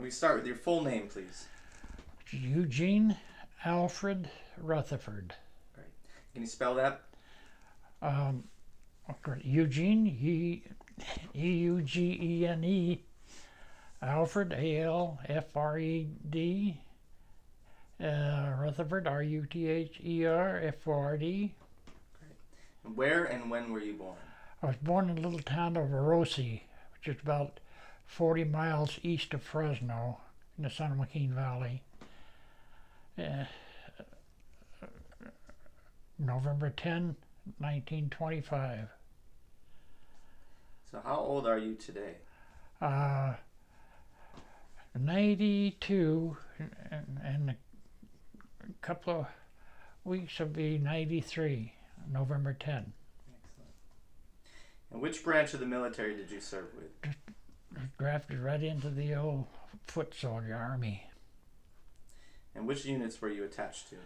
Can we start with your full name, please? Eugene Alfred Rutherford. Great. Can you spell that? Um, Eugene, Eugene, Alfred, Alfred, Rutherford, Rutherford. Great. And where and when were you born? I was born in the little town of Orosi, which is about 40 miles east of Fresno in the San Joaquin Valley. November 10, 1925. So how old are you today? 92, and a couple of weeks will be 93, November 10. Excellent. And which branch of the military did you serve with? Drafted right into the old foot soldier army. And which units were you attached to?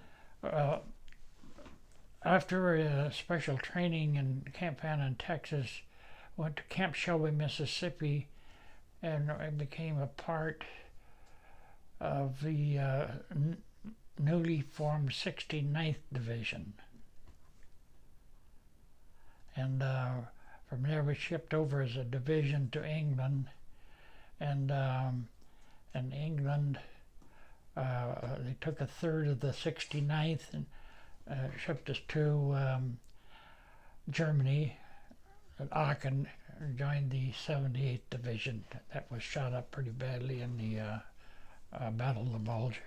After special training in Camp Anna, Texas, went to Camp Shelby, Mississippi, and I became a part of the newly formed 69th Division. And from there we shipped over as a division to England, and in England they took a third of the 69th and shipped us to Germany at Aachen, and joined the 78th Division. That was shot up pretty badly in the Battle of the Bulge.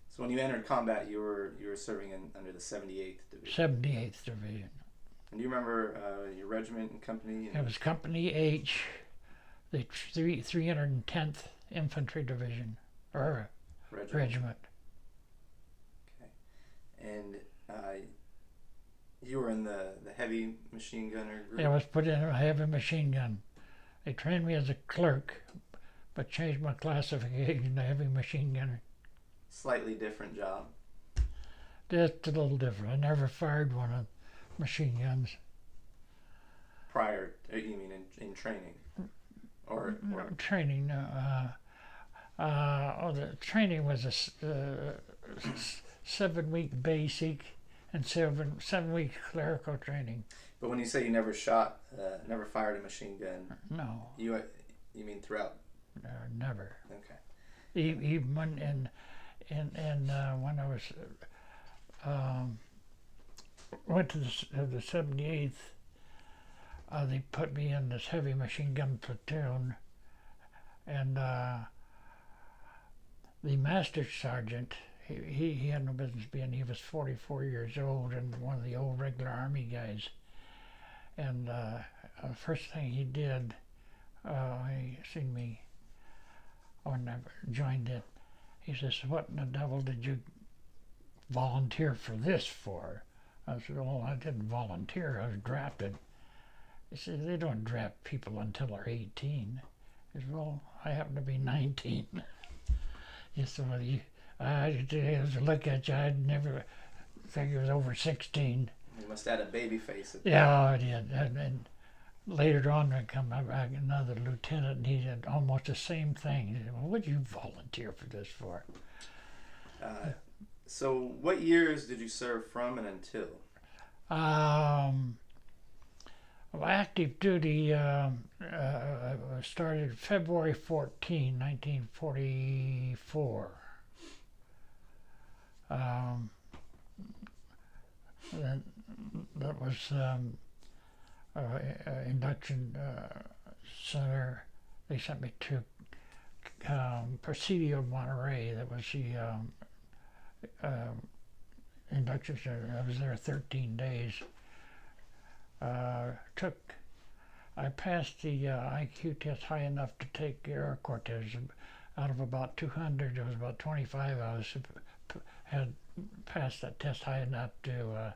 So when you entered combat, you were serving under the 78th Division. 78th Division. And do you remember your regiment and company? It was Company H, the 310th Infantry Division, or regiment. Okay. And you were in the heavy machine gunner group? I was put in a heavy machine gun. They trained me as a clerk, but changed my classification to heavy machine gunner. Slightly different job. Just a little different. I never fired one of machine guns. Prior, you mean in training? Or Training, no. The training was a 7-week basic and 7-week clerical training. But when you say you never shot, never fired a machine gun, no. You mean throughout? Never. Okay. Even when when I was went to the 78th, they put me in this heavy machine gun platoon, and the master sergeant, he had no business being. He was 44 years old and one of the old regular army guys. And the first thing he did, he seen me when I joined it. He says, "What in the devil did you volunteer for this for?" I said, "Well, I didn't volunteer. I was drafted." He said, "They don't draft people until they're 18. He said, "Well, I happen to be 19. He said, "Well, I look at you, I'd never think you was over 16. You must have had a baby face. Yeah, I did. And later on, I come back another lieutenant, and he did almost the same thing. He said, "Well, what did you volunteer for this for?" So, what years did you serve from and until? Well, active duty started February 14, 1944. That was induction center. They sent me to Presidio, Monterey. That was the induction center. I was there 13 days. I passed the IQ test high enough to take Air Corps test. Out of about 200, there was about 25 I had passed that test high enough to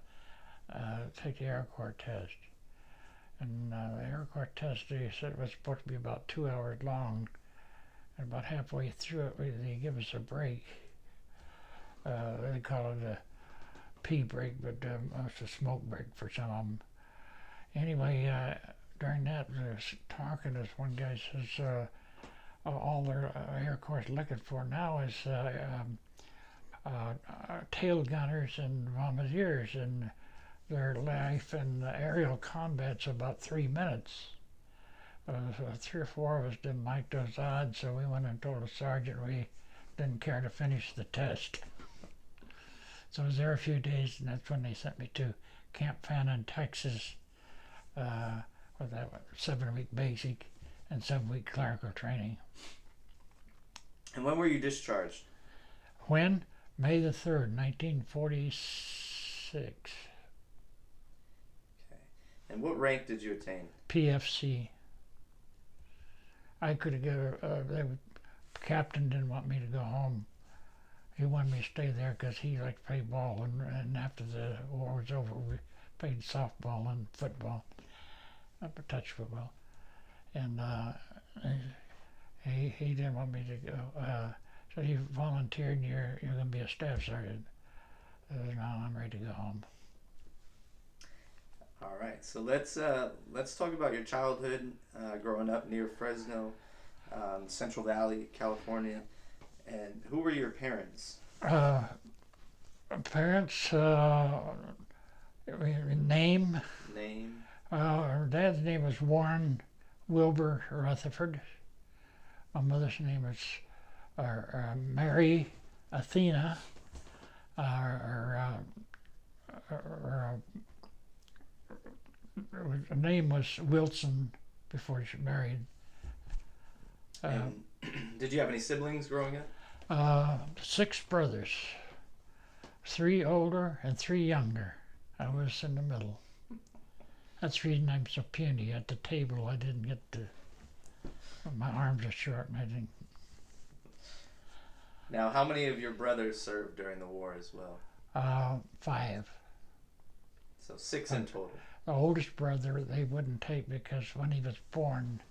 take the Air Corps test. And the Air Corps test, they said it was supposed to be about 2 hours long. And about halfway through it, they give us a break. They call it a pee break, but it's a smoke break for some of them. Anyway, during that, talking, this one guy says, all their Air Corps looking for now is tail gunners and bombardiers, and their life in aerial combat's about 3 minutes. So 3 or 4 of us didn't like those odds, so we went and told the sergeant we didn't care to finish the test. So I was there a few days, and that's when they sent me to Camp Fannin, Texas, with that 7-week basic and 7-week clerical training. And when were you discharged? When? May the 3rd, 1946. Okay. And what rank did you attain? PFC. I could have the captain didn't want me to go home. He wanted me to stay there because he liked to play ball, and after the war was over, we played softball and football, touch football, and he didn't want me to go. So he volunteered, and you're going to be a staff sergeant. Now I'm ready to go home. All right, so let's talk about your childhood, growing up near Fresno, Central Valley, California, and who were your parents? Name. Name. Her dad's name was Warren Wilbur Rutherford. My mother's name was Mary Athena. Her name was Wilson before she married. And did you have any siblings growing up? 6 brothers, 3 older and 3 younger. I was in the middle. That's the reason I'm so puny. At the table, I didn't get to. My arms are short, and I didn't. Now, how many of your brothers served during the war as well? 5. So 6 in total. The oldest brother they wouldn't take because when he was born,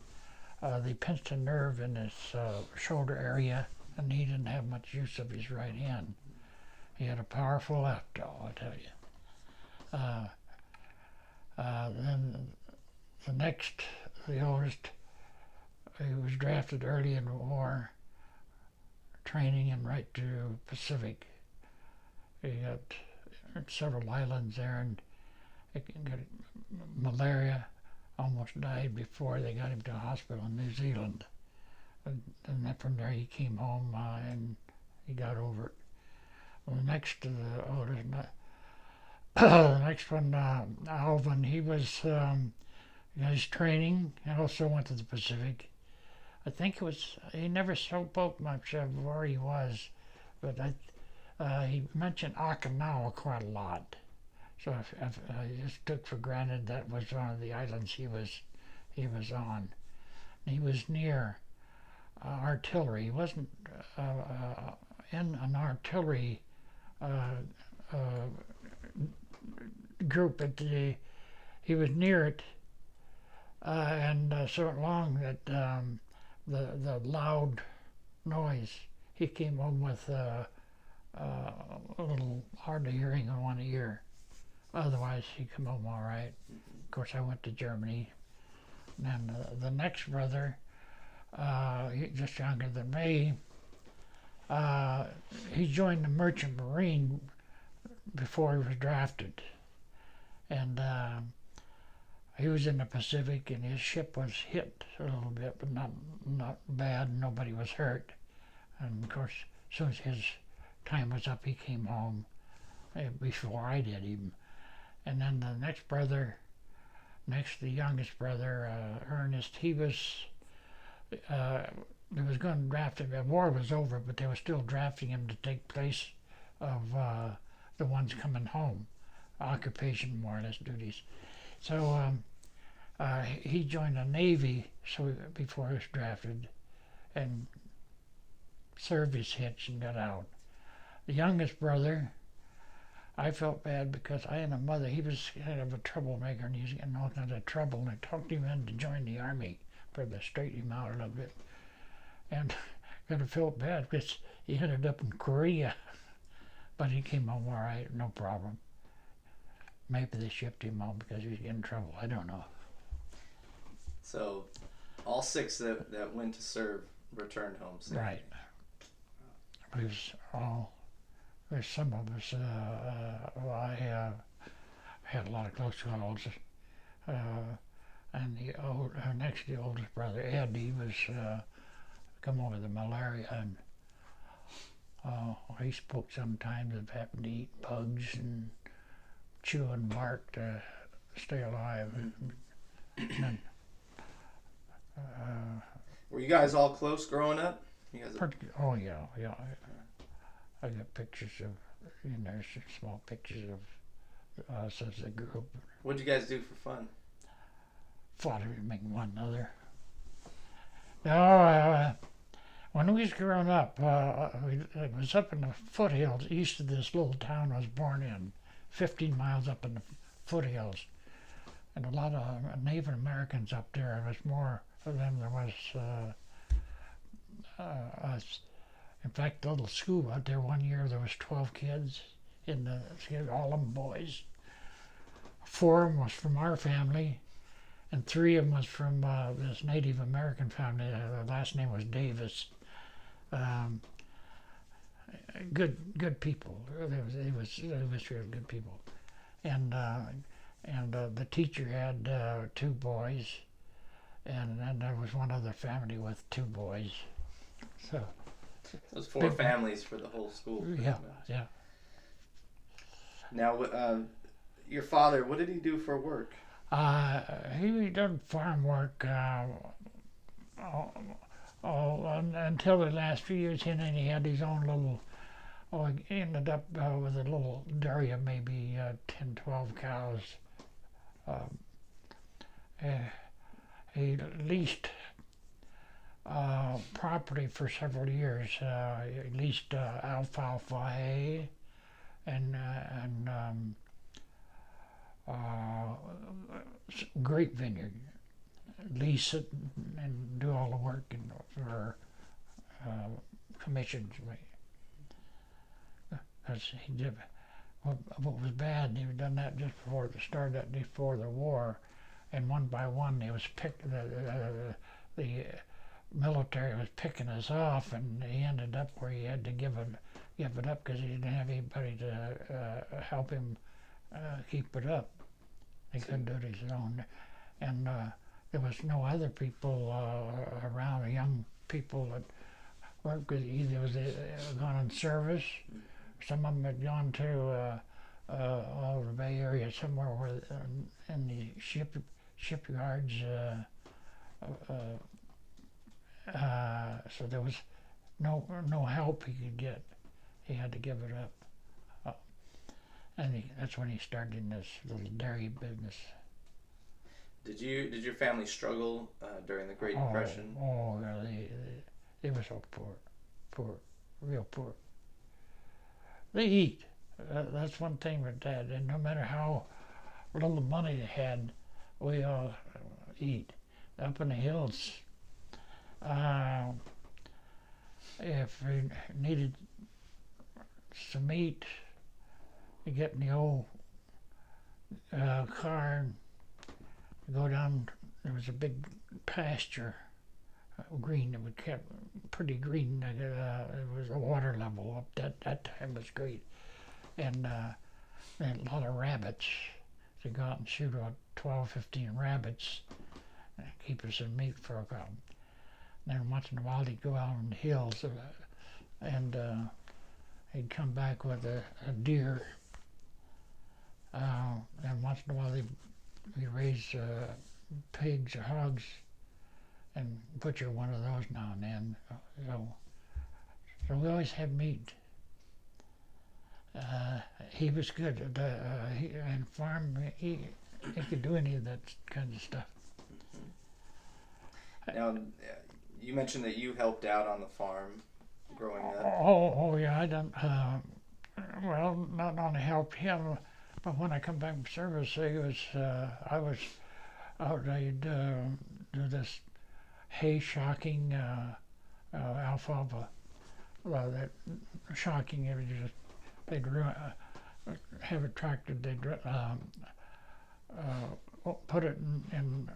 they pinched a nerve in his shoulder area, and he didn't have much use of his right hand. He had a powerful left, I tell you. Then the oldest, he was drafted early in the war, training him right to Pacific. He got several islands there, and he got malaria, almost died before they got him to a hospital in New Zealand. And then from there he came home and he got over it. Well, the next to the oldest, the next one, Alvin, he was his training. He also went to the Pacific. I think he never spoke much of where he was, but he mentioned Okinawa quite a lot. So I just took for granted that was one of the islands he was on. He was near artillery. He wasn't in an artillery group, but he was near it, and so long that the loud noise, he came home with a little hard of hearing in one ear. Otherwise, he come home all right. Of course, I went to Germany. And the next brother, just younger than me, he joined the Merchant Marine before he was drafted. And he was in the Pacific, and his ship was hit a little bit, but not bad. Nobody was hurt. And of course, as soon as his time was up, he came home before I did even. And then the next brother, the youngest brother, Ernest, he was they was going to draft him. The war was over, but they were still drafting him to take place of the ones coming home, occupation more or less duties. So he joined the Navy before he was drafted, and served his hitch and got out. The youngest brother, I felt bad because I had a mother. He was kind of a troublemaker, and he was getting all kinds of trouble, and I talked him in to join the Army for to straighten him out a little bit. And kind of felt bad because he ended up in Korea, but he came home all right, no problem. Maybe they shipped him home because he was getting in trouble. I don't know. So all 6 that went to serve Return home safely. Right. Because there's some of us. Well, I had a lot of close calls, and next the oldest brother Ed, he was come over the malaria, and he spoke sometimes of having to eat bugs and chewing bark to stay alive. And, were you guys all close growing up? You guys oh yeah. I got pictures of, small pictures of us as a group. What'd you guys do for fun? Fought to make one another. No, when we was growing up, it was up in the foothills east of this little town I was born in, 15 miles up in the foothills. And a lot of Native Americans up there. There was more of them than there was us. In fact, the little school out there one year, there was 12 kids in the, all of them boys. 4 of them was from our family, and 3 of them was from this Native American family. The last name was Davis. Good people. They was real good people. And the teacher had 2 boys, and then there was one other family with 2 boys. So those 4 families for the whole school. Yeah, yeah. Now, your father, what did he do for work? He done farm work until the last few years, and then he had his own little. He ended up with a little dairy of maybe 10, 12 cows. He leased property for several years. He leased alfalfa hay and grape vineyard. Lease it and do all the work for commissions. Because he did what was bad. He had done that just before the start, that before the war, and one by one they was the military was picking us off, and he ended up where he had to give it up because he didn't have anybody to help him keep it up. He couldn't do it his own, and there was no other people around, young people that worked, because either was gone on service. Some of them had gone to the Bay Area somewhere where in the shipyards. So there was no help he could get. He had to give it up. And that's when he started in this little dairy business. Did your family struggle during the Great Depression? Oh, they were so poor, real poor. They eat. That's one thing with Dad. And no matter how little money they had, we all eat. Up in the hills, if we needed some meat, you get in the old car and go down. There was a big pasture, green. It was kept pretty green. It was a water level up that time was great, and they had a lot of rabbits. To go out and shoot about 12, 15 rabbits, and keep us some meat for a while. And then once in a while he'd go out on the hills, and he'd come back with a deer. And once in a while we raise pigs or hogs and butcher one of those now and then. So we always had meat. He was good and farm. He could do any of that kind of stuff. Now, you mentioned that you helped out on the farm growing up. Oh yeah, I done. Well, not on to help him, but when I come back from service, I was out. I'd do this hay shocking alfalfa. That shocking, it was just. They'd have it tractored. They'd put it in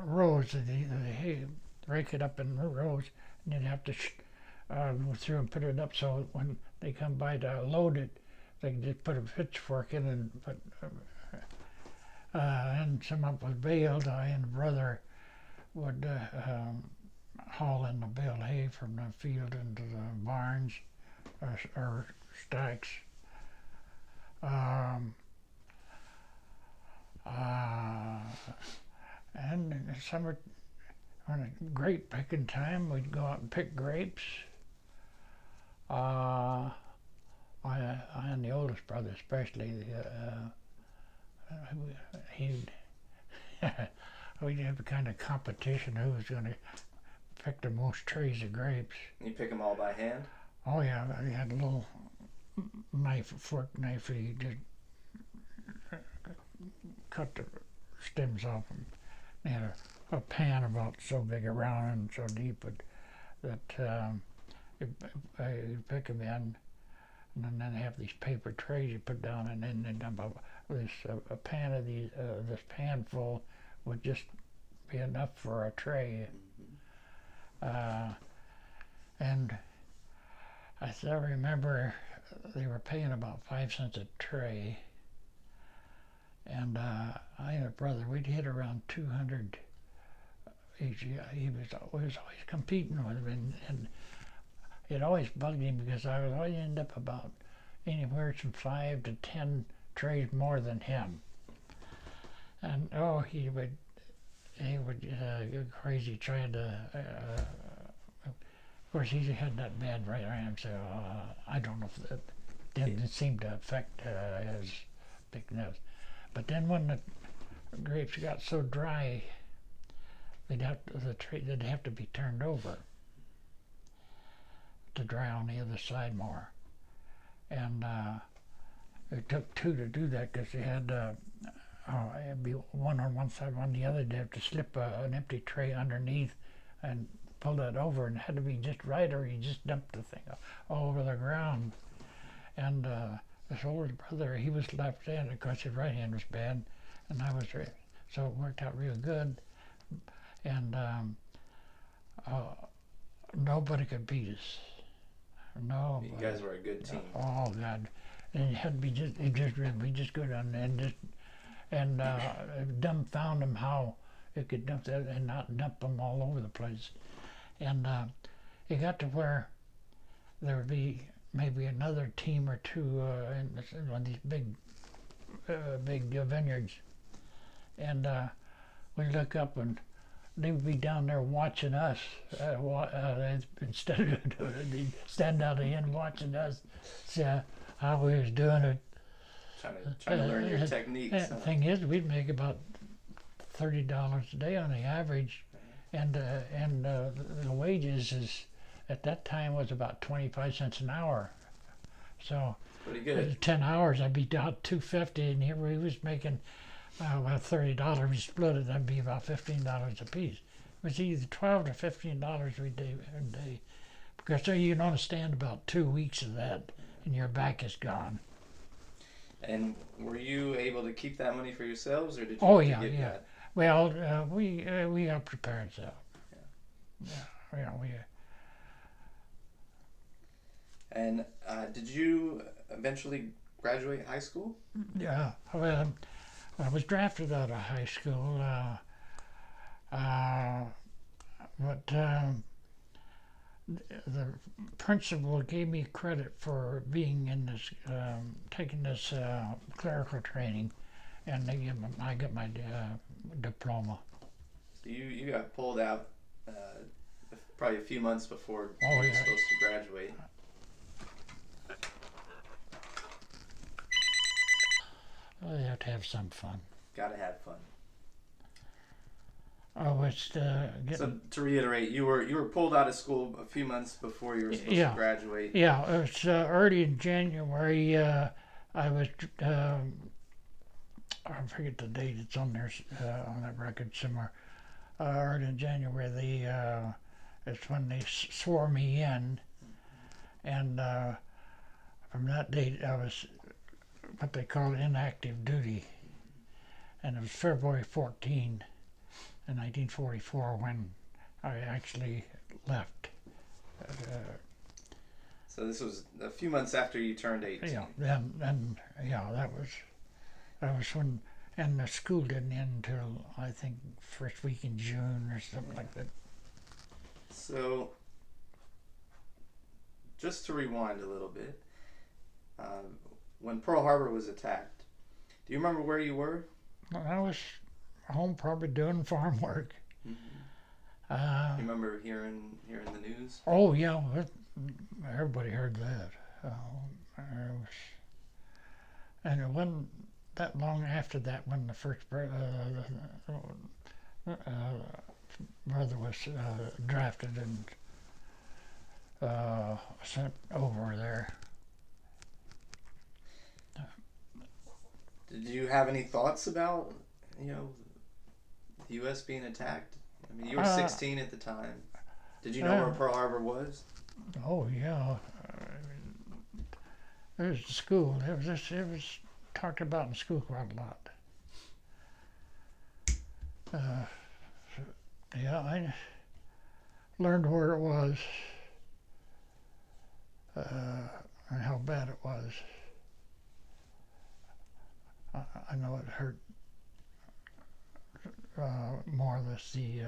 rows of the hay, rake it up in rows, and you'd have to go through and put it up so when they come by to load it, they can just put a pitchfork in and put. And some of it was baled. I and brother would haul in the baled hay from the field into the barns or stacks. And in the summer, when it's grape picking time, we'd go out and pick grapes. I and the oldest brother especially, we'd have a kind of competition who was going to pick the most trays of grapes. You pick them all by hand? Oh yeah, I had a little fork knife that you just cut the stems off them. They had a pan about so big around and so deep that you pick them in, and then they have these paper trays you put down, and then they dump a pan of these. This pan full would just be enough for a tray. And I still remember they were paying about 5 cents a tray, and I and a brother, we'd hit around 200 each. He was always competing with him, and it always bugged him because I would always end up about anywhere from 5 to 10 trays more than him. And he would go crazy trying to. Of course, he had that bad right arm, so I don't know if that didn't seem to affect his thickness. But then when the grapes got so dry, they'd have to be turned over to dry on the other side more. And it took two to do that because they had it'd be one on one side, one on the other. They'd have to slip an empty tray underneath and pull that over, and it had to be just right, or you just dumped the thing all over the ground. And this older brother, he was left-handed. Of course, his right hand was bad, and I was right. So it worked out real good. And nobody could beat us. Nobody. You guys were a good team. Oh God! And it had to be just good and dumbfound them how it could dump that and not dump them all over the place. And it got to where there would be maybe another team or two in one of these big vineyards, and we look up and they would be down there watching us. Instead of doing it, they'd stand out the end watching us, see how we was doing it. Trying to learn your techniques. The thing is, we'd make about $30 a day on the average, and the wages at that time was about 25 cents an hour. So pretty good. 10 hours, I'd be out $2.50, and here we was making about $30. We split it, that'd be about $15 a piece. It was either $12 to $15 a day, because so you can only stand about 2 weeks of that, and your back is gone. And were you able to keep that money for yourselves, or did you? Oh yeah. That? Well, we helped our parents out. Yeah. And did you eventually graduate high school? Yeah. Well, I was drafted out of high school, but the principal gave me credit for being in this, taking this clerical training, and I got my diploma. You got pulled out probably a few months before you were supposed to graduate. Well, you have to have some fun. Gotta have fun. Oh, it's getting... So to reiterate, you were pulled out of school a few months before you were supposed to graduate. Yeah, it was early in January. I was I forget the date. It's on there on that record somewhere. Early in January, it's when they swore me in, and from that date I was what they call inactive duty, and it was February 14. In 1944 when I actually left. So this was a few months after you turned 18. Yeah, then yeah, that was when, and the school didn't end until I think first week in June or something like that. So, just to rewind a little bit, when Pearl Harbor was attacked, do you remember where you were? I was home probably doing farm work. You remember hearing the news? Oh yeah, everybody heard that. And it wasn't that long after that when the first brother was drafted and sent over there. Did you have any thoughts about, the U.S. being attacked? I mean, you were 16 at the time. Did you know where Pearl Harbor was? Oh yeah, it was school. It was talked about in school quite a lot. Yeah, I learned where it was and how bad it was. I know it hurt more or less the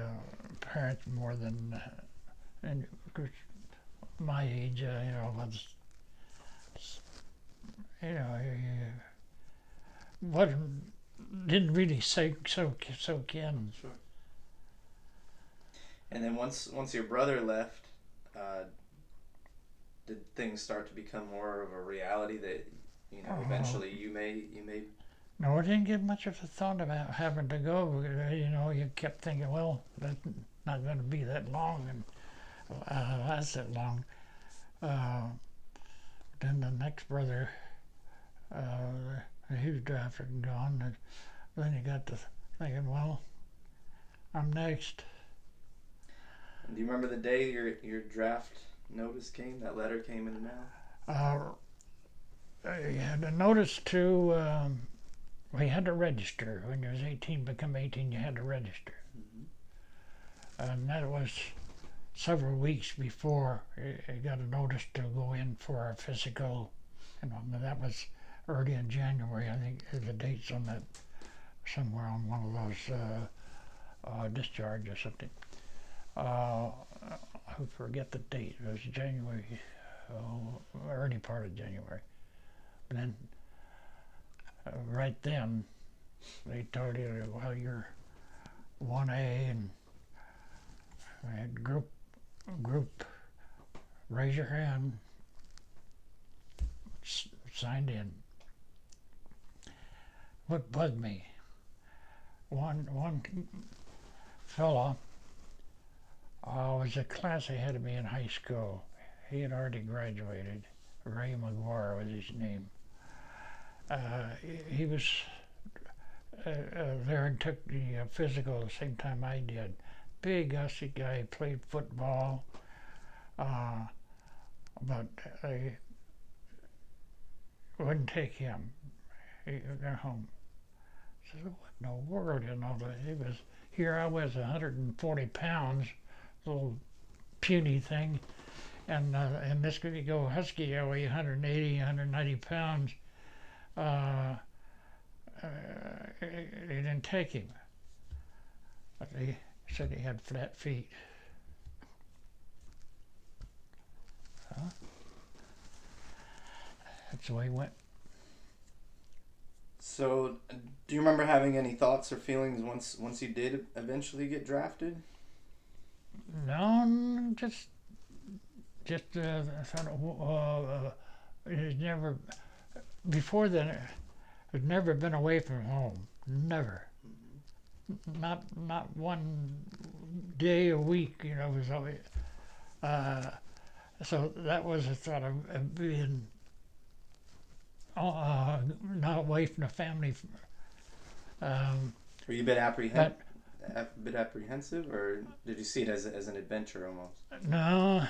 parents more than, and because my age, was, wasn't, didn't really soak in. Sure. And then once your brother left, did things start to become more of a reality that eventually you may? No, I didn't give much of a thought about having to go. You kept thinking, well, that's not going to be that long, and last that long. Then the next brother, he was drafted and gone. And then you got to thinking, well, I'm next. Do you remember the day your draft notice came? That letter came in the mail. You had a notice to. We had to register when you was 18. Become 18, you had to register, and that was several weeks before you got a notice to go in for our physical. That was early in January. I think the date's on that somewhere on one of those discharge or something. I forget the date. It was January, early part of January. And then right then, they told you, well, you're 1A, and I had group, raise your hand, signed in. What bugged me, one fella was a class ahead of me in high school. He had already graduated. Ray McGuire was his name. He was there and took the physical the same time I did. Big, hussy guy, played football, but I wouldn't take him. They're home. I said, what in the world? Here I was 140 pounds, little puny thing, and this could go husky, I weigh 180, 190 pounds. They didn't take him, but they said he had flat feet. That's the way he went. So, do you remember having any thoughts or feelings once you did eventually get drafted? No, just sort of. It never. Before then, I'd never been away from home. Never. Not one day a week. It was always. So that was a thought of being not away from the family. Were you a bit apprehensive, or did you see it as an adventure almost? No,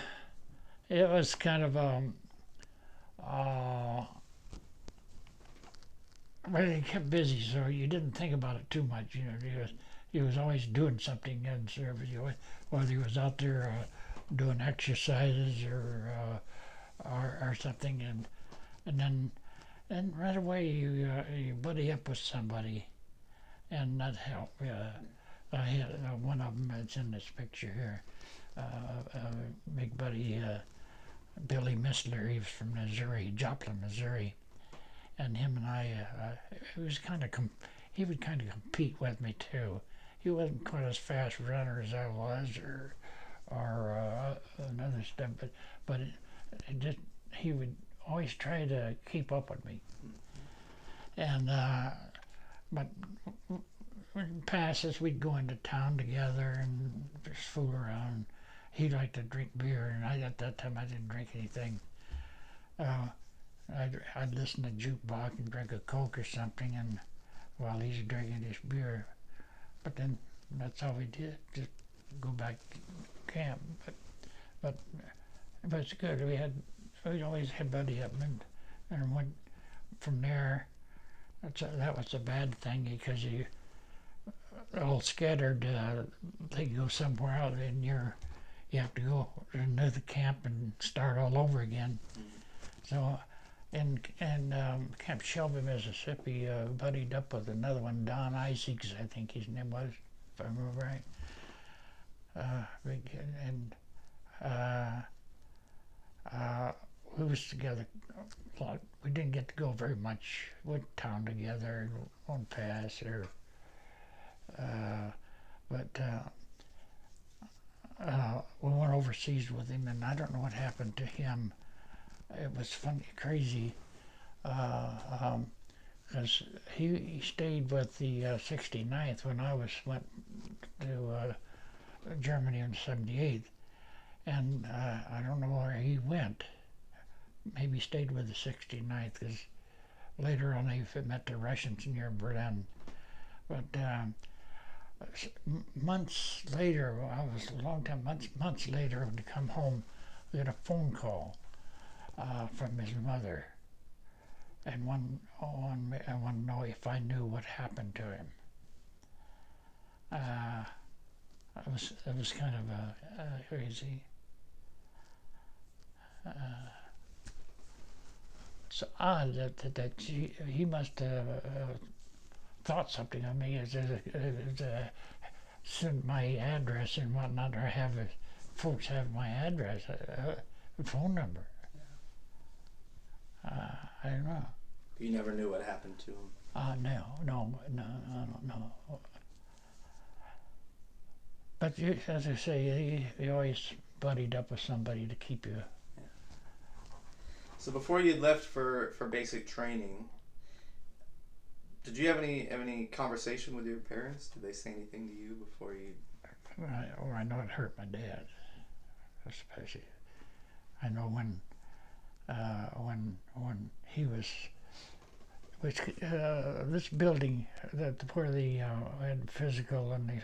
it was kind of well, he kept busy, so you didn't think about it too much. He was always doing something in service. Whether he was out there doing exercises or something, and then right away you buddy up with somebody, and that helped. I had one of them that's in this picture here, big buddy Billy Missler. He was from Missouri, Joplin, Missouri, and him and I, he would kind of compete with me too. He wasn't quite as fast runner as I was, or another stuff, but it just he would always try to keep up with me. And but in passes, we'd go into town together and just fool around. He liked to drink beer, and at that time I didn't drink anything. I'd listen to jukebox and drink a Coke or something, and while he's drinking his beer. But then that's all we did, just go back to camp. But it's good. We always had buddy up, and went from there. That was a bad thing because you all scattered. They go somewhere out, and you have to go to another camp and start all over again. So, in Camp Shelby, Mississippi, buddied up with another one, Don Isaacs, I think his name was, if I remember right. We was together a lot. We didn't get to go very much. Went to town together, one pass, but we went overseas with him, and I don't know what happened to him. It was funny, crazy, because he stayed with the 69th when I went to Germany in 78th, and I don't know where he went. Maybe stayed with the 69th, because later on he met the Russians near Berlin. But months later, a long time, months later, to come home, we had a phone call from his mother, and I wanted to know if I knew what happened to him. It was kind of crazy. It's odd that he must have thought something of me as send my address and whatnot, or have folks have my address, phone number. I don't know. You never knew what happened to him? No, I don't know. But as I say, you always buddied up with somebody to keep you. Yeah. So before you left for basic training, did you have any conversation with your parents? Did they say anything to you before you? I know it hurt my dad, especially. I know when he was, which this building where the had physical and the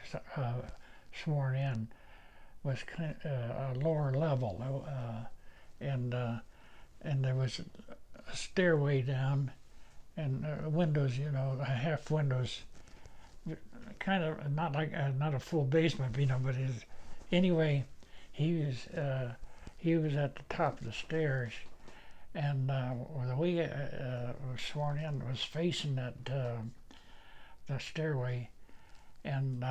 sworn in was kind of a lower level, and there was a stairway down, and windows, half windows, kind of not a full basement, but anyway, he was at the top of the stairs, and the way was sworn in was facing the stairway, and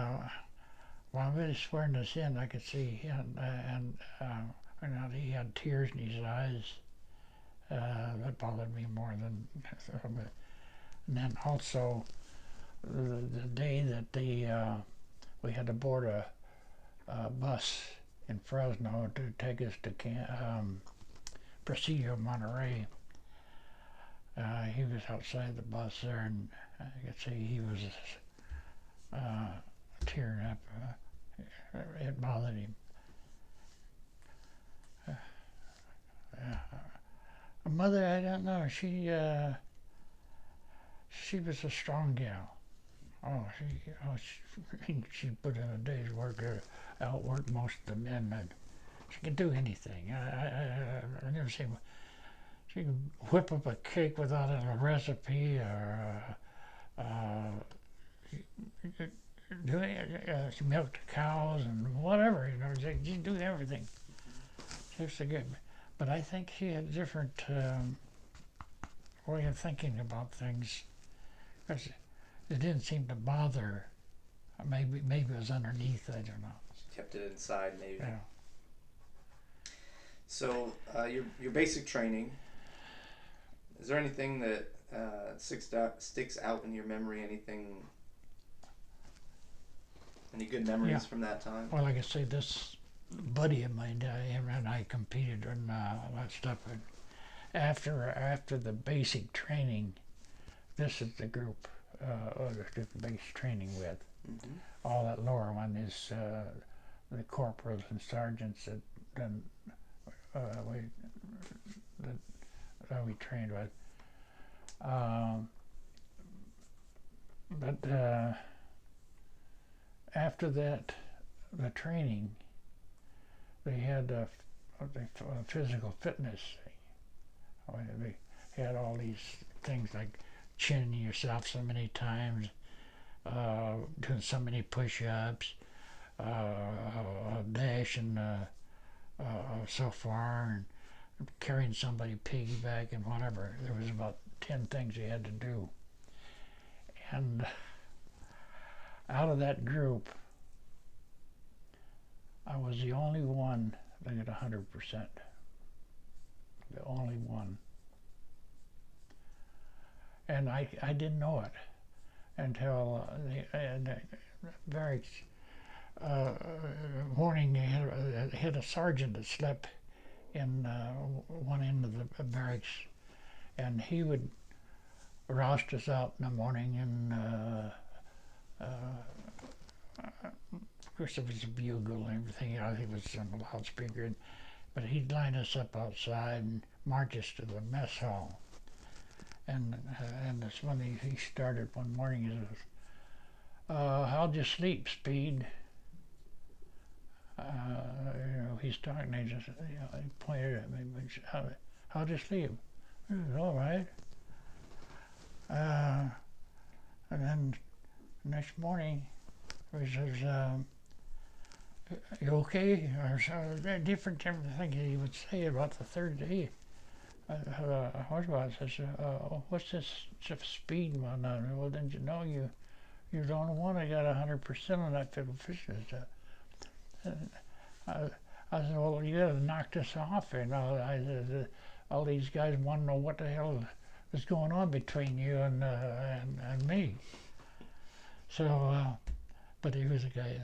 while I was swearing this in, I could see him, and he had tears in his eyes. That bothered me more than. And then also the day that we had to board a bus in Fresno to take us to Presidio, Monterey. He was outside the bus there, and I could see he was tearing up. It bothered him. Mother, I don't know. She was a strong gal. She put in a day's work, outworked most of the men. She could do anything. I never seen. She could whip up a cake without a recipe, or she milked cows and whatever. She do everything. She was a good, but I think she had a different way of thinking about things. 'Cause it didn't seem to bother her. Maybe it was underneath. I don't know. Kept it inside, maybe. Yeah. So your basic training. Is there anything that sticks out in your memory? Any good memories from that time? Well, like I say, this buddy of mine, him and I competed in that stuff. And after the basic training, this is the group the basic training with. Mm-hmm. All that lower one is the corporals and sergeants that we trained with. But after that, the training, they had a physical fitness thing. They had all these things like chinning yourself so many times, doing so many push-ups, dashing so far, and carrying somebody piggyback and whatever. There was about 10 things you had to do. And out of that group, I was the only one that got 100%. The only one. And I didn't know it until the barracks morning. Had a sergeant that slept in one end of the barracks, and he would roust us out in the morning, and of course there was a bugle and everything. He was on the loudspeaker, but he'd line us up outside and march us to the mess hall. And this when he started one morning, he says, "How'd you sleep, Speed?" He's talking. He just, he pointed at me. How'd you sleep? He was all right. And then next morning, he says, "You okay?" Or so different things he would say about the third day. Horseback says, "What's this speed one on?" "Well, didn't you know you're the only one that got 100% on that fiddle fish?" I said, "Well, you got to knock this off." All these guys want to know what the hell is going on between you and me. So, but he was a guy.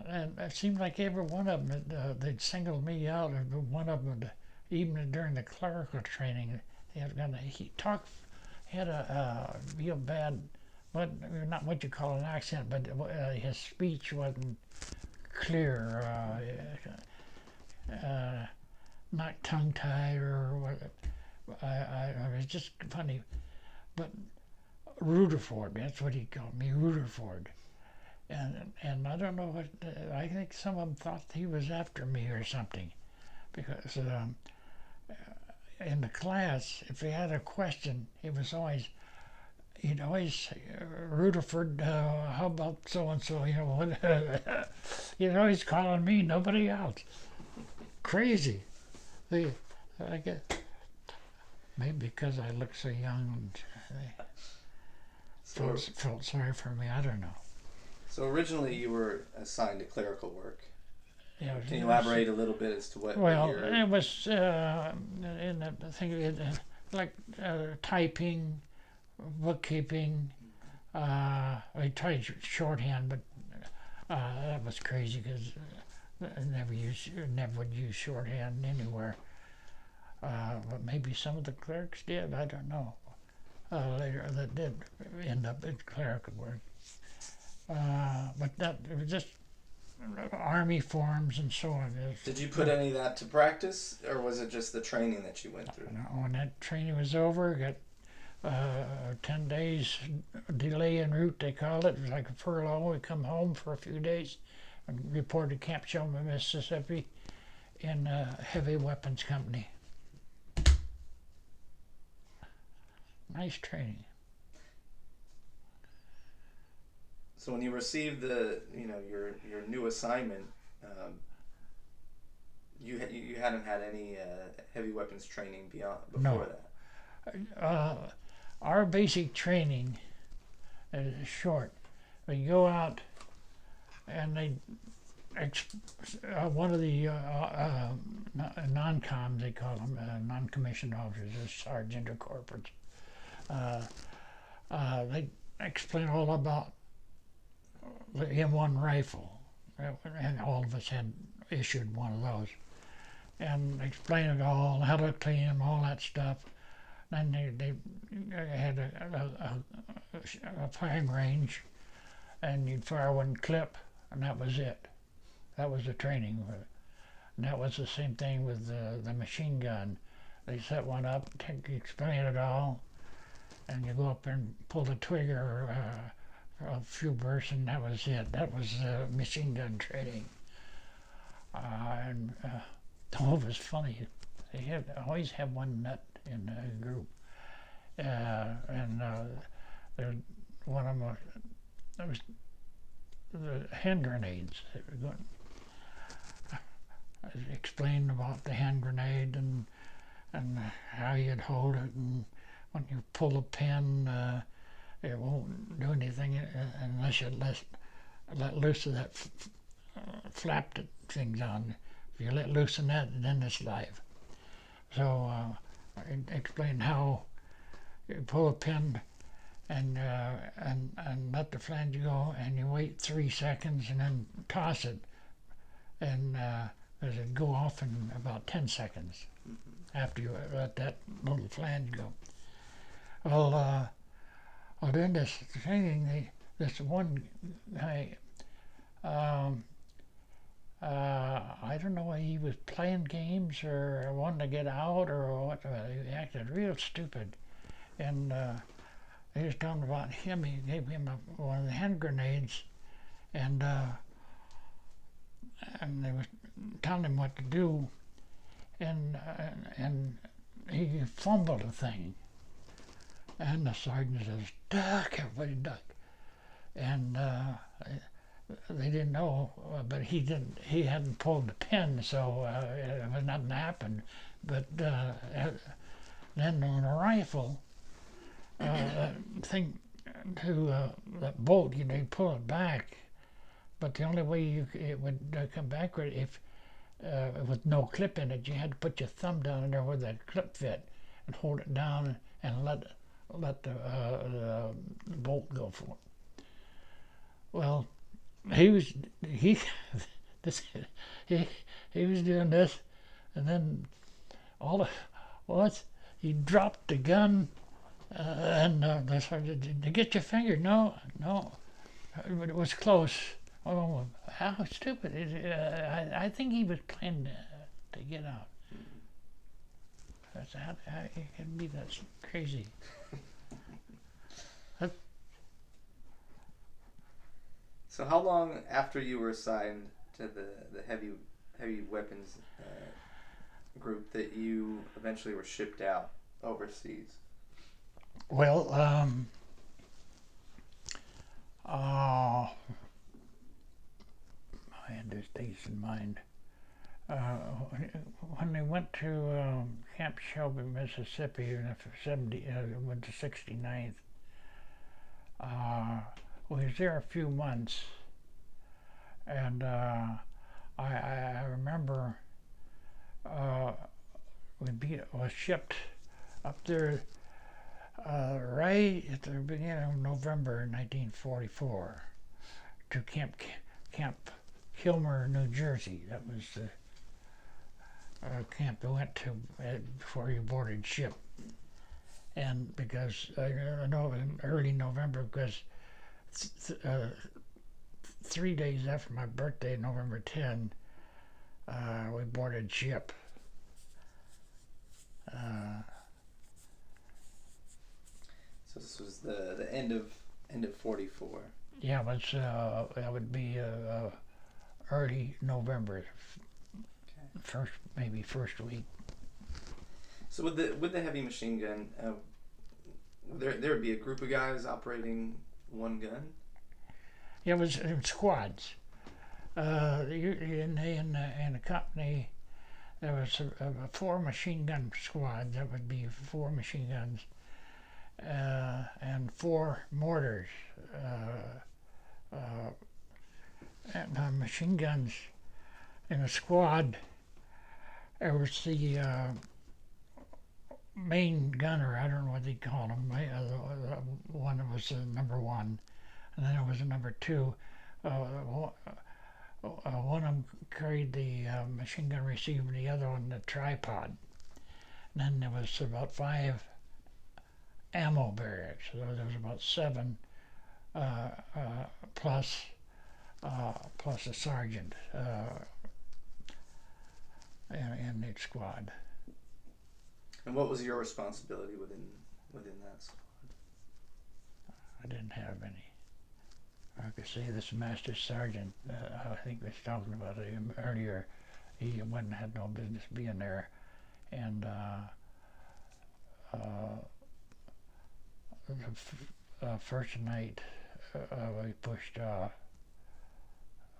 And it seemed like every one of them, they'd singled me out. One of them, even during the clerical training, he had a real bad, not what you call an accent, but his speech wasn't clear, not tongue-tied or what. I was just funny. But Rutherford, that's what he called me, Rutherford. And I don't know what, I think some of them thought he was after me or something, because in the class, if they had a question, he'd always say, "Rutherford, how about so-and-so, what?" He's always calling me, nobody else. Crazy. I guess, maybe because I look so young, they felt sorry for me, I don't know. So originally you were assigned to clerical work. Yeah, Can you elaborate a little bit as to what? Well, it was in the thing like typing, bookkeeping. I tried shorthand, but that was crazy because I never would use shorthand anywhere. But maybe some of the clerks did. I don't know. Later, that did end up in clerical work. But it was just Army forms and so on. Did you put any of that to practice, or was it just the training that you went through? When that training was over, got 10 days delay en route, they called it. It was like a furlough. We come home for a few days and report to Camp Choma, Mississippi, in a heavy weapons company. Nice training. So when you received your new assignment, You hadn't had any heavy weapons training before No. that. Our basic training is short. We go out and one of the non-coms, they call them, non-commissioned officers, or sergeant or corporate. They explain all about the M1 rifle, and all of us had issued one of those, and explain it all, how to clean them, all that stuff. Then they had a firing range, and you'd fire one clip, and that was it. That was the training. And that was the same thing with the machine gun. They set one up, explain it all, and you go up and pull the trigger a few bursts, and that was it. That was machine gun training. Oh, it was funny. They always have one nut in the group. One of them was the hand grenades. I explained about the hand grenade and how you'd hold it, and when you pull the pin, it won't do anything unless you let loose of that flap that thing's on. If you let loose of that, then it's live. So I explained how you pull a pin and let the flange go, and you wait 3 seconds and then toss it, and it'll go off in about 10 seconds after you let that little flange go. Well, during this training, this one guy, I don't know whether he was playing games or wanting to get out or what. He acted real stupid, and he was talking about him. He gave him one of the hand grenades, and they was telling him what to do, and he fumbled the thing, and the sergeant says, "Duck!" Everybody duck, and they didn't know, but he didn't. He hadn't pulled the pin, so it was nothing happened. But then on a rifle, thing to that bolt, you pull it back. But the only way it would come back if with no clip in it, you had to put your thumb down in there where that clip fit and hold it down and let the bolt go for it. Well, he was doing this, and then he dropped the gun, and the sergeant, "Did you get your finger?" No, but it was close. Oh, how stupid! I think he was planning to get out. That's how it can be that crazy. So how long after you were assigned to the heavy weapons group that you eventually were shipped out overseas? Well, I had these dates in mind. When they went to Camp Shelby, Mississippi, in went to 69th, we was there a few months, and I remember was shipped up there right at the beginning of November 1944 to Camp Kilmer, New Jersey. That was the camp we went to before you boarded ship. And because I know in early November, because 3 days after my birthday, November 10, we boarded ship. So this was the end of 44. Yeah, but that would be early November, okay. First week. So with the heavy machine gun, there would be a group of guys operating one gun. Yeah, it was squads. In the company, there was a 4 machine gun squad. That would be 4 machine guns and 4 mortars. And machine guns in a squad. There was the main gunner. I don't know what they call him. The one that was number 1, and then there was a number 2. One of them carried the machine gun receiver, and the other one the tripod. And then there was about 5 ammo barracks. So there was about 7 plus a sergeant in each squad. And what was your responsibility within that squad? I didn't have any. I could say this master sergeant, I think we was talking about him earlier, he had no business being there. And the first night we pushed off.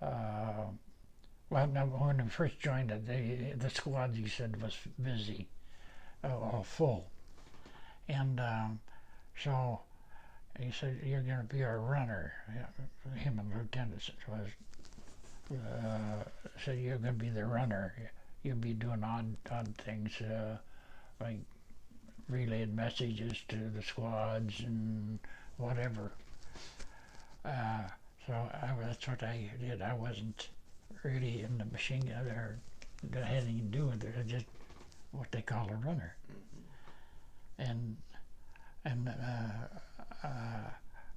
Well, no, when we first joined it, the squad, he said, was busy, or full. And so he said, "You're going to be our runner." Him and the lieutenant said, "You're going to be the runner. You'll be doing odd things, like relaying messages to the squads and whatever." So that's what I did. I wasn't really in the machine gun or had anything to do with it. I just what they call a runner. And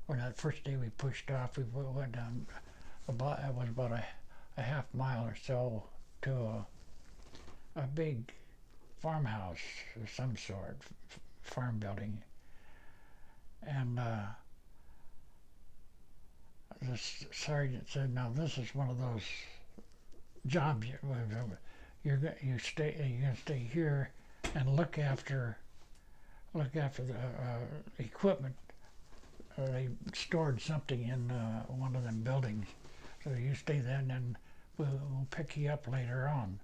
when that first day we pushed off, we went down about a half mile or so to a big farmhouse of some sort, farm building. And the sergeant said, "Now this is one of those jobs you're going to stay here and look after the equipment." They stored something in one of them buildings, so you stay there, and then we'll pick you up later on.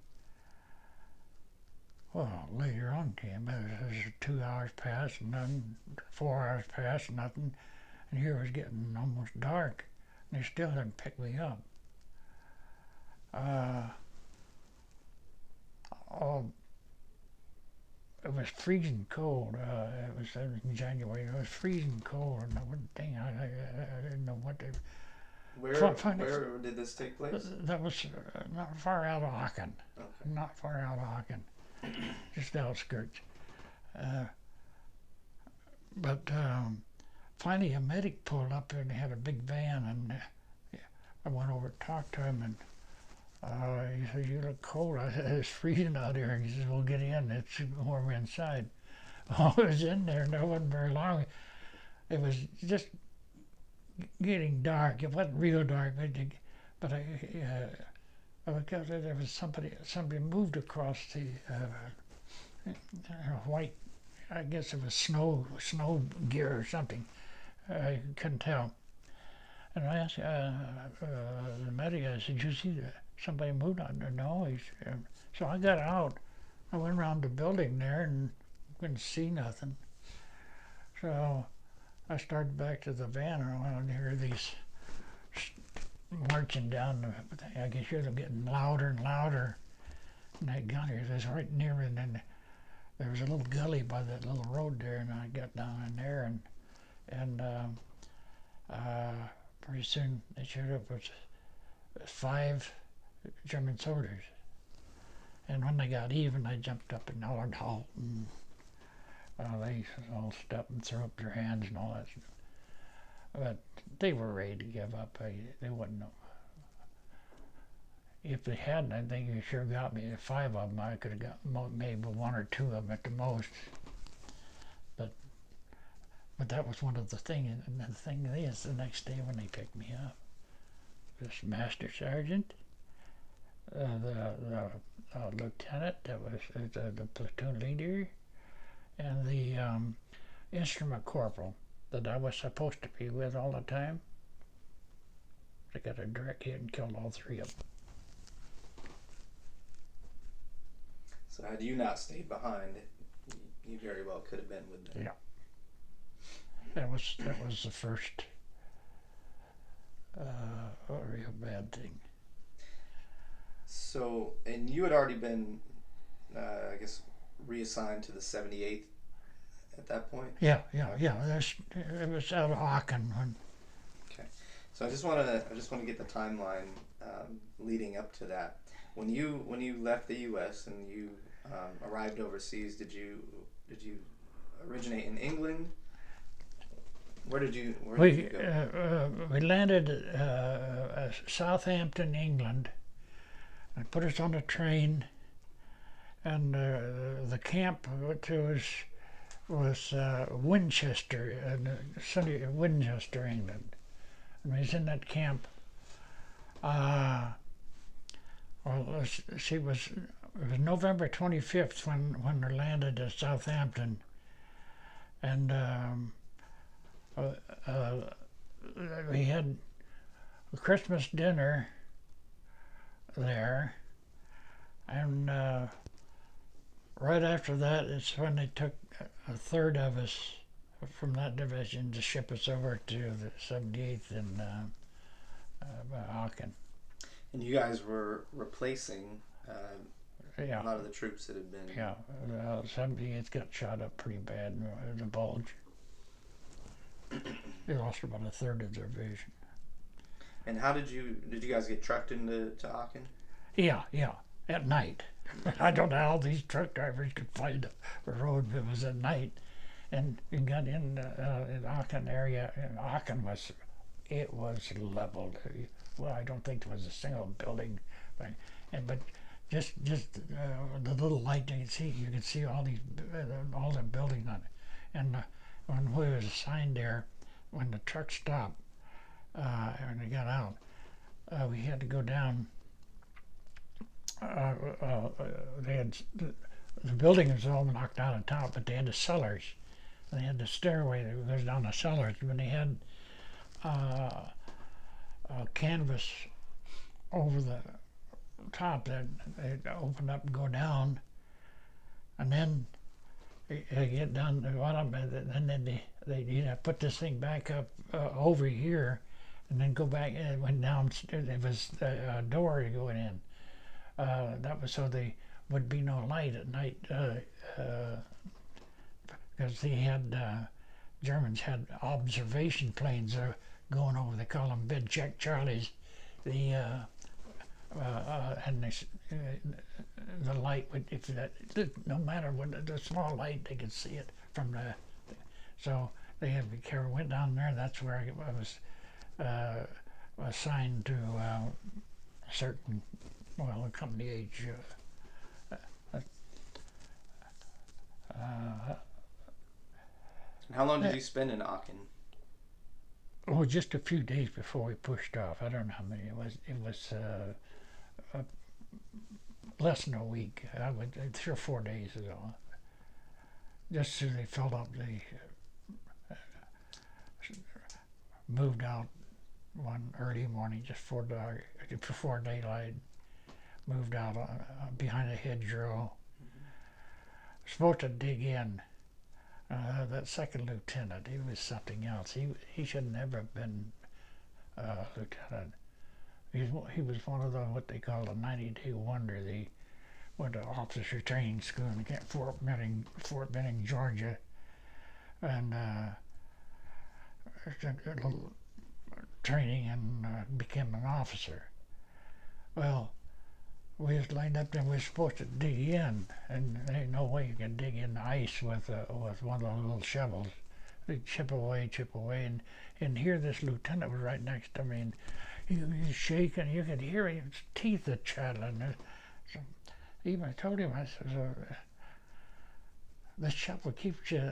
Well, later on came. There's 2 hours passed, and then 4 hours passed, nothing, and here it was getting almost dark, and they still hadn't picked me up. It was freezing cold. It was in January. It was freezing cold, and I didn't know what to. Where did this take place? That was not far out of Aachen. Okay. Not far out of Aachen, just the outskirts. But finally, a medic pulled up there, and they had a big van, and I went over and talked to him, and he said, "You look cold." I said, "It's freezing out here." He says, "Well, get in. It's warm inside." I was in there, and it wasn't very long. It was just getting dark. It wasn't real dark, but because there was somebody moved across the white. I guess it was snow gear or something. I couldn't tell. And I asked the medic, I said, "Did you see somebody moved on there?" "No." So I got out. I went around the building there and couldn't see nothing. So I started back to the van, and I went to hear these marching down the thing. I could hear them getting louder and louder. And I got here. It was right near me, and then there was a little gully by that little road there, and I got down in there, and pretty soon they showed up with 5 German soldiers. And when they got even, I jumped up and hollered, "Halt!" And they all stopped and threw up their hands and all that stuff. But they were ready to give up. They wouldn't know. If they hadn't, I think you sure got me. 5 of them, I could have got maybe 1 or 2 of them at the most. But that was one of the things. And the thing is, the next day when they picked me up, this master sergeant, the lieutenant that was the platoon leader, and the instrument corporal that I was supposed to be with all the time, they got a direct hit and killed all 3 of them. So had you not stayed behind, you very well could have been with them. Yeah. That was the first real bad thing. So, and you had already been, I guess, reassigned to the 78th at that point? Yeah. It was out of Aachen when. Okay. So I just want to get the timeline leading up to that. When you left the U.S. and you arrived overseas, did you originate in England? Where did you go? We landed Southampton, England, and put us on a train, and the camp was Winchester, sunny Winchester, England. And we was in that camp. It was November 25th when we landed at Southampton, and we had a Christmas dinner there, and right after that, it's when they took a third of us from that division to ship us over to the 78th in Aachen. And you guys were replacing Yeah. a lot of the troops that had been. Yeah, 78th got shot up pretty bad in the bulge. They lost about a third of their division. And how did you guys get trucked into Aachen? Yeah, at night. I don't know how these truck drivers could find a road, but it was at night. And we got in the Aachen area, and Aachen was leveled. Well, I don't think there was a single building, but just the little light you could see all the buildings on it. And when we was assigned there, when the truck stopped, and we got out, we had to go down. They had the building was all knocked out on top, but they had the cellars. And they had the stairway that goes down the cellars, but they had a canvas over the top that they'd open up and go down, and then they get down to the bottom, and then they put this thing back up over here, and then go back. And it went down. It was a door going in. That was so there would be no light at night, because they had Germans had observation planes going over. They call them bid check Charlies. And the light would, no matter what the small light, they could see it from the. So they had to be careful. Went down there. That's where I was assigned to certain, company age. How long did you spend in Aachen? Oh, just a few days before we pushed off. I don't know how many it was. It was less than a week. 3 or 4 days is all. Just as they filled up, they moved out one early morning, just before daylight. Moved out behind a hedgerow. Supposed to dig in. That second lieutenant, he was something else. He should never have been lieutenant. He was one of the what they call a 90-day wonder. They went to officer training school in Fort Benning, Georgia, and a little training and became an officer. Well, we was lined up and we were supposed to dig in, and there ain't no way you can dig in the ice with one of those little shovels. They chip away, and here this lieutenant was right next to me, and he was shaking. You could hear his teeth are chattering. So even I told him, I said, "This shovel keeps you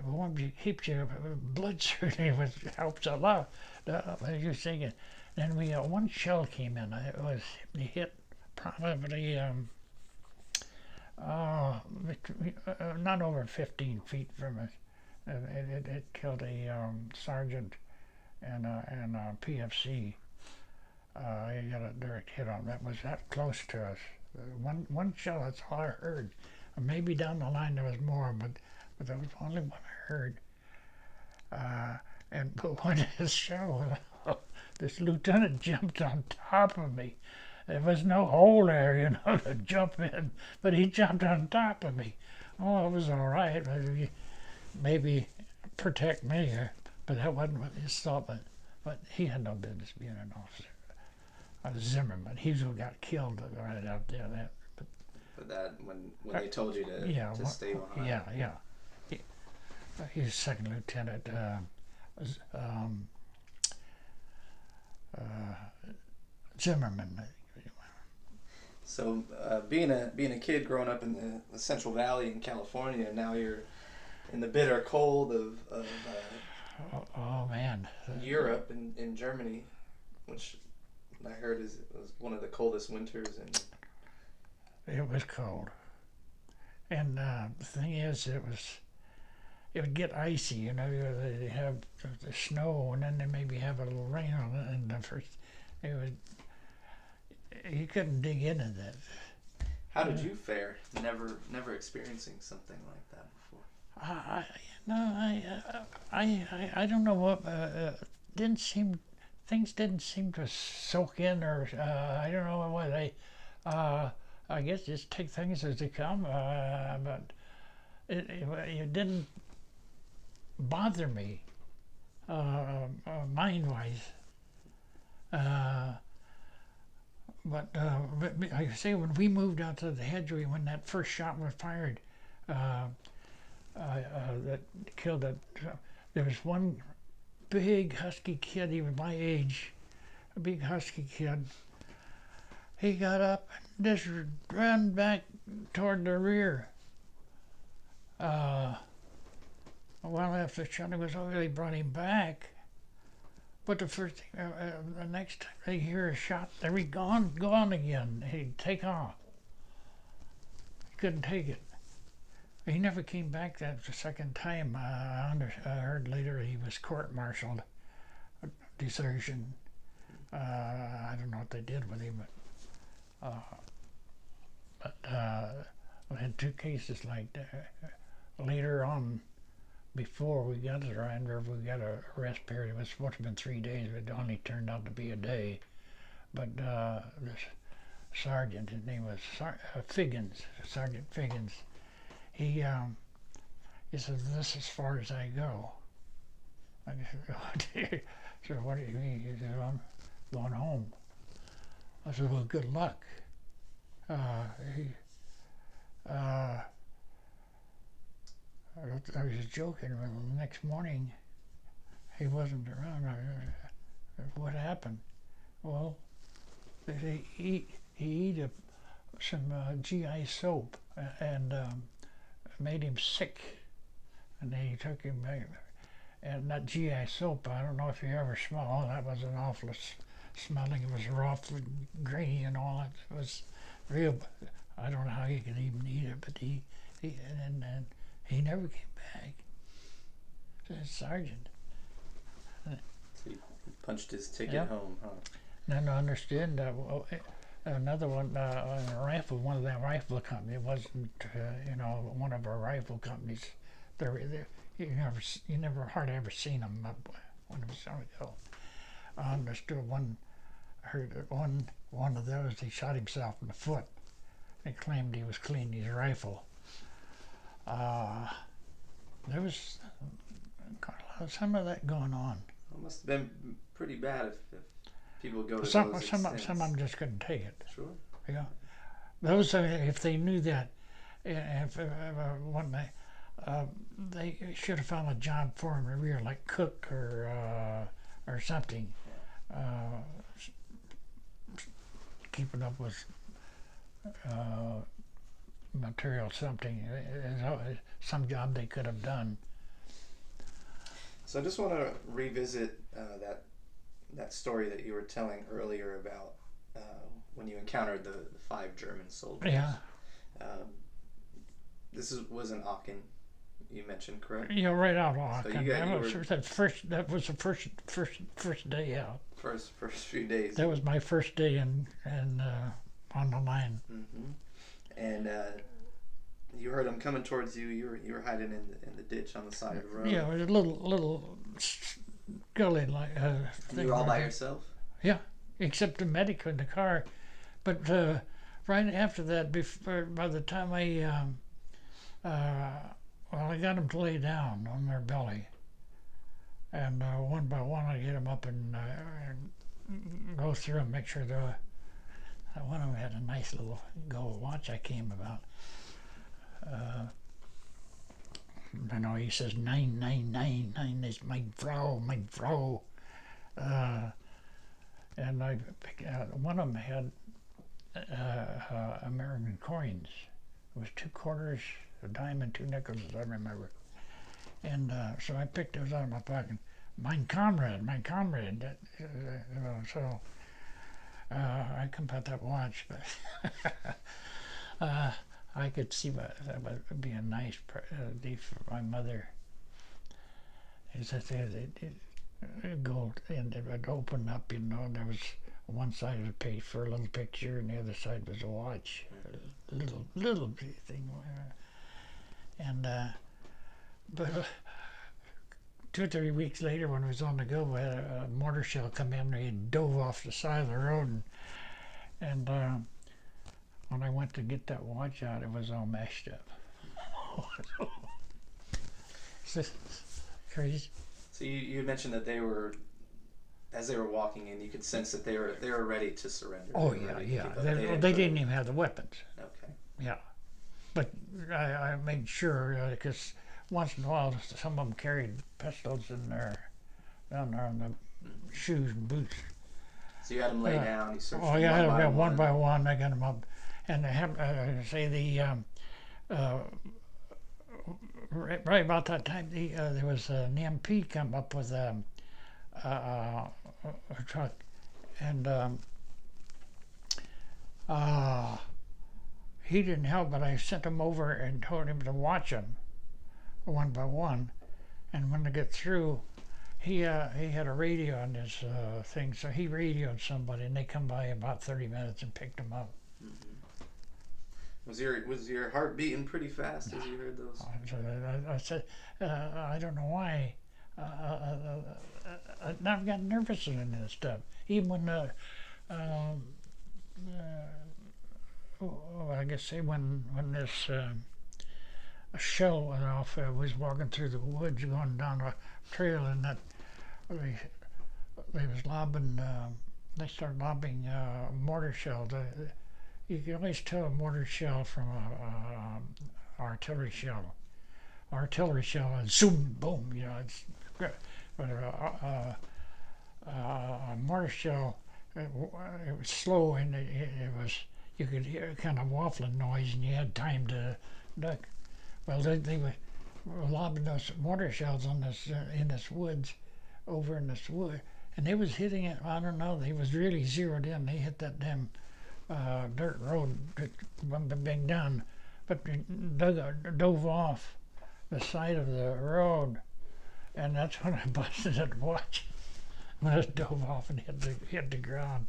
warm, keeps your blood circulating, which helps a lot." He was thinking. Then we one shell came in. It hit probably not over 15 feet from us. It killed a sergeant and a PFC. He got a direct hit on him. That was that close to us. One shell. That's all I heard. Maybe down the line there was more, but that was the only one I heard. But when his show, this lieutenant jumped on top of me. There was no hole there, to jump in, but he jumped on top of me. Oh, it was all right. Maybe protect me, but that wasn't what his thought. But he had no business being an officer. Zimmerman, he's who got killed right out there. But that when they told you to stay behind. Yeah. He's second lieutenant. Zimmerman. So being a kid growing up in the Central Valley in California, now you're in the bitter cold of oh man, Europe in Germany, which I heard was one of the coldest winters. And it was cold, and the thing is, it would get icy. They have the snow, and then they maybe have a little rain on it, and the first you couldn't dig into that. How did you fare? Never experiencing something like that before. I don't know what things didn't seem to soak in, or I don't know what I guess just take things as they come. But it didn't bother me mind-wise. But like I say, when we moved out to the hedgery, when that first shot was fired, that killed it, there was one big husky kid. He was my age, a big husky kid. He got up and just ran back toward the rear. A while after the shot was over, they brought him back. But the next time they hear a shot, they were gone again. He'd take off. He couldn't take it. He never came back that the second time. I heard later he was court-martialed, desertion. I don't know what they did with him, but we had two cases like that. Later on, before we got to the Rhine River, we got a rest period. It was supposed to have been 3 days, but it only turned out to be a day. But this sergeant, his name was Figgins, Sergeant Figgins. He said, "This is as far as I go." I said, so what do you mean? He said, "I'm going home." I said, "Well, good luck." I was joking. The next morning, he wasn't around. What happened? Well, he ate some GI soap and made him sick, and they took him back. And that GI soap, I don't know if you ever smelled. That was an awful smelling. It was rough and grainy and all that. It was real. I don't know how he could even eat it, but he never came back. The sergeant. So he punched his ticket home, huh? Then I understand another one, a rifle, one of them rifle companies. It wasn't, one of our rifle companies. You never hardly ever seen them when it was so ago. I understood heard that one of those, he shot himself in the foot. He claimed he was cleaning his rifle. There was some of that going on. It must have been pretty bad if people go to some those of them just couldn't take it. Sure. Yeah. Those, if they knew that, they should have found a job for him in the rear, like cook or something. Keeping up with material, something. Some job they could have done. So I just want to revisit that story that you were telling earlier about when you encountered the 5 German soldiers. Yeah. This was in Aachen, you mentioned, correct? Yeah, right out of Aachen. So that was the first day out. First few days. That was my first day in on the line. Mm-hmm. And you heard them coming towards you. You were hiding in the ditch on the side of the road. Yeah, it was a little gully like And thing. you were all by right yourself. Yeah, except the medic in the car. But right after that, by the time I got them to lay down on their belly, and one by one I get them up and go through and make sure they're. One of them had a nice little gold watch I came about. I know he says 999 is my Frau. And I picked out, one of them had American coins. It was 2 quarters, a dime, and 2 nickels, as I remember. And so I picked those out of my pocket. Mein Comrade. So I couldn't put that watch, but I could see that would be a nice gift for my mother. It's just gold, and it would open up, there was one side of the page for a little picture, and the other side was a watch, a little thing. And but 2 or 3 weeks later, when I was on the go, we had a mortar shell come in, and he dove off the side of the road, and when I went to get that watch out, it was all mashed up. It's crazy. So you mentioned that as they were walking in, you could sense that they were ready to surrender. Oh yeah. They didn't even have the weapons. Okay. Yeah, but I made sure, because once in a while some of them carried pistols down there on the shoes and boots. So you had them lay down. You searched I had them one by one. I got them up, and I have right about that time, there was an MP come up with a truck, and he didn't help, but I sent him over and told him to watch them one by one, and when they get through, he had a radio on his thing, so he radioed somebody, and they come by about 30 minutes and picked him up. Mm-hmm. Was your heart beating pretty fast as you heard those? I said, I don't know why. I've got nervous in this stuff. Even when I guess when this a shell went off, I was walking through the woods, going down a trail, and that they was lobbing. They started lobbing mortar shells. You can always tell a mortar shell from a artillery shell. Artillery shell, and zoom, boom. It's good. But a mortar shell, it was slow, and it was, you could hear a kind of waffling noise, and you had time to duck. Well, they were lobbing those mortar shells on this in this woods, over in this wood, and they was hitting it. I don't know. They was really zeroed in. They hit that damn dirt road, big down, but dove off the side of the road, and that's when I busted that watch. When it dove off and hit the ground.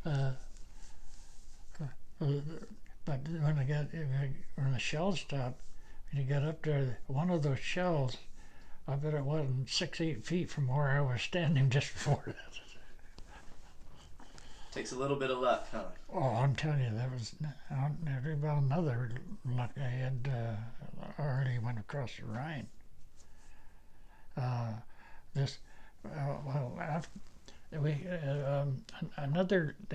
But when the shell stopped, and you got up there, one of those shells, I bet it wasn't 8 feet from where I was standing just before that. Takes a little bit of luck, huh? Oh, I'm telling you, there was about another luck I had. I already went across the Rhine. They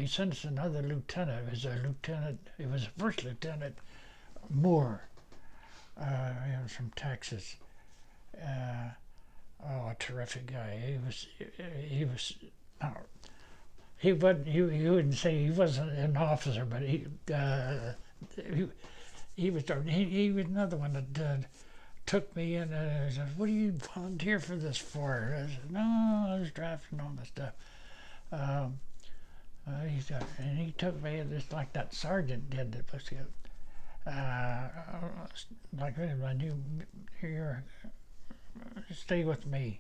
sent us another lieutenant. It was First Lieutenant Moore. He was from Texas. A terrific guy. He wouldn't say he wasn't an officer, but he was another one that took me in and said, "What do you volunteer for this for?" I said, "No, I was drafting all this stuff." And he took me just like that sergeant did. That was like I knew, here, stay with me.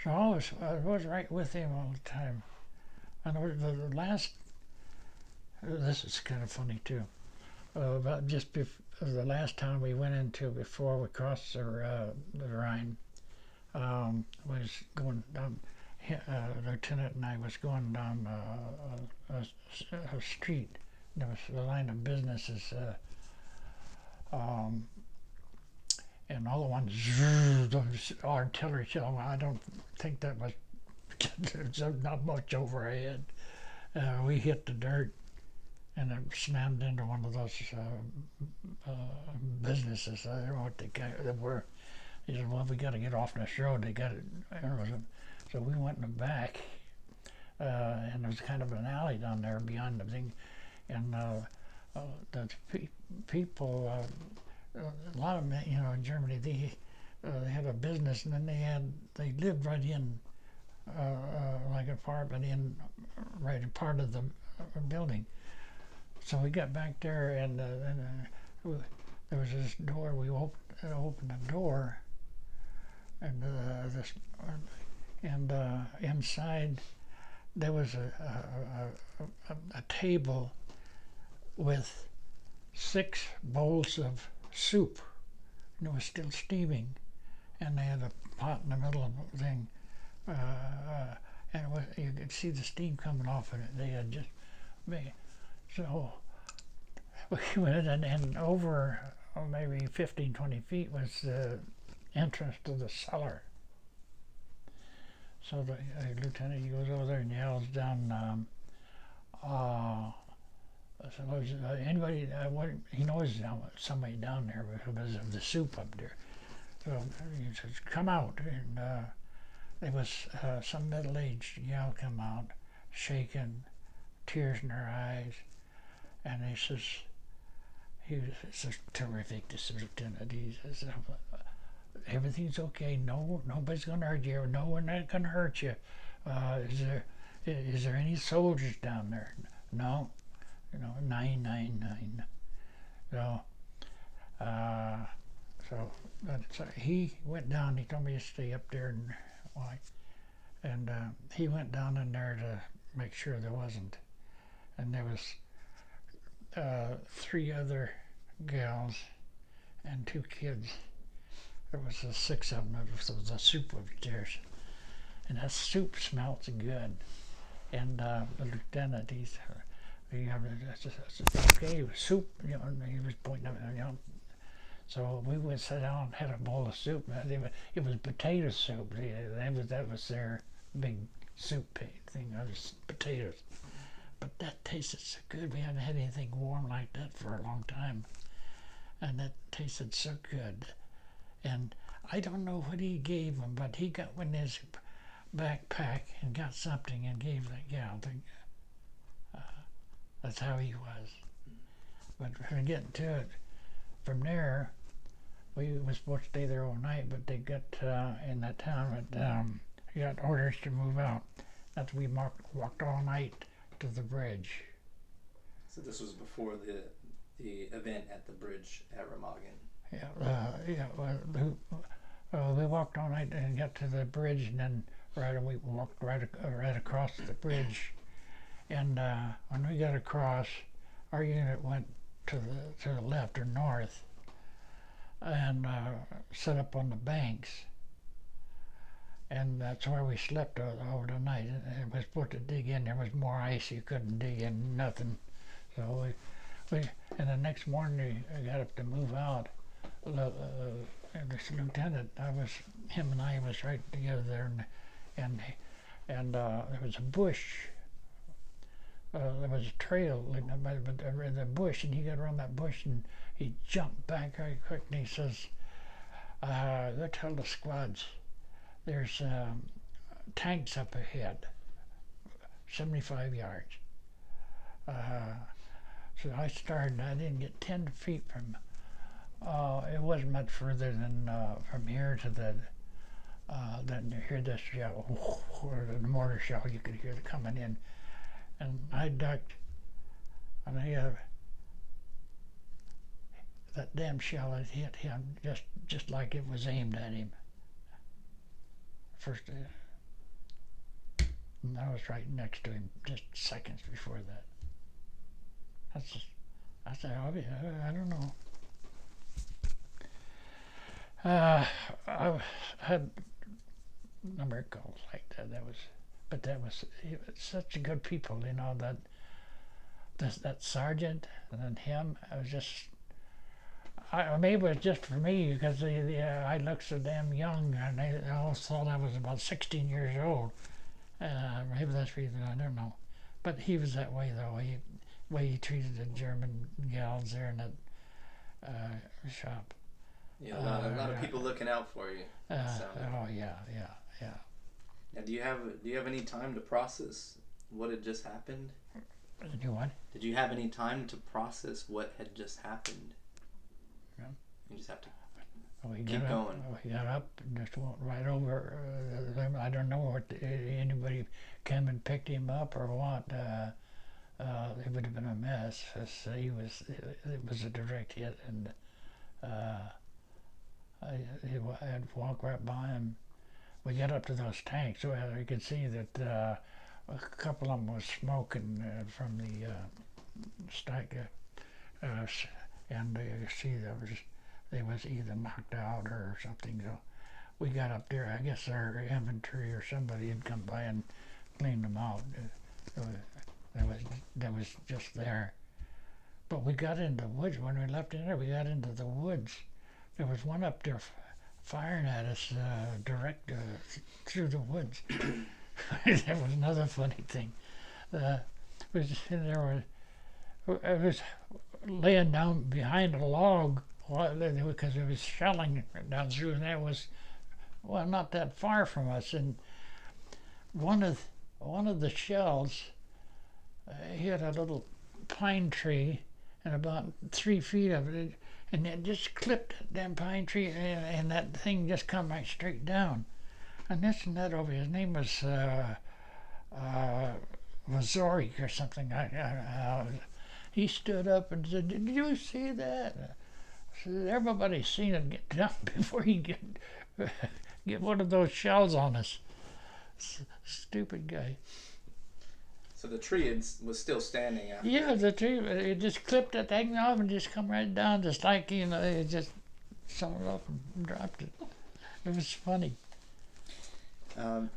So I was right with him all the time. And the last, this is kind of funny too. About just the last town we went into before we crossed the Rhine was going down. Lieutenant and I was going down a street. There was a line of businesses, and all the ones artillery shell. I don't think that was not much over our head. We hit the dirt and it slammed into one of those businesses. I don't know what they were. He said, "Well, we got to get off this road. They got it." So we went in the back, and there was kind of an alley down there behind the thing, and the people, a lot of them, in Germany, they had a business, and then they lived right in, like an apartment in, right in part of the building. So we got back there, and there was this door. We opened the door, and inside there was a table with 6 bowls of soup, and it was still steaming, and they had a pot in the middle of the thing, and you could see the steam coming off of it. They had just made. So we went in, and over maybe 15, 20 feet was the entrance to the cellar. So the lieutenant, he goes over there and yells down, anybody, he knows somebody down there because of the soup up there. So he says, "Come out." And there was some middle-aged gal come out, shaking, tears in her eyes. And he says, it's terrific, this lieutenant. He says, "Everything's okay. No, nobody's going to hurt you. No, we're not going to hurt you. Is there any soldiers down there?" "No." 999. So he went down. He told me to stay up there and he went down in there to make sure there wasn't. And there was 3 other gals and 2 kids. There was 6 of them. There was a soup upstairs, and that soup smells good. And the lieutenant, he's okay, soup, and he was pointing at. So we would sit down and had a bowl of soup. It was potato soup. That was their big soup thing. That was potatoes. But that tasted so good. We hadn't had anything warm like that for a long time. And that tasted so good. And I don't know what he gave him, but he got in his backpack and got something and gave the gal. That's how he was. But for getting to it, from there, we were supposed to stay there all night, but they got in that town, we got orders to move out. That's we walked all night to the bridge. So this was before the event at the bridge at Remagen. We walked all night and got to the bridge, and then we walked right across the bridge. And when we got across, our unit went to the left or north and set up on the banks. And that's where we slept over the night. It was supposed to dig in. There was more ice. You couldn't dig in, nothing. So and the next morning we got up to move out. This lieutenant, him and I was right together there, and there was a bush. There was a trail in the bush, and he got around that bush, and he jumped back very quick, and he says, "Go tell the squads there's tanks up ahead, 75 yards. So I started, I didn't get 10 feet from, it wasn't much further than from here to then you hear this shell, or the mortar shell, you could hear it coming in. And I ducked, and that damn shell had hit him just like it was aimed at him. First, and I was right next to him just seconds before that. I said, I don't know. I had a number of calls like that. That was such good people, you know. That sergeant and then him. I was just. Maybe it was just for me because I looked so damn young, and they all thought I was about 16 years old. Maybe that's the reason, I don't know. But he was that way though. Way he treated the German gals there in that shop. Yeah, a lot of people looking out for you. Oh yeah. Now, do you have any time to process what had just happened? You what? Did you have any time to process what had just happened? Yeah. You just have to We keep going. We got up and just went right over them. I don't know what anybody came and picked him up or what. It would have been a mess. It was a direct hit, and I had to walk right by him. We got up to those tanks, so you could see that a couple of them was smoking from the stack, and you see they was either knocked out or something. So we got up there. I guess our inventory or somebody had come by and cleaned them out. That was just there. But we got into the woods when we left in there. We got into the woods. There was one up there firing at us direct through the woods. That was another funny thing. I was laying down behind a log because it was shelling down through, and that was not that far from us. And one of the shells hit a little pine tree, and about 3 feet of it, and it just clipped that damn pine tree, and that thing just come right straight down. And this and that over, his name was Zorik or something. He stood up and said, "Did you see that?" I said, "Everybody's seen it get down before you get one of those shells on us." Stupid guy. So the tree was still standing after. Yeah, the tree, it just clipped that thing off and just come right down, just like, you know, it just sawed it up and dropped it. It was funny. And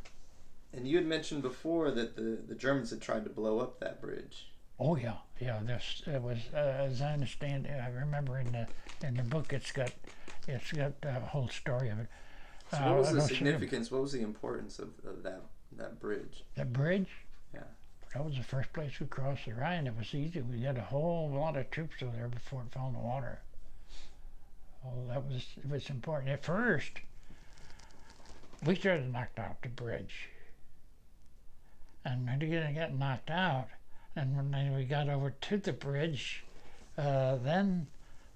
you had mentioned before that the Germans had tried to blow up that bridge. Oh yeah. It was as I understand. I remember in the book, it's got the whole story of it. So what was the significance? What was the importance of that bridge? That bridge? Yeah. That was the first place we crossed the Rhine. It was easy. We had a whole lot of troops over there before it fell in the water. Well, it was important. At first, we tried to knock out the bridge, and when it got knocked out, and when we got over to the bridge, then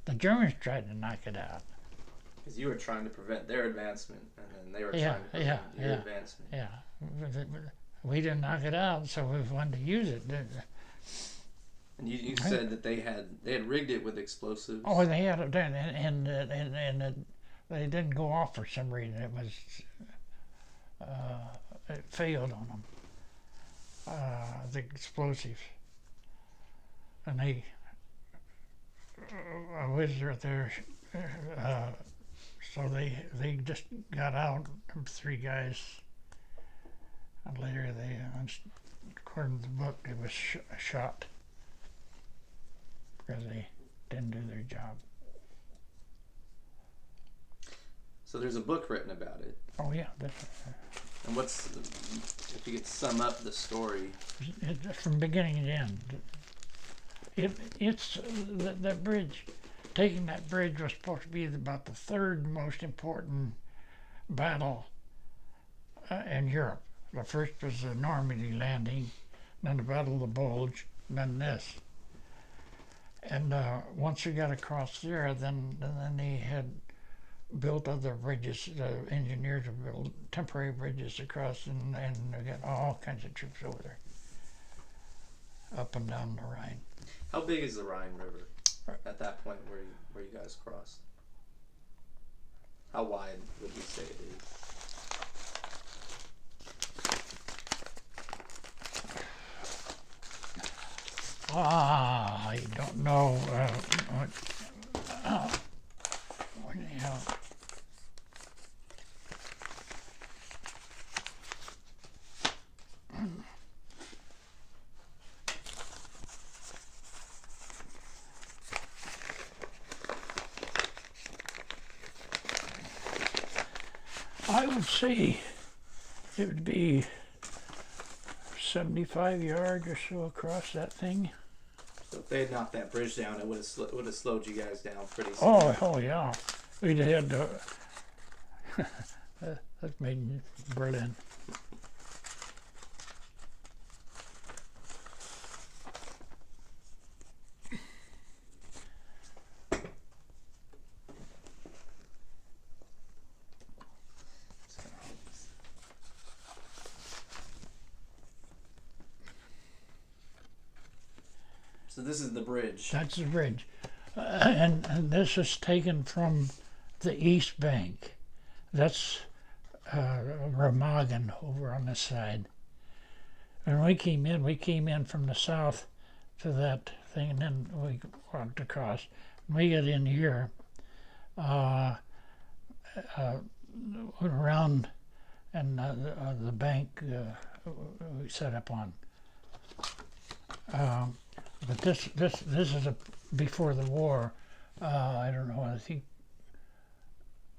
the Germans tried to knock it out. Because you were trying to prevent their advancement, and then they were trying to prevent your advancement. Yeah. We didn't knock it out, so we wanted to use it. And you said that they had rigged it with explosives. Oh, they had it done, and they didn't go off for some reason. It was it failed on them. The explosives, and I was there. So they just got out. Them 3 guys. And later they, according to the book, they was shot because they didn't do their job. So there's a book written about it. Oh yeah. And if you could sum up the story? It's from beginning to end. It's that bridge. Taking that bridge was supposed to be about the 3rd most important battle in Europe. The first was the Normandy landing, then the Battle of the Bulge, then this. And once we got across there, then they had built other bridges. The engineers have built temporary bridges across, and they got all kinds of troops over there, up and down the Rhine. How big is the Rhine River at that point where you guys crossed? How wide would you say it is? I don't know. let's see, it would be 75 yards or so across that thing. So if they had knocked that bridge down, it would have slowed you guys down pretty soon. Oh yeah, we'd had that made brilliant. So this is the bridge. That's the bridge. And this is taken from the east bank. That's Remagen over on this side. When we came in from the south to that thing, and then we walked across. When we get in here, went around, and the bank we set up on. But this is before the war. I don't know. I think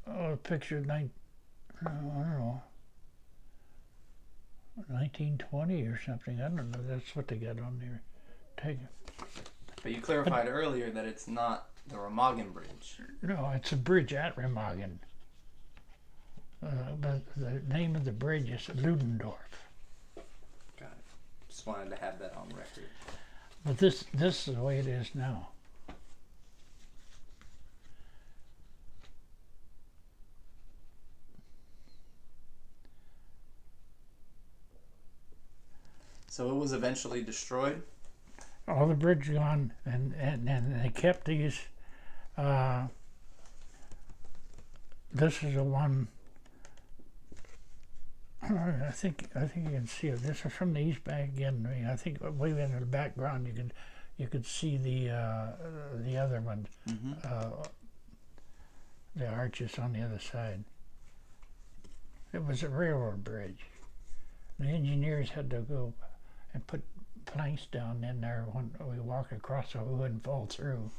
a picture of I don't know, 1920 or something. I don't know. That's what they got on there. Take it. But you clarified earlier that it's not the Remagen Bridge. No, it's a bridge at Remagen. But the name of the bridge is Ludendorff. Got it. Just wanted to have that on record. But this is the way it is now. So it was eventually destroyed? All the bridge gone, and they kept these. This is the one. I think you can see it. This is from the east bank again. I mean, I think way in the background you could see the other one, the arches on the other side. It was a railroad bridge. The engineers had to go and put planks down in there when we walk across so we wouldn't fall through.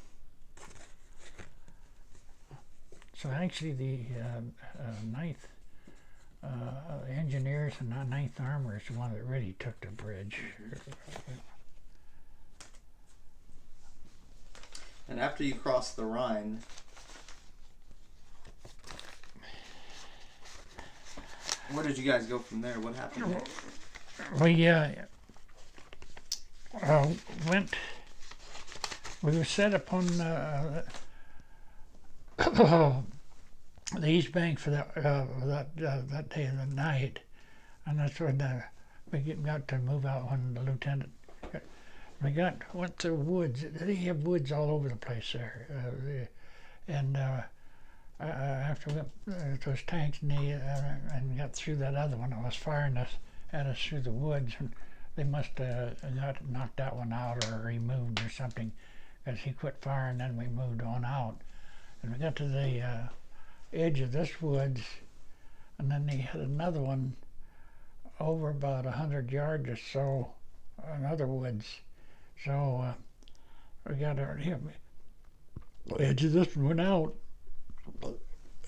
So actually the ninth engineers and the 9th Armor is the one that really took the bridge. And after you crossed the Rhine, where did you guys go from there? What happened there? We were set upon the east bank for that day and the night, and that's when we got to move out when the lieutenant. Went through woods. They have woods all over the place there, and after we went those tanks and got through that other one that was firing at us through the woods, and they must have knocked that one out or removed or something, because he quit firing. Then we moved on out, and we got to the edge of this woods, and then they had another one over about 100 yards or so, another woods. So we got our the edge of this one went out,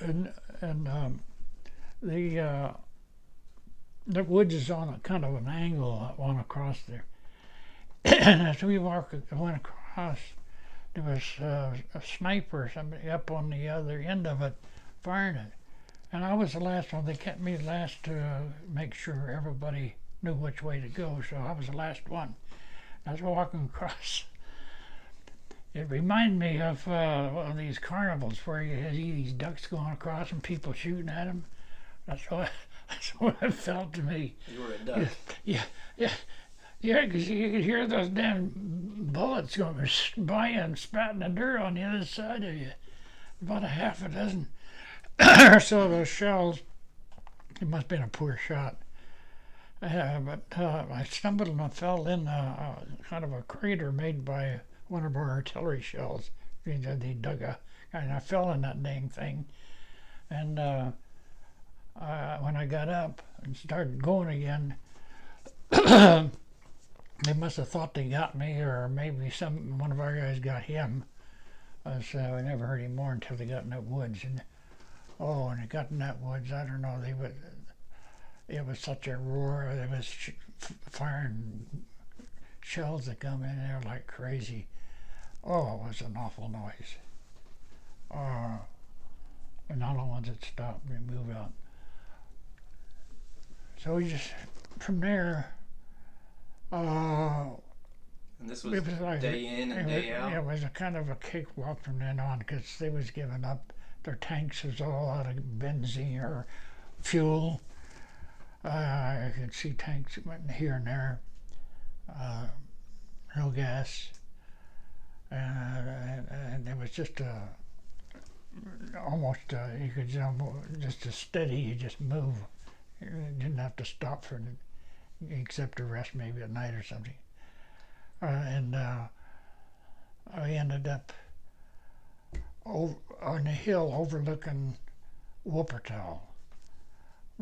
and the woods is on a kind of an angle on across there. And as we went across, there was a sniper or somebody up on the other end of it firing it. And I was the last one. They kept me last to make sure everybody knew which way to go, so I was the last one. I was walking across. It reminded me of one of these carnivals where you see these ducks going across and people shooting at them. That's what it felt to me. You were a duck. Yeah, because you could hear those damn bullets going by and spatting the dirt on the other side of you. About a half a dozen or so of those shells. It must have been a poor shot. But I stumbled and I fell in kind of a crater made by one of our artillery shells. They dug and I fell in that dang thing. And when I got up and started going again, they must have thought they got me, or maybe one of our guys got him. So I never heard him more until they got in the woods. And Oh, and it got in that woods. I don't know. They would. It was such a roar. It was firing shells that come in there like crazy. Oh, it was an awful noise. And not the ones that stopped. We moved out. So we just from there. And this was It was like day in and day out? it was a kind of a cakewalk from then on because they was giving up. Their tanks was all out of benzene or fuel. I could see tanks went here and there. No gas. And it was just almost you could just a steady. You just move. You didn't have to stop for except to rest maybe at night or something. And I ended up on a hill overlooking Wuppertal.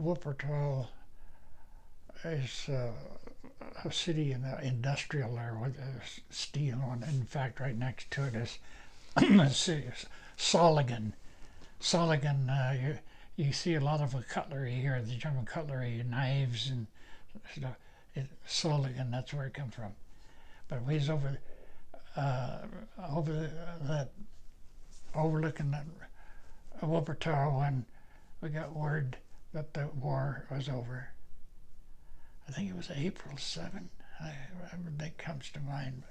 Wuppertal is a city in the industrial there with steel, and in fact, right next to it is Solingen. Solingen, you see a lot of cutlery here, the German cutlery, knives and stuff. Solingen, that's where it come from. But we was over that overlooking that Wuppertal when we got word that the war was over. I think it was April 7th. That comes to mind.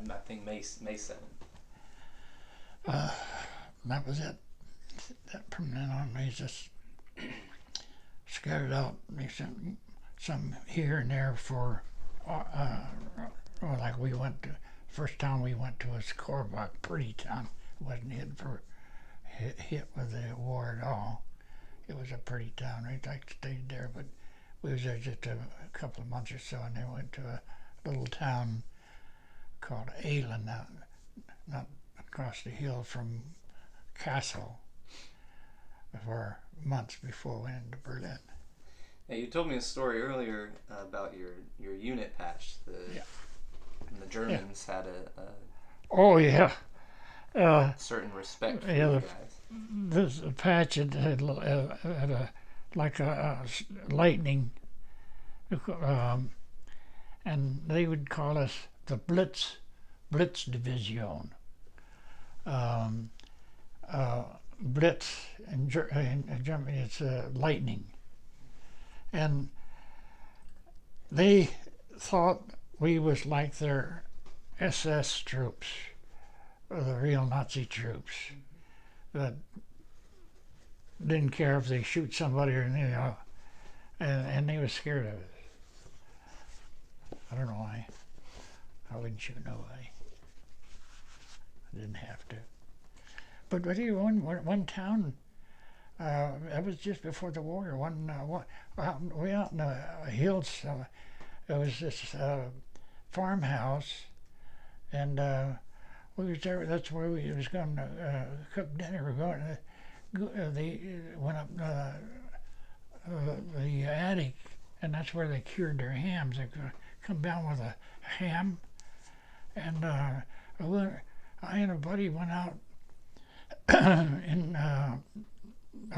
I think May 7th. That was it. That from then on, we just scattered out. They sent some here and there for, like we went to, first town we went to was Korbach, pretty town. It wasn't hit with the war at all. It was a pretty town. We stayed there, but we was there just a couple of months or so, and then went to a little town called Aalen, not across the hill from Kassel, for months before we went into Berlin. Yeah, you told me a story earlier about your unit patch. The Germans had a certain respect for you guys. This patch had a like a lightning, and they would call us the Blitz Division. Blitz in Germany, it's lightning, and they thought we was like their SS troops, or the real Nazi troops, that didn't care if they shoot somebody or and they was scared of us. I don't know why. I wouldn't shoot nobody. I didn't have to. But one town, that was just before the war. We out in the hills. There was this farmhouse, and we was there. That's where we was going to cook dinner. We're going to. They went up the attic, and that's where they cured their hams. They could come down with a ham, and I and a buddy went out in a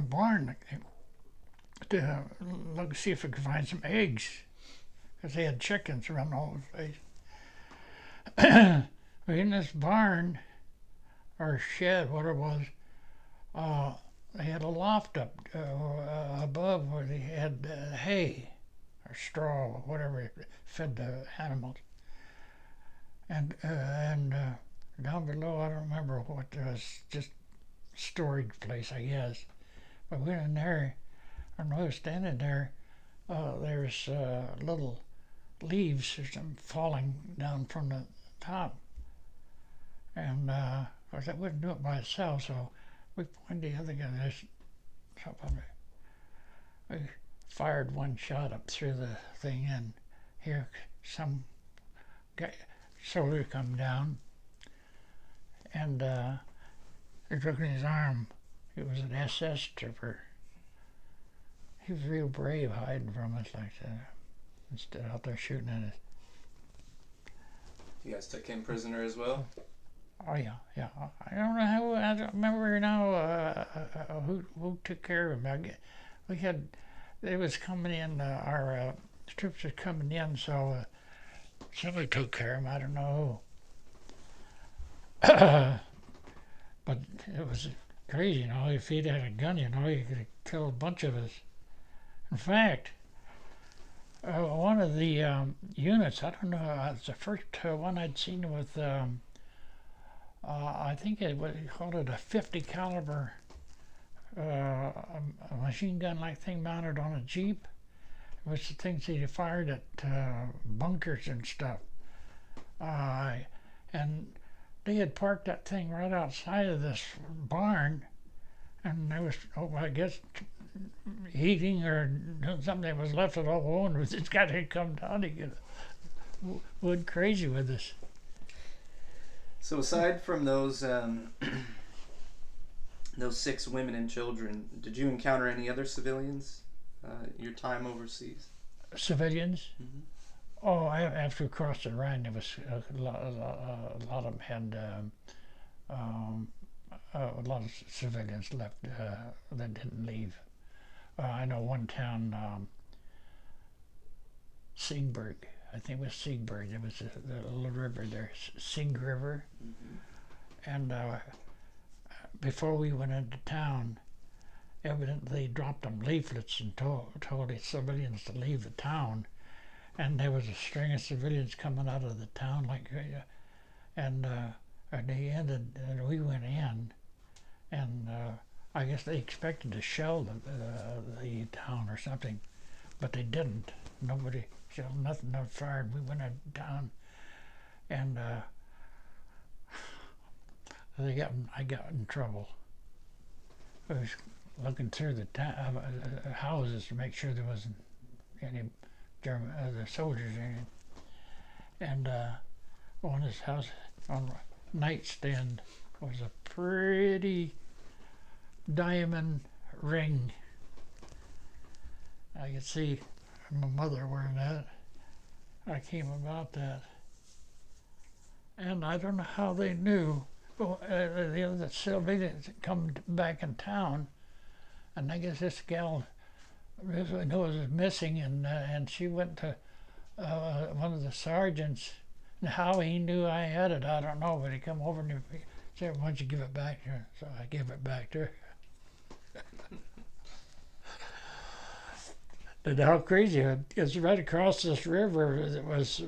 barn to look see if we could find some eggs, because they had chickens around all the place. In this barn or shed, whatever it was, they had a loft up above where they had hay or straw or whatever fed the animals, and down below I don't remember what it was, just storage place I guess. But we went in there, and we were standing there. There's little leaves or something falling down from the top, and of course that wouldn't do it by itself, so we pointed the other guy. There's something. We fired one shot up through the thing, and here some guy soldier come down, and he took in his arm. It was an SS trooper. He was real brave hiding from us like that, instead out there shooting at us. You guys took him prisoner as well? Oh yeah, yeah. I don't know how. I don't remember now who took care of him. We had. They was coming in. Our troops was coming in, so somebody took care of him. I don't know who. But it was crazy, you know. If he'd had a gun, you know, he could have killed a bunch of us. In fact, one of the units, I don't know, it's the first one I'd seen with, I think it was called it a 50 caliber a machine gun like thing mounted on a Jeep. It was the things they fired at bunkers and stuff. And they had parked that thing right outside of this barn, and there was, I guess, heating or something that was left at all alone. This guy had come down to get wood crazy with us. So aside from those those 6 women and children, did you encounter any other civilians your time overseas? Civilians? Mm-hmm. Oh, after we crossed the Rhine, there was a lot of them had a lot of civilians left that didn't leave. I know one town, Siegburg. I think it was Siegburg. There was a little river there, Sieg River. Mm-hmm. And before we went into town, evidently they dropped them leaflets and told the civilians to leave the town. And there was a string of civilians coming out of the town, and they ended, and we went in, and I guess they expected to shell the town or something, but they didn't. Nobody shelled, nothing, no fired. We went down, and I got in trouble. I was looking through the houses to make sure there wasn't any German, the soldiers in it, and on his house, on the nightstand, was a pretty diamond ring. I could see my mother wearing that. I came about that, and I don't know how they knew. But the other civilians come back in town, and I guess this gal was missing, and she went to one of the sergeants. And how he knew I had it, I don't know, but he come over and he said, "Why don't you give it back to her?" So I gave it back to her. And how crazy it is! Right across this river, it was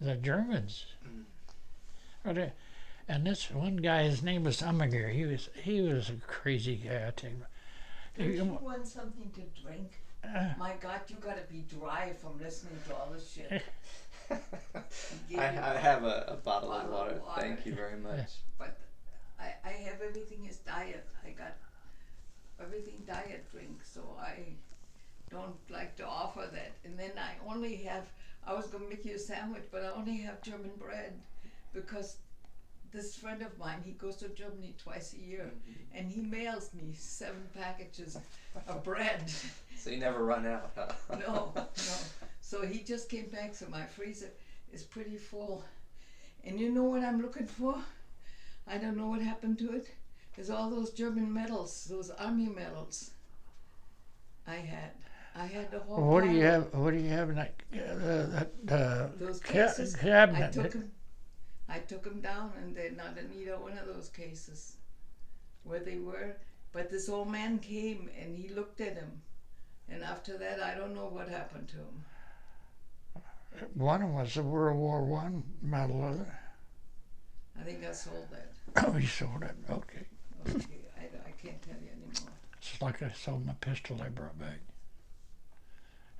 the Germans. And this one guy, his name was Ummiger. He was a crazy guy, I tell you. If you want something to drink, my God, you gotta be dry from listening to all this shit. I have a bottle of water. Thank you very much. But I have everything is diet. I got everything diet drink, so I don't like to offer that. And then I was gonna make you a sandwich, but I only have German bread because this friend of mine, he goes to Germany twice a year, and he mails me 7 packages of bread. So you never run out, huh? No. So he just came back, so my freezer is pretty full. And you know what I'm looking for? I don't know what happened to it. There's all those German medals, those army medals. I had the whole. What do you have? What do you have in that those cases? Cabinet? I took them down, and they're not in either one of those cases where they were. But this old man came, and he looked at them. And after that, I don't know what happened to him. One was a World War I medal. I think I sold that. Oh, you sold it? Okay. Okay, I can't tell you anymore. It's like I sold my pistol I brought back.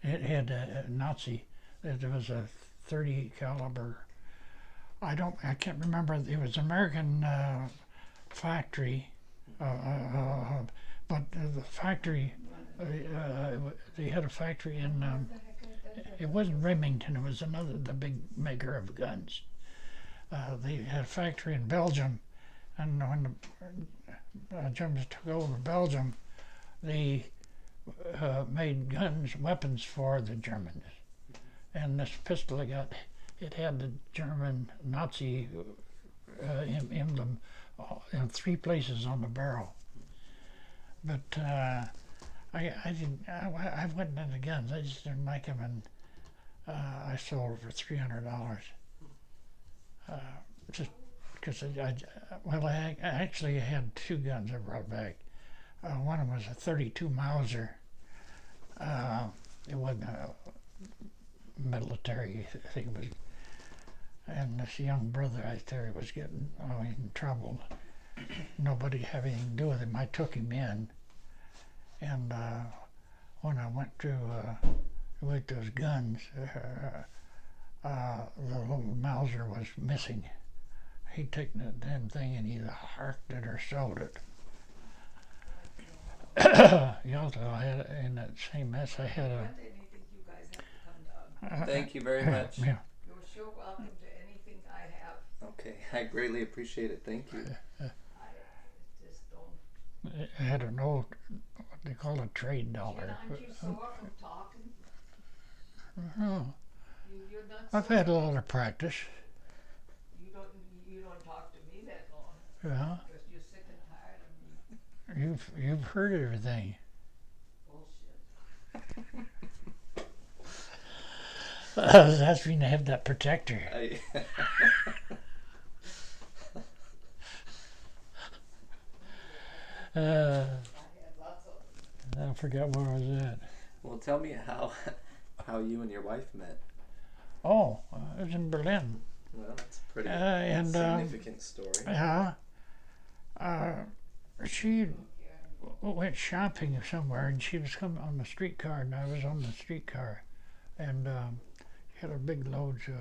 It had a Nazi. There was a 30 caliber. I can't remember. It was American factory, but the factory, they had a factory in. It wasn't Remington. It was the big maker of guns. They had a factory in Belgium, and when the Germans took over Belgium, they made weapons for the Germans. And this pistol I got, it had the German Nazi emblem in 3 places on the barrel. But I didn't. I went into guns. I just didn't like them, and I sold for $300. Just because I actually had 2 guns I brought back. One of them was a 32 Mauser. It wasn't a military thing, it was, and this young brother I there was getting in trouble. Nobody had anything to do with him. I took him in, and when I went to with those guns, the little Mauser was missing. He'd taken the damn thing and either harked it or sold it. Also, I had in that same mess. I had a. Anything you guys have to come down. Thank you very much. Yeah. You're sure welcome to anything I have. Okay, I greatly appreciate it. Thank you. I just don't. I had an old, what they call a trade dollar. Aren't you sore from talking? Oh, You're not I've sore? had a lot of practice. You don't talk to me that long Yeah, because you're sick and tired of me. you've heard everything. Bullshit. That's when they have that protector. I had lots of I forgot where I was at. Well, tell me how you and your wife met. Oh, it was in Berlin. Well, that's a pretty And significant story. yeah, she went shopping somewhere, and she was coming on the streetcar, and I was on the streetcar, and she had a big load. So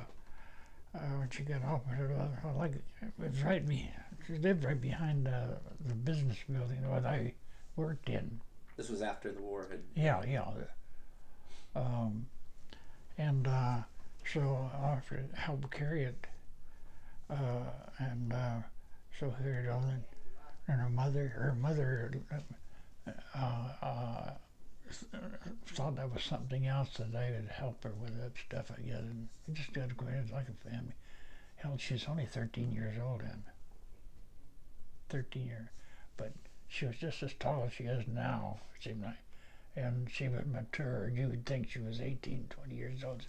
when she got off, like it was right me. She lived right behind the business building that I worked in. This was after the war had. Yeah. And so I offered to help carry it, and so here you go. And her mother thought that was something else, that I would help her with that stuff, I guess. And it just got to go ahead like a family. Hell, she's only 13 years old then. 13 years. But she was just as tall as she is now, it seemed like. And she was mature. You would think she was 18, 20 years old.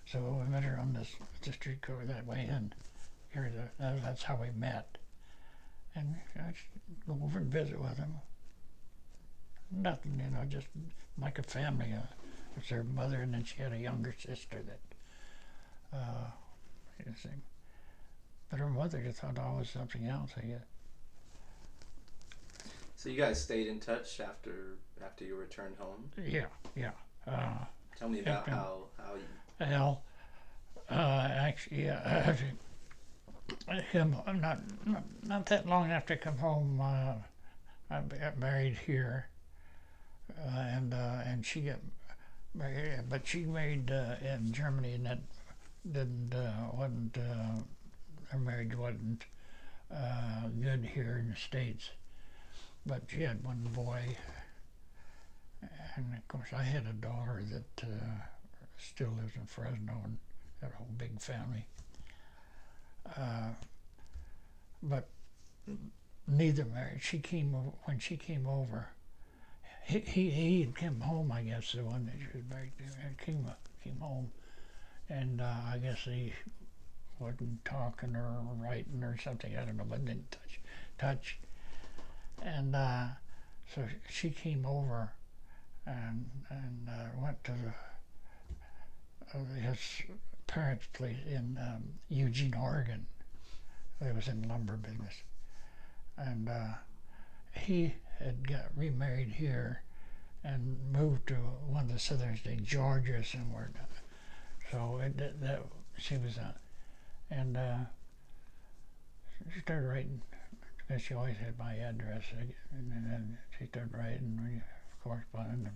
So we met her on the streetcar that way, and that's how we met. And I just go over and visit with them. Nothing, just like a family. It was her mother, and then she had a younger sister that, but her mother just thought I was something else, I guess. So you guys stayed in touch after you returned home. Yeah. Tell me about how you. Well, actually, not that long after I come home, I got married here, and she got married, but she married in Germany, and that wasn't her marriage wasn't good here in the States. But she had one boy, and of course I had a daughter that still lives in Fresno, and had a whole big family. But neither married. When she came over. He had come home, I guess, the one that she was married to, came home, and I guess he wasn't talking or writing or something. I don't know, but didn't touch. And so she came over and went to his parents' place in Eugene, Oregon. They was in the lumber business, and he had got remarried here and moved to one of the southern states, Georgia, somewhere. So that she was and she started writing. And she always had my address, and then she started writing. We corresponded.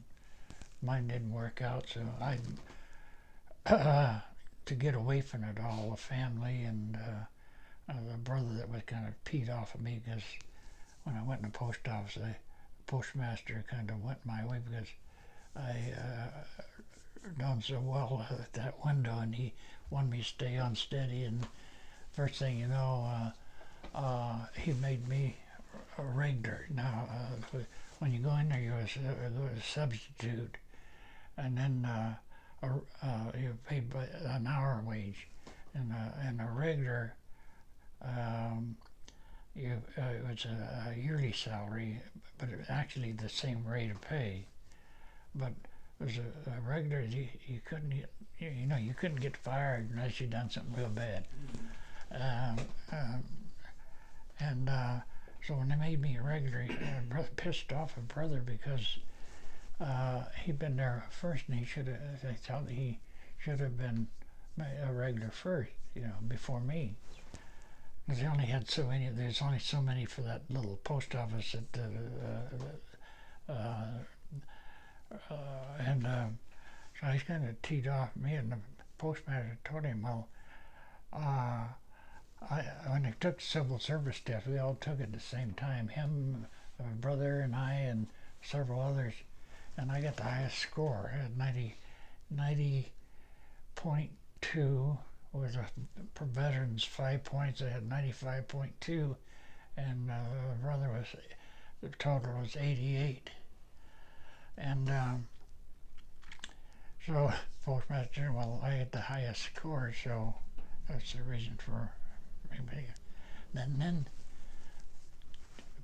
Mine didn't work out, so I, to get away from it all, the family and the brother that was kind of peed off of me, because when I went in the post office, the postmaster kind of went my way because I done so well at that window, and he wanted me to stay unsteady and first thing you know, he made me a regular. Now, when you go in there, you go a substitute, and then you're paid by an hour wage, and a regular. It was a yearly salary, but it was actually the same rate of pay. But it was a regular. You couldn't get, you couldn't get fired unless you done something real bad. Um, um, and so when they made me a regular, I pissed off a brother because he'd been there first, and they thought he should have been a regular first, before me. Because they only had so many. There's only so many for that little post office at so he's kind of teed off me, and the postmaster told him, well, when they took civil service test, we all took it at the same time. Him, my brother, and I, and several others, and I got the highest score. I had 90.2. Was for veterans 5 points. I had 95.2, and my brother the total was 88. And so postmaster, well, I had the highest score, so that's the reason for me. Then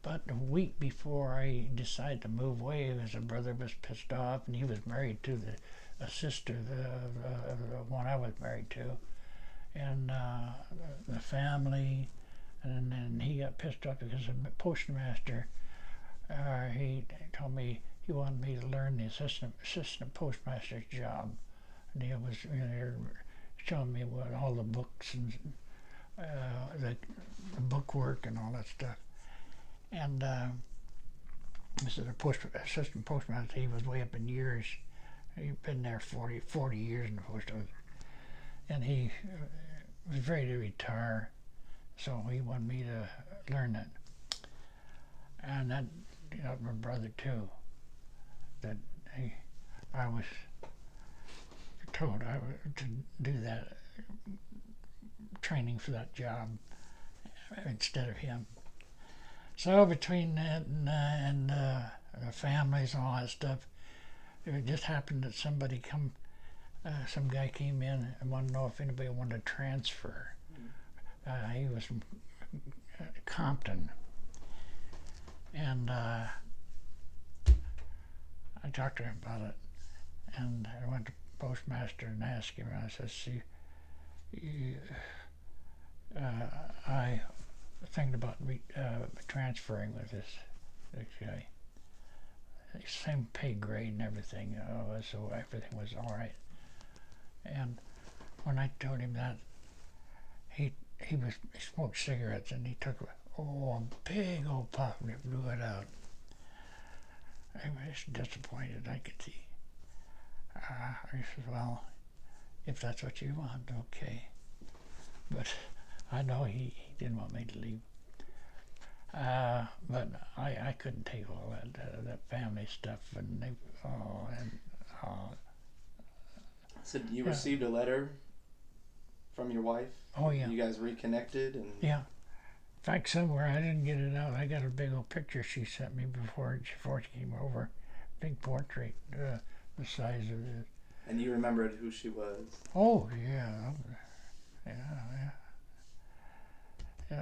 about a week before I decided to move away, his brother was pissed off, and he was married to a sister, the one I was married to. And the family, and then he got pissed off because the postmaster, he told me he wanted me to learn the assistant postmaster's job, and he was showing me what all the books and the book work and all that stuff. And this is assistant postmaster. He was way up in years. He'd been there 40 years in the post office. And he was ready to retire, so he wanted me to learn it. And that my brother too. That I was told to do that training for that job instead of him. So between that and the families and all that stuff, it just happened that some guy came in and wanted to know if anybody wanted to transfer. He was from Compton. And I talked to him about it. And I went to postmaster and asked him, and I said, see, I thinking about transferring with this guy. Same pay grade and everything, so everything was all right. And when I told him that, he smoked cigarettes, and he took a big old puff and he blew it out. I was disappointed, I could see. I said, well, if that's what you want, okay. But I know he didn't want me to leave. But I couldn't take all that family stuff, and So you received a letter from your wife? Oh yeah. You guys reconnected and yeah. In fact, somewhere I didn't get it out. I got a big old picture she sent me before she came over. Big portrait, the size of it. And you remembered who she was? Oh yeah. We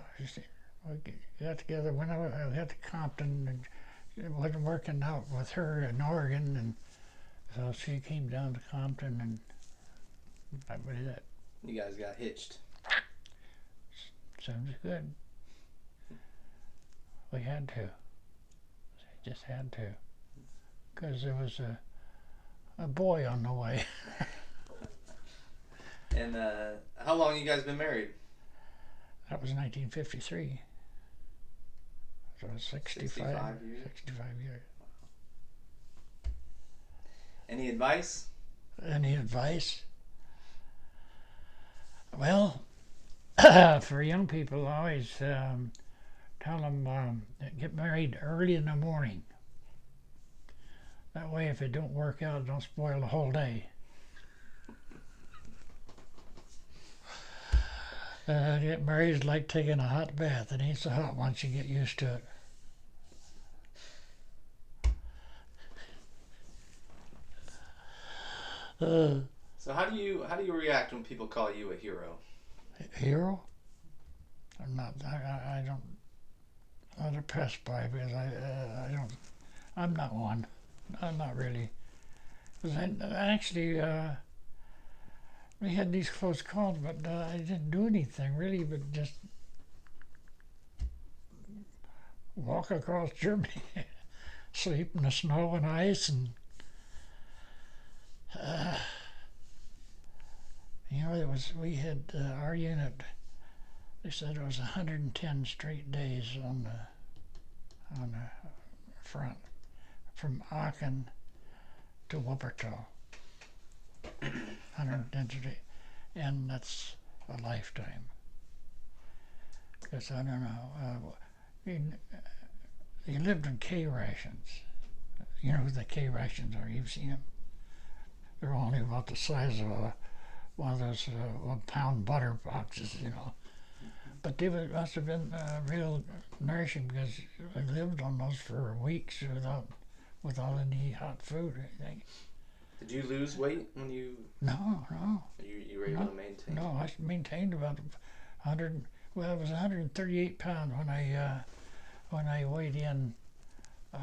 got together when I got to Compton, and it wasn't working out with her in Oregon, and so she came down to Compton, and that was it. You guys got hitched. Sounds good. We had to. Just had to. Because there was a boy on the way. And how long you guys been married? That was 1953. So 65 years. 65 years. Any advice? Any advice? Well, for young people, I always tell them get married early in the morning. That way, if it don't work out, don't spoil the whole day. Get married is like taking a hot bath. It ain't so hot once you get used to it. So how do you react when people call you a hero? Hero? I'm not. I don't. I'm impressed by it because I don't. I'm not one. I'm not really. Because I actually we had these close calls, but I didn't do anything really, but just walk across Germany, sleep in the snow and ice, and it was. We had our unit. They said it was 110 straight days on the front from Aachen to Wuppertal. 110 straight, and that's a lifetime. Because I don't know. You lived on K rations. You know who the K rations are? You've seen them. They're only about the size of one of those 1 pound butter boxes, But they must have been real nourishing because I lived on those for weeks without any hot food or anything. Did you lose weight when you? No. You were able to maintain. No, I maintained about 100. Well, it was 138 pounds when I weighed in when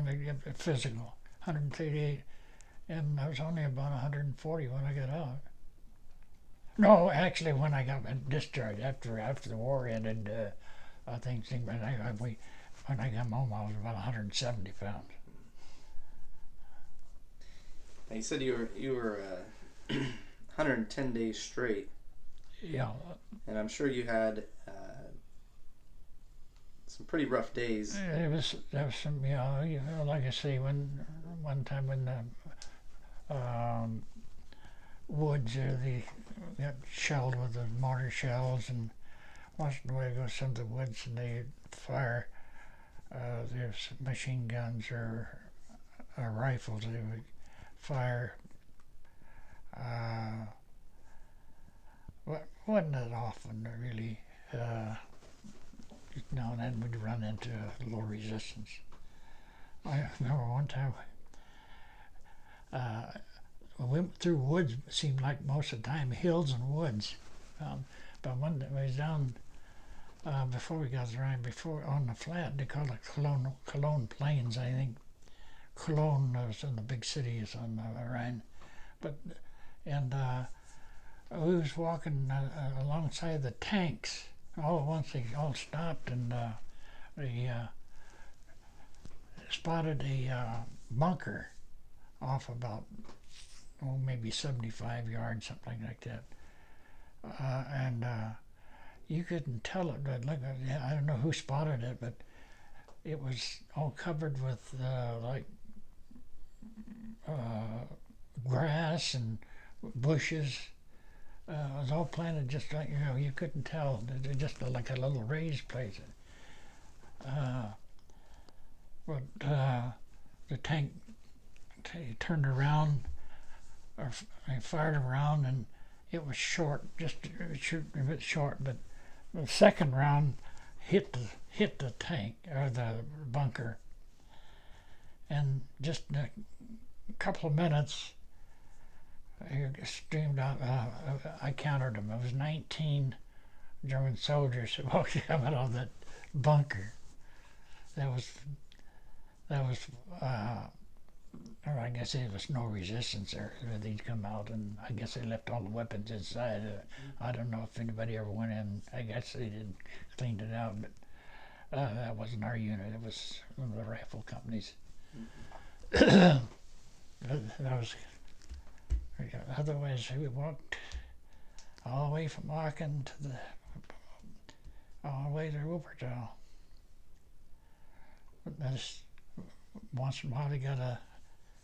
I get physical. 138, and I was only about 140 when I got out. No, actually, when I got discharged after the war ended, I think when I got home, I was about 170 pounds. Now you said you were 110 days straight. Yeah. And I'm sure you had some pretty rough days. There was some, like I say, one time when the woods they got shelled with the mortar shells, and once in a while go some of the woods and they fire there's machine guns or rifles. They would fire. Wasn't that often really. Now and then we'd run into low resistance. I remember one time we went through woods. It seemed like most of the time hills and woods. But one day we was down before we got around, before on the flat, they called it Cologne Plains, I think. Cologne was in the big cities on the Rhine, we was walking alongside the tanks. All at once they all stopped, and they spotted a bunker off about maybe 75 yards, something like that, and you couldn't tell it. But I don't know who spotted it, but it was all covered with grass and bushes. It was all planted just like, you couldn't tell. It was just like a little raised place. But the tank turned around, or I fired around, and it was short, just a bit short. But the second round hit the tank or the bunker, and just in a couple of minutes, he streamed out. I counted them. It was 19 German soldiers who walked out of that bunker. That was. I guess there was no resistance there. They'd come out, and I guess they left all the weapons inside. I don't know if anybody ever went in. I guess they did cleaned it out, but that wasn't our unit. It was one of the rifle companies. That was. Otherwise, we walked all the way from Aachen all the way to Wuppertal. That's, once in a while, we got a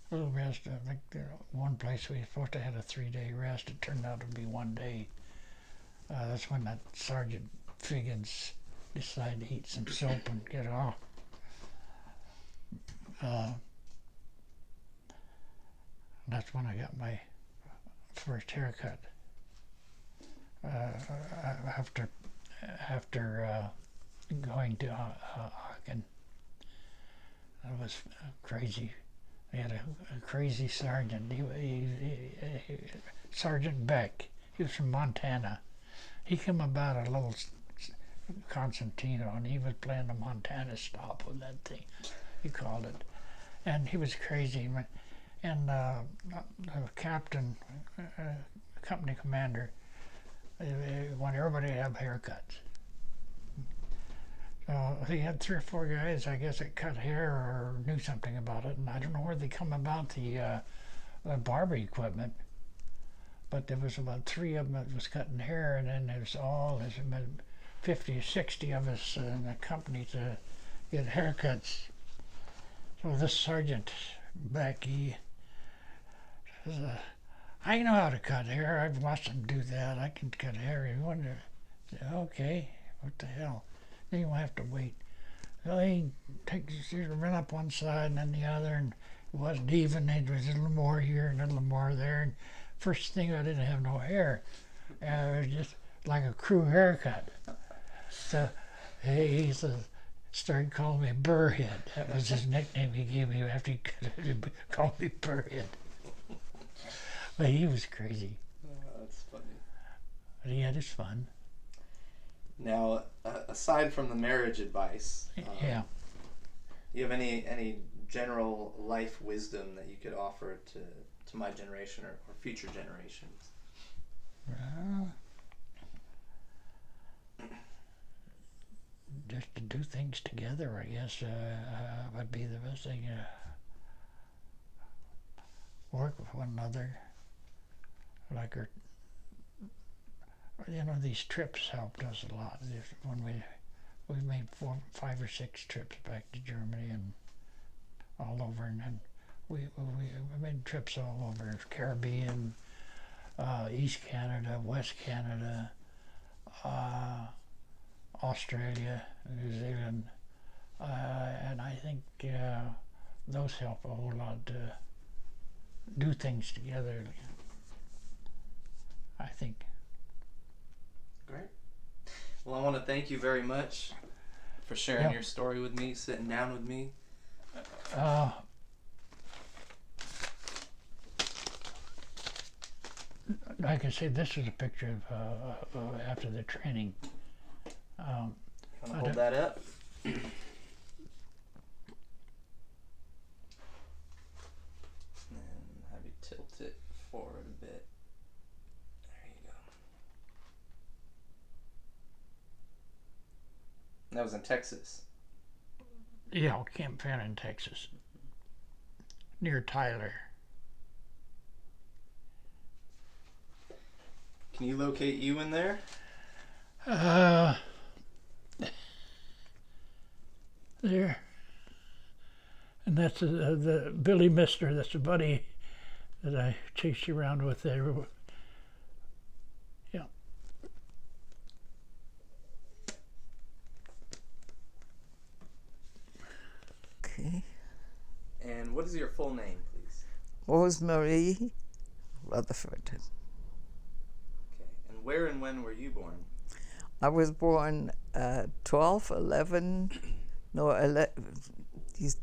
little rest. I think one place we were supposed to have a 3-day rest. It turned out to be 1 day. That's when that Sergeant Figgins decided to eat some soap and get off. That's when I got my first haircut. After going to Aachen. That was crazy. They had a crazy sergeant. Sergeant Beck. He was from Montana. He came about a little Constantino, and he was playing the Montana stop with that thing. He called it, and he was crazy. And the captain, company commander, wanted everybody to have haircuts. He had 3 or 4 guys, I guess, that cut hair or knew something about it, and I don't know where they come about the barber equipment, but there was about 3 of them that was cutting hair, and then there's all, there's about 50 or 60 of us in the company to get haircuts. So this Sergeant Becky says, I know how to cut hair. I've watched him do that. I can cut hair. You wonder, okay, what the hell? Then you have to wait. So he run up one side and then the other, and it wasn't even. It was a little more here and a little more there. And first thing, I didn't have no hair. It was just like a crew haircut. So he started calling me Burrhead. That was his nickname he gave me after he called me Burrhead. But he was crazy. That's funny. But he had his fun. Now, aside from the marriage advice, Yeah. you have any general life wisdom that you could offer to my generation or future generations? Just to do things together, I guess, would be the best thing. Work with one another. Like these trips helped us a lot. When we made 4, 5 or 6 trips back to Germany and all over, and then we made trips all over Caribbean, East Canada, West Canada, Australia, New Zealand, and I think those help a whole lot to do things together. I think. Great. Well, I want to thank you very much for sharing your story with me, sitting down with me. Like I say, this is a picture of after the training. Want to hold that up? And have you tilt it forward a bit. There you go. That was in Texas. Yeah, Camp Fannin, Texas, near Tyler. Can you locate you in there? There. And that's the Billy Mister. That's a buddy that I chased you around with there. Yeah. Okay. And what is your full name, please? Rosemary Rutherford. Okay. And where and when were you born? I was born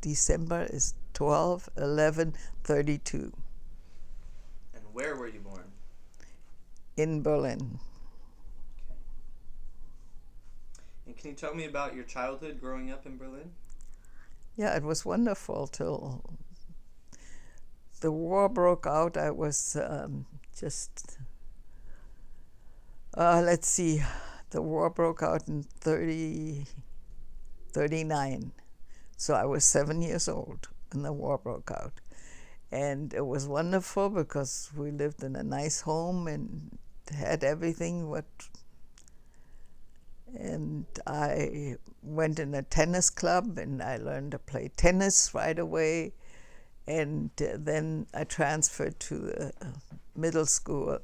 December is 12/11/32 And where were you born? in Berlin. Okay. And can you tell me about your childhood growing up in Berlin? Yeah, it was wonderful till the war broke out. I was let's see, the war broke out in 39. So I was 7 years old when the war broke out. And it was wonderful because we lived in a nice home and had everything. And I went in a tennis club and I learned to play tennis right away. And then I transferred to the middle school,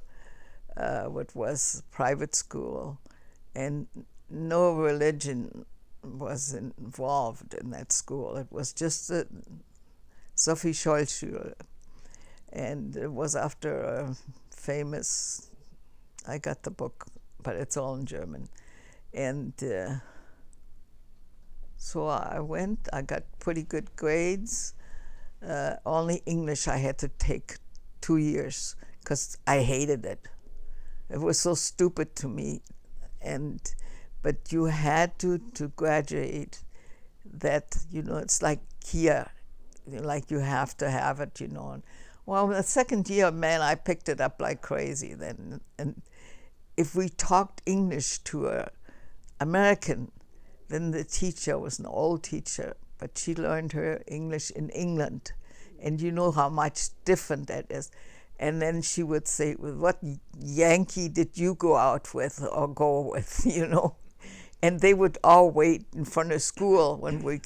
which was private school. And no religion was involved in that school. It was just the Sophie Scholl Schule. And it was after famous. I got the book, but it's all in German. And so I went. I got pretty good grades. Only English I had to take 2 years because I hated it. It was so stupid to me. But you had to graduate. That, it's like here, like you have to have it, And, well, the second year, man, I picked it up like crazy then. And if we talked English to a American, then the teacher was an old teacher, but she learned her English in England. And you know how much different that is. And then she would say, well, what Yankee did you go out with or go with, And they would all wait in front of school when we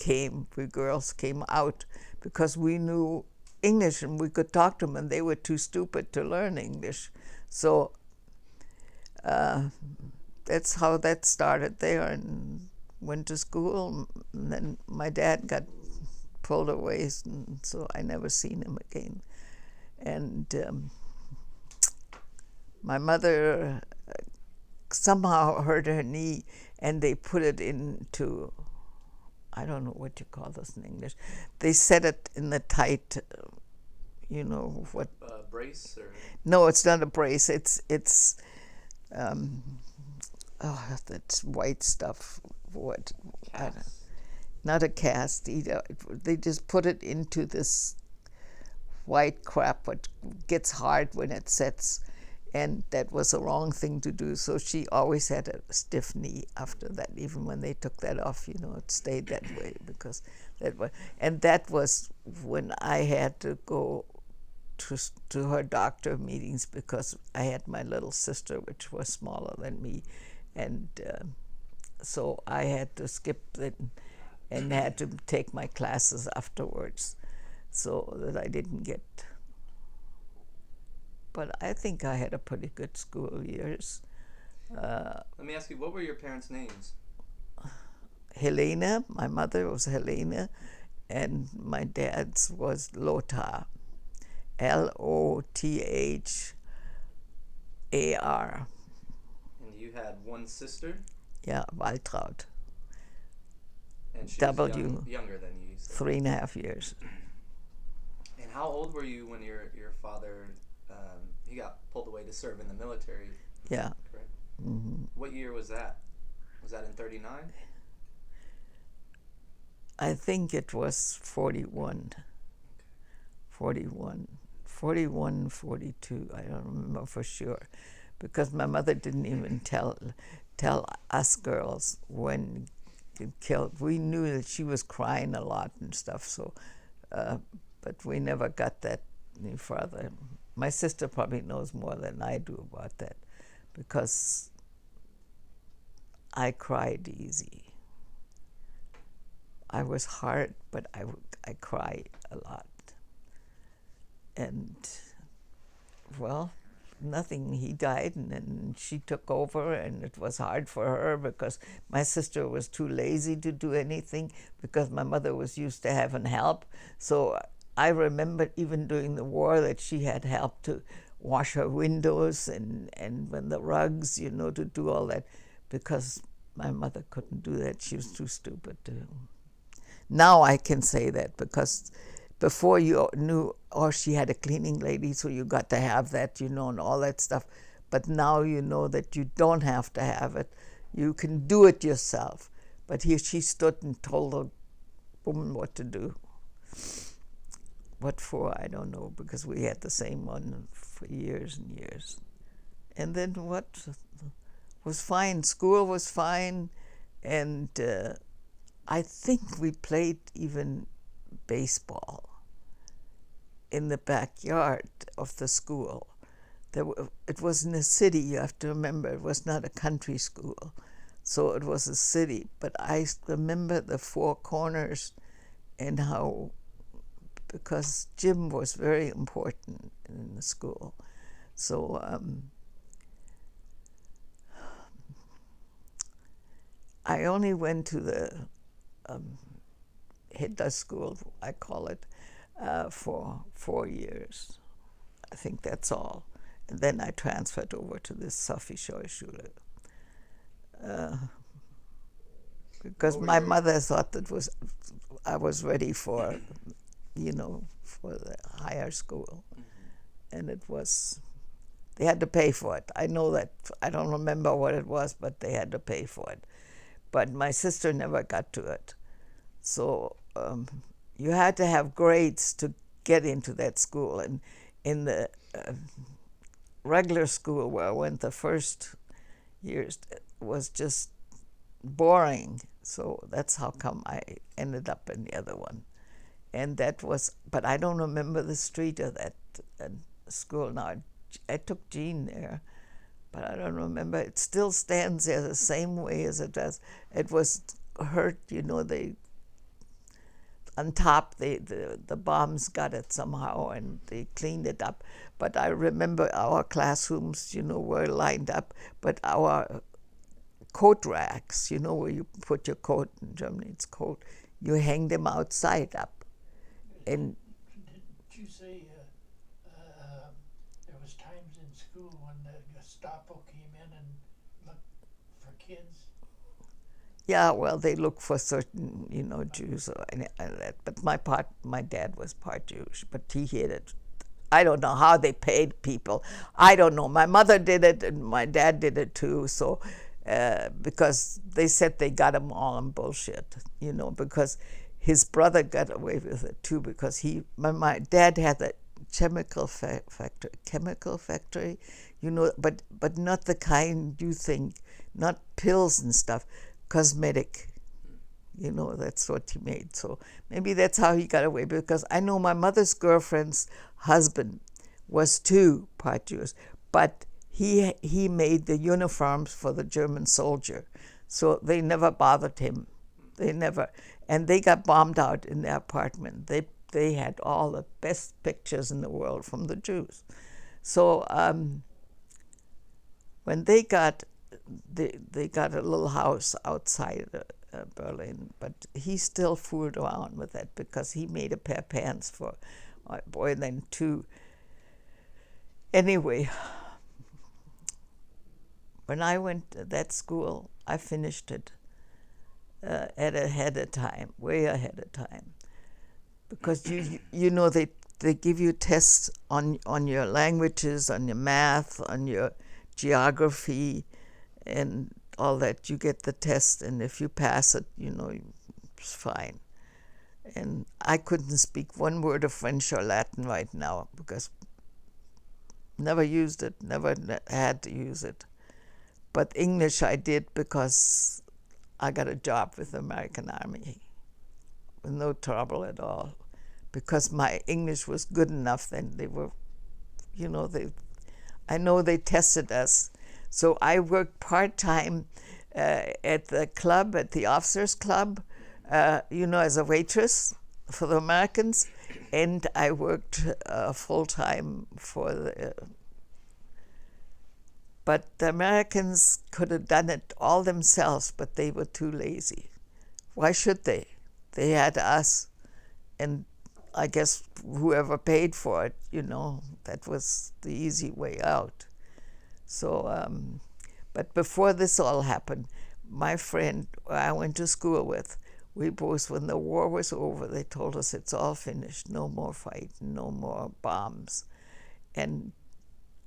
girls came out, because we knew English and we could talk to them, and they were too stupid to learn English. So that's how that started there, and went to school. And then my dad got pulled away, and so I never seen him again. And my mother somehow hurt her knee, and they put it into, I don't know what you call this in English. They set it in the tight, what? Brace or? No, it's not a brace. It's that's white stuff. What? Not a cast either. They just put it into this white crap, what gets hard when it sets. And that was the wrong thing to do. So she always had a stiff knee after that. Even when they took that off, it stayed that way, because that was when I had to go to her doctor meetings, because I had my little sister, which was smaller than me, and so I had to skip it and had to take my classes afterwards, so that I didn't get. But I think I had a pretty good school years. Let me ask you, what were your parents' names? Helena, my mother was Helena, and my dad's was Lothar, Lothar. And you had one sister? Yeah, Waltraud. And she W. was younger than you? 3.5 years. And how old were you when your father, he got pulled away to serve in the military? Yeah. Correct? Mm-hmm. What year was that? Was that in 39? I think it was 41. 41, 42. I don't remember for sure, because my mother didn't even tell us girls when it killed. We knew that she was crying a lot and stuff. So, but we never got that any further. My sister probably knows more than I do about that, because I cried easy. I was hard, but I cried a lot. And, well, nothing. He died, and then she took over, and it was hard for her, because my sister was too lazy to do anything, because my mother was used to having help. So I remember even during the war that she had help to wash her windows and when the rugs, to do all that, because my mother couldn't do that. She was too stupid to. Now I can say that, because before you knew, she had a cleaning lady, so you got to have that, and all that stuff. But now you know that you don't have to have it. You can do it yourself. But here she stood and told the woman what to do. What for, I don't know, because we had the same one for years and years. And then what was fine. School was fine, and I think we played even baseball in the backyard of the school. It was in a city, you have to remember. It was not a country school, so it was a city. But I remember the four corners and how, because gym was very important in the school. So I only went to the Hitler school, I call it, for 4 years. I think that's all. then I transferred over to this Sophie-Scheu-Schule. Because my mother thought I was ready for, for the higher school. And it was, they had to pay for it. I know that, I don't remember what it was, but they had to pay for it. But my sister never got to it. So you had to have grades to get into that school. And in the regular school where I went the first years, it was just boring. So that's how come I ended up in the other one. And that was, but I don't remember the street of that school now. I took Jean there, but I don't remember. It still stands there the same way as it does. It was hurt, they, on top, the bombs got it somehow and they cleaned it up. But I remember our classrooms, were lined up, but our coat racks, where you put your coat, in Germany it's coat, you hang them outside up. And did you say there was times in school when the Gestapo came in and looked for kids? Yeah, well, they look for certain, Jews or any of that. But my dad was part Jewish, but he hated. I don't know how they paid people. I don't know. My mother did it, and my dad did it too. So, because they said they got him all on bullshit, because his brother got away with it too, because my dad had a chemical factory, but not the kind you think, not pills and stuff, cosmetic. That's what he made. So maybe that's how he got away, because I know my mother's girlfriend's husband was too part Jewish, but he made the uniforms for the German soldier. So they never bothered him. They never. And they got bombed out in their apartment. They had all the best pictures in the world from the Jews. So when they got a little house outside Berlin, but he still fooled around with that because he made a pair of pants for my boy, then too. Anyway, when I went to that school, I finished it ahead of time, way ahead of time, because they give you tests on your languages, on your math, on your geography, and all that. You get the test, and if you pass it, it's fine. And I couldn't speak one word of French or Latin right now because never used it, never had to use it. But English I did because I got a job with the American Army with no trouble at all, because my English was good enough then. They were, I know they tested us. So I worked part-time at the club, at the officers' club, as a waitress for the Americans, and I worked full-time for the... But the Americans could have done it all themselves, but they were too lazy. Why should they? They had us, and I guess whoever paid for it, that was the easy way out. So, but before this all happened, my friend I went to school with, we both, when the war was over, they told us it's all finished, no more fight, no more bombs. And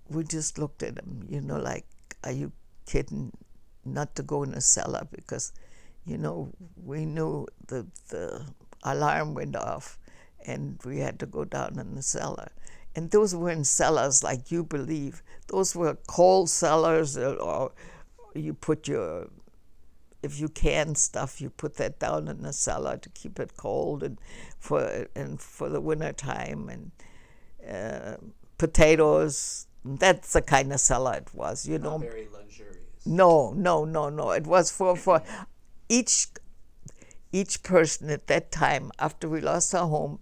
we just looked at him, like, are you kidding? Not to go in a cellar, because, we knew the alarm went off and we had to go down in the cellar. And those weren't cellars like you believe. Those were coal cellars, or you put if you can stuff, you put that down in the cellar to keep it cold and for the winter time, and potatoes. That's the kind of cellar it was, Not very luxurious. No. It was for each person at that time. After we lost our home,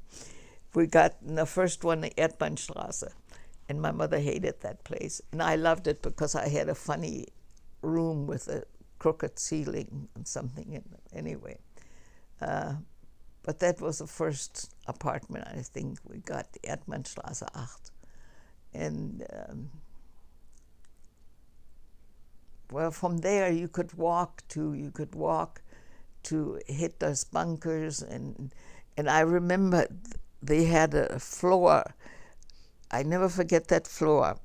we got in the first one, the Erdmannstraße, and my mother hated that place. And I loved it because I had a funny room with a crooked ceiling and something in it. Anyway, but that was the first apartment I think we got, the Erdmannstraße 8. And well, from there you could walk to Hitler's bunkers, and I remember they had a floor. I never forget that floor,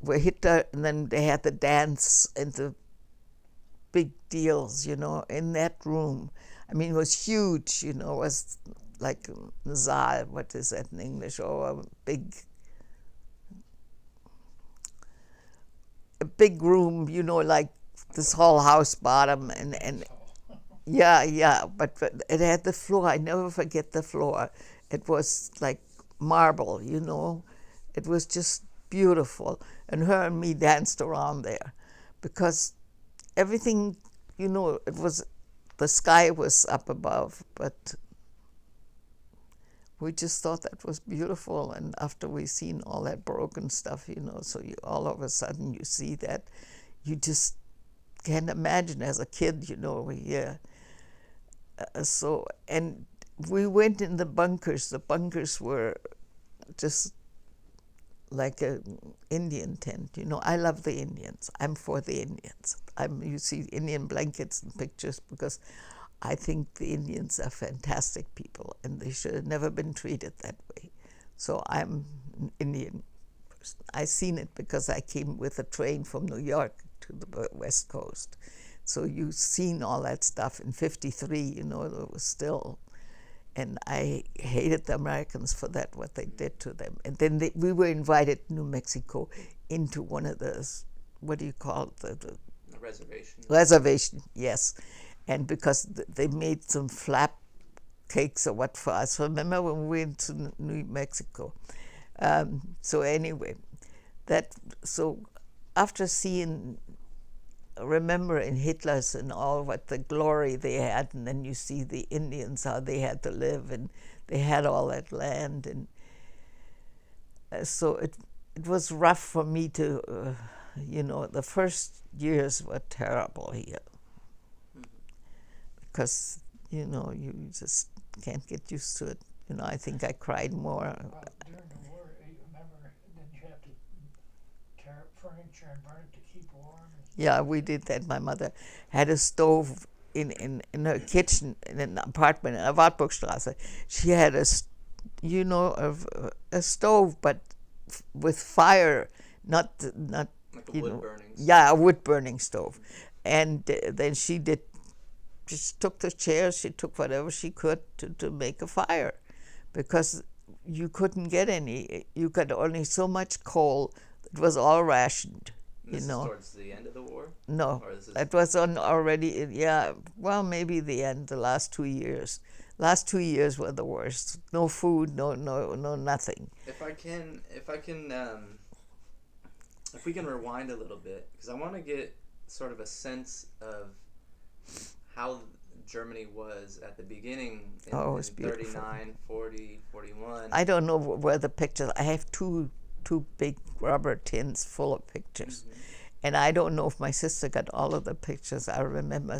where Hitler, and then they had the dance and the big deals, in that room. I mean, it was huge, it was like a Saal, what is that in English, or a big room, like this whole house bottom, and yeah, but it had the floor. I never forget the floor. It was like marble, It was just beautiful. And her and me danced around there because everything, it was, the sky was up above, but we just thought that was beautiful. And after we seen all that broken stuff, so all of a sudden you see that, you just can't imagine as a kid, yeah. So, and we went in the bunkers. The bunkers were just like an Indian tent. I love the Indians. I'm for the Indians. You see Indian blankets and pictures because I think the Indians are fantastic people and they should have never been treated that way. So I'm an Indian person. I seen it because I came with a train from New York to the West Coast. So you've seen all that stuff. In '53, it was still, and I hated the Americans for that, what they did to them. And then we were invited to New Mexico into one of those, what do you call it? The reservation. Reservation, yes. And because they made some flap cakes or what for us. Remember when we went to New Mexico? So anyway, so after remembering Hitler's and all what the glory they had, and then you see the Indians, how they had to live, and they had all that land, and so it was rough for me to, the first years were terrible here, because, you just can't get used to it. I think I cried more. Well, during the war, you remember, didn't you have to tear up furniture and burn it to keep warm? Yeah, we did that. My mother had a stove in her kitchen in an apartment in der Wartburgstraße. She had a stove, but with fire, not like a wood burning stove. Yeah, a wood burning stove. And then she just took the chairs, she took whatever she could to make a fire, because you couldn't get any. You got only so much coal. It was all rationed. This is towards the end of the war? No, it was on already, well, maybe the end, the last 2 years. Last 2 years were the worst. No food, no nothing. If we can rewind a little bit, because I want to get sort of a sense of how Germany was at the beginning in, it was in beautiful. 39, 40, 41. I don't know where the pictures, I have two big rubber tins full of pictures. Mm-hmm. And I don't know if my sister got all of the pictures. I remember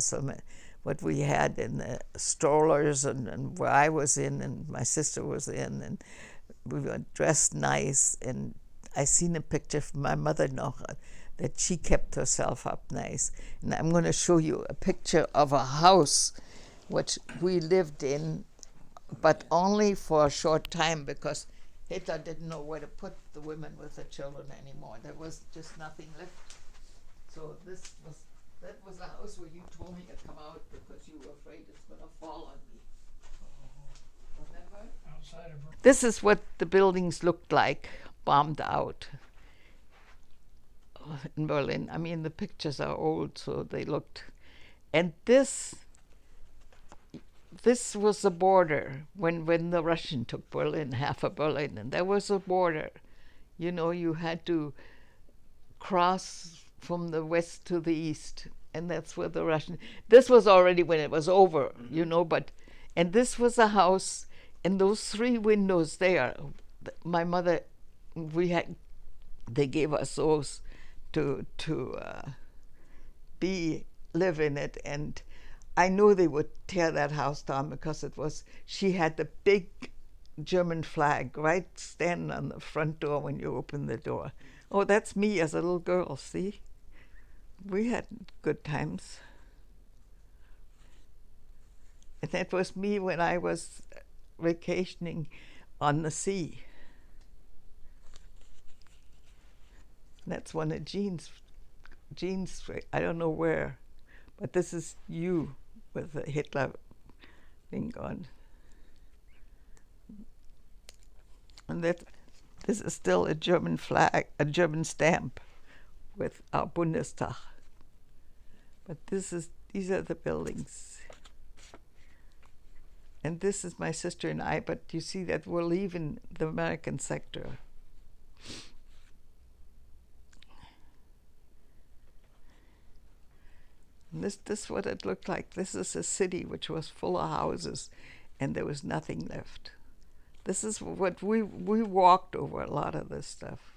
what we had in the strollers and where I was in and my sister was in, and we were dressed nice. And I seen a picture from my mother noch that she kept herself up nice. And I'm going to show you a picture of a house which we lived in, but only for a short time, because Hitler didn't know where to put the women with the children anymore. There was just nothing left. So that was the house where you told me to come out because you were afraid it's going to fall on me. Remember? Outside of This is what the buildings looked like, bombed out in Berlin. I mean, the pictures are old, so they looked. And this was the border when the Russian took Berlin, half of Berlin, and there was a border. You had to cross from the west to the east, and that's where the Russian. This was already when it was over, and this was a house, and those 3 windows there. My mother, they gave us those to live in it, and I knew they would tear that house down because she had the big German flag right standing on the front door when you open the door. Oh, that's me as a little girl, see? we had good times. And that was me when I was vacationing on the sea. That's one of Gene's, I don't know where, but this is you with the Hitler thing on. And this is still a German flag, a German stamp with our Bundestag. But these are the buildings. And this is my sister and I, but you see that we're leaving the American sector. And this is what it looked like. This is a city which was full of houses, and there was nothing left. This is what we walked over a lot of this stuff.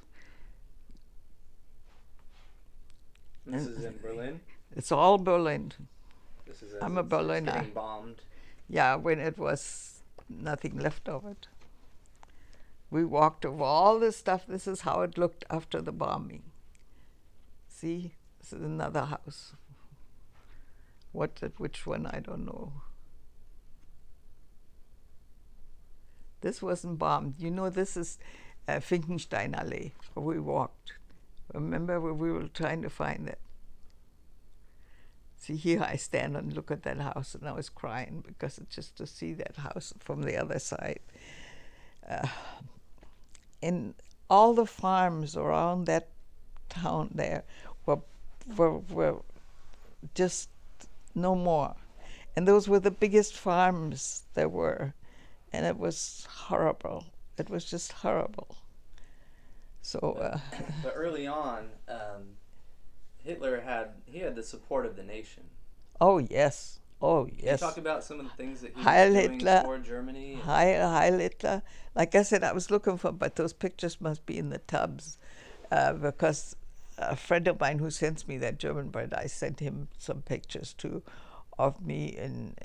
This is in Berlin? It's all Berlin. This is I'm a Berliner. getting bombed. Yeah, when it was nothing left of it. We walked over all this stuff. This is how it looked after the bombing. See, this is another house. Which one, I don't know. This wasn't bombed. You know, this is Finkensteinallee, where we walked. Remember where we were trying to find it? See, here I stand and look at that house, and I was crying because it's just to see that house from the other side. And all the farms around that town there were just no more. And those were the biggest farms there were. And it was horrible. It was just horrible. So, but early on, Hitler had the support of the nation. Oh yes, oh yes. Can you talk about some of the things that he Heil was doing Hitler. for Germany? Heil Hitler. Like I said, I was looking for, but those pictures must be in the tubs, because a friend of mine who sends me that German bird, I sent him some pictures too, of me and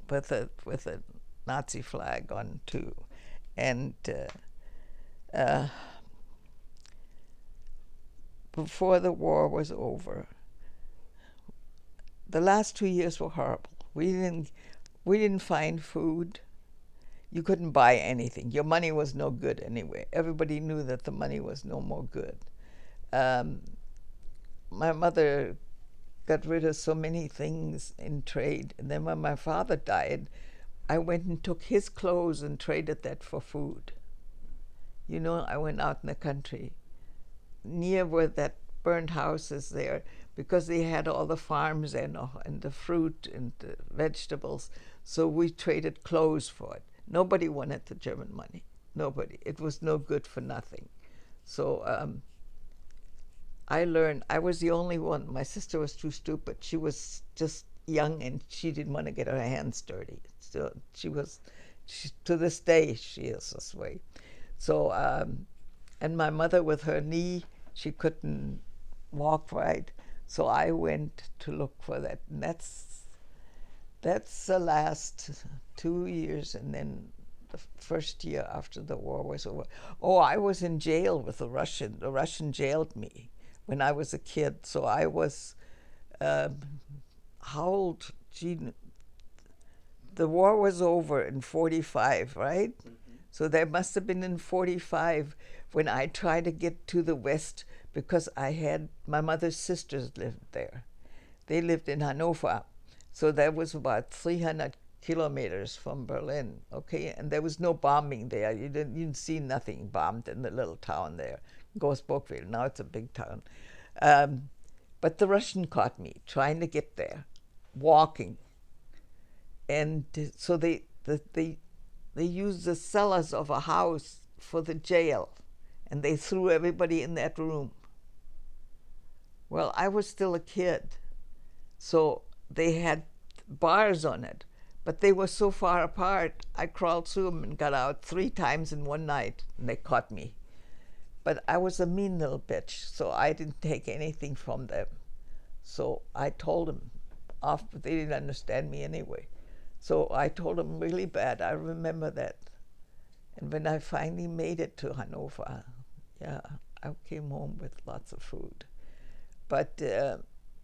with a Nazi flag on too, and before the war was over, the last 2 years were horrible. We didn't find food. You couldn't buy anything. Your money was no good anyway. Everybody knew that the money was no more good. My mother got rid of so many things in trade, and then when my father died, I went and took his clothes and traded that for food. You know, I went out in the country, near where that burned house is there, because they had all the farms and the fruit and the vegetables, so we traded clothes for it. Nobody wanted the German money. Nobody. It was no good for nothing. So I learned. I was the only one. My sister was too stupid. She was just young and she didn't want to get her hands dirty. So to this day, she is this way. So, and my mother with her knee, she couldn't walk right. So I went to look for that. And that's the last 2 years, and then the first year after the war was over. Oh, I was in jail with the Russian. The Russian jailed me when I was a kid. So I was, how old? Gee, the war was over in 45, right? Mm-hmm. So that must have been in 45 when I tried to get to the West, because I had, my mother's sisters lived there. They lived in Hanover. So that was about 300 kilometers from Berlin, okay? And there was no bombing there. You didn't see nothing bombed in the little town there, Großburgwedel. Now it's a big town. But the Russian caught me trying to get there, walking. And so they used the cellars of a house for the jail, and they threw everybody in that room. Well, I was still a kid, so they had bars on it, but they were so far apart, I crawled through them and got out 3 times in one night, and they caught me. But I was a mean little bitch, so I didn't take anything from them. So I told them off, but they didn't understand me anyway. So I told them really bad. I remember that. And when I finally made it to Hanover, yeah, I came home with lots of food. but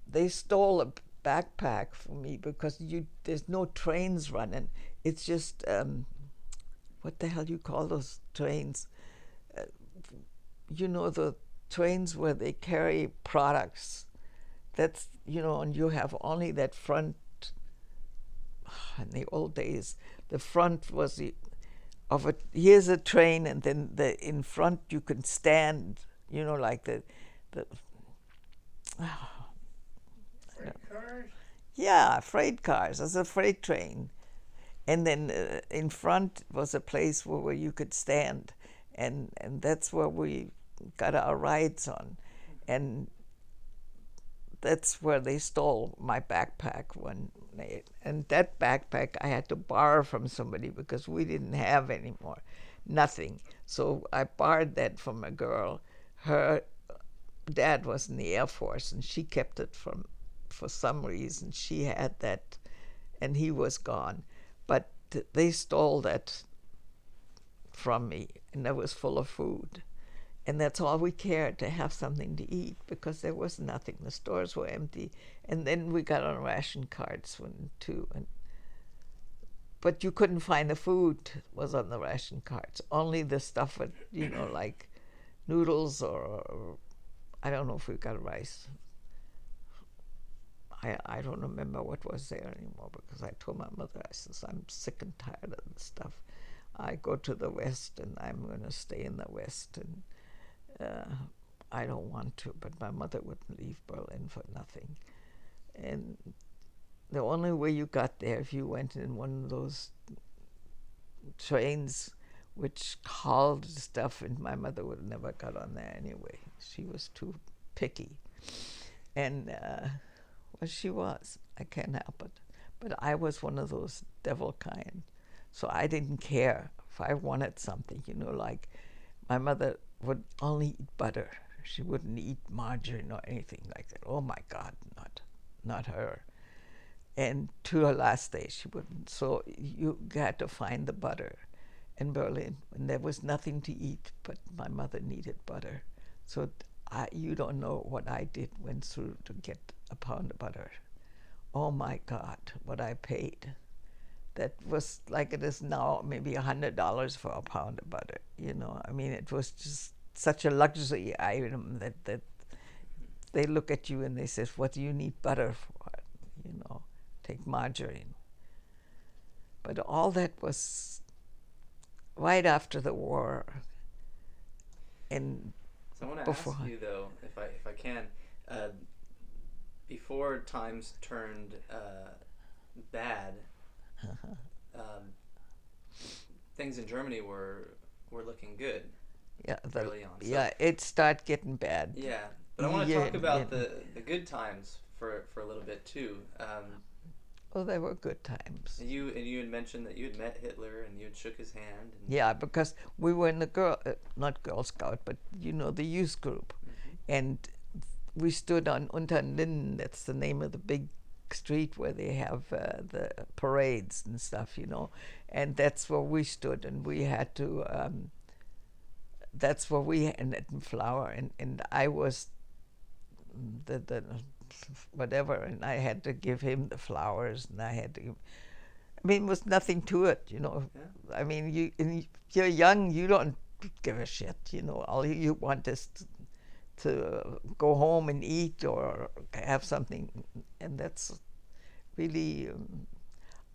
they stole a backpack for me because there's no trains running. It's just what the hell you call those trains? You know, the trains where they carry products. That's, and you have only that front. In the old days, the front was here's a train, and then in front you can stand, like the Freight cars? yeah, freight cars. As a freight train, and then in front was a place where you could stand, and that's where we got our rides on, and that's where they stole my backpack one night. And that backpack I had to borrow from somebody because we didn't have any more, nothing. So I borrowed that from a girl. Her dad was in the Air Force, and she kept it for some reason. She had that, and he was gone. But they stole that from me, and that was full of food. And that's all we cared, to have something to eat, because there was nothing. The stores were empty. And then we got on ration cards too. But you couldn't find the food was on the ration cards. Only the stuff with, like noodles or I don't know if we got rice. I don't remember what was there anymore, because I told my mother, I says, I'm sick and tired of this stuff. I go to the West, and I'm going to stay in the West. And I don't want to, but my mother wouldn't leave Berlin for nothing. And the only way you got there, if you went in one of those trains which hauled stuff, and my mother would have never got on there anyway. She was too picky. And, well, she was. I can't help it. But I was one of those devil kind. So I didn't care if I wanted something, like my mother would only eat butter. She wouldn't eat margarine or anything like that. Oh my God, not her. And to her last day, she wouldn't. So you had to find the butter in Berlin, and there was nothing to eat, but my mother needed butter. So you don't know what I went through to get a pound of butter. Oh my God, what I paid. That was like it is now, maybe $100 for a pound of butter. I mean, it was just such a luxury item that they look at you and they say, "What do you need butter for?" Take margarine. But all that was right after the war. And so I want to ask you, though, if I can, before times turned bad. Things in Germany were looking good. Yeah, early on. So, yeah, it started getting bad. Yeah, but I want to talk about the good times for a little bit too. Oh, they were good times. You had mentioned that you had met Hitler and you had shook his hand. Yeah, because we were in the not Girl Scout, but the youth group, and we stood on Unter den Linden. That's the name of the big street where they have the parades and stuff, and that's where we stood, and we had to. That's where we had flour, and I was the whatever, and I had to give him the flowers, and I had to. I mean, it was nothing to it, Yeah. I mean, you're young, you don't give a shit, All you want is to go home and eat or have something, and that's really.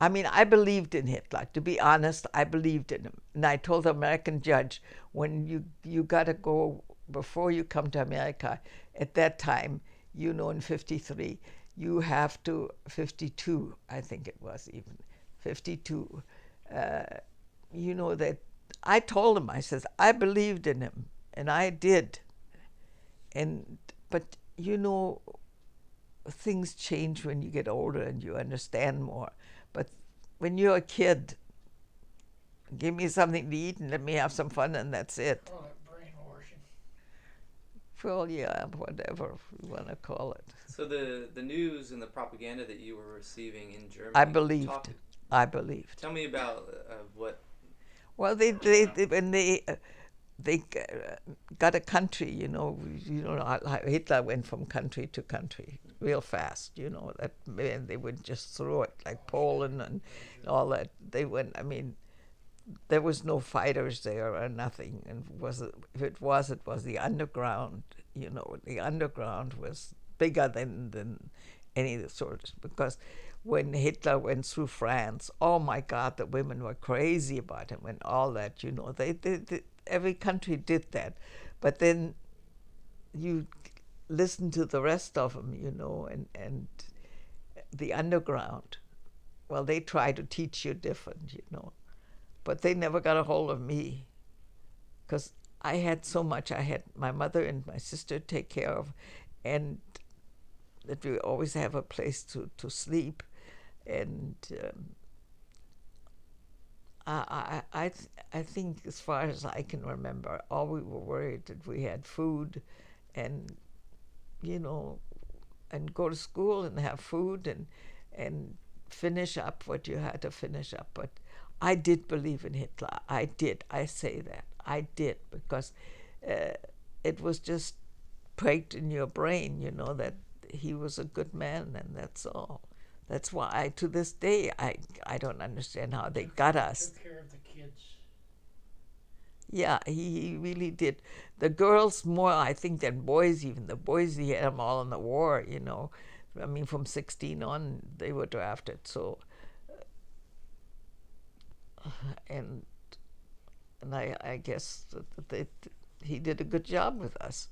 I mean, I believed in Hitler. To be honest, I believed in him, and I told the American judge, when you got to go before you come to America. At that time, in '53, you have to 52, I think it was even 52. That I told him. I says I believed in him, and I did. But things change when you get older and you understand more. But when you're a kid, give me something to eat and let me have some fun, and that's it. Call it brainwashing. Well, yeah, whatever you want to call it. So the news and the propaganda that you were receiving in Germany. I believed. Tell me about what. Well, they got a country, how Hitler went from country to country real fast, that and they would just throw it like Poland and all that. They went, I mean, there was no fighters there or nothing, and if it was the underground. The underground was bigger than any of the soldiers, because when Hitler went through France, oh my God, the women were crazy about him and all that. They every country did that, but then you listen to the rest of them, and the underground. Well, they try to teach you different, but they never got a hold of me, because I had so much. I had my mother and my sister to take care of, and that we always have a place to sleep, and I think, as far as I can remember, all we were worried that we had food, and and go to school and have food and finish up what you had to finish up. But I did believe in Hitler. I did. I say that. I did, because it was just baked in your brain, that he was a good man, and that's all. That's why to this day, I don't understand how they got us. Took care of the kids. Yeah, he really did. The girls more, I think, than boys even. The boys, he had them all in the war, I mean, from 16 on, they were drafted. So, and I guess that he did a good job with us,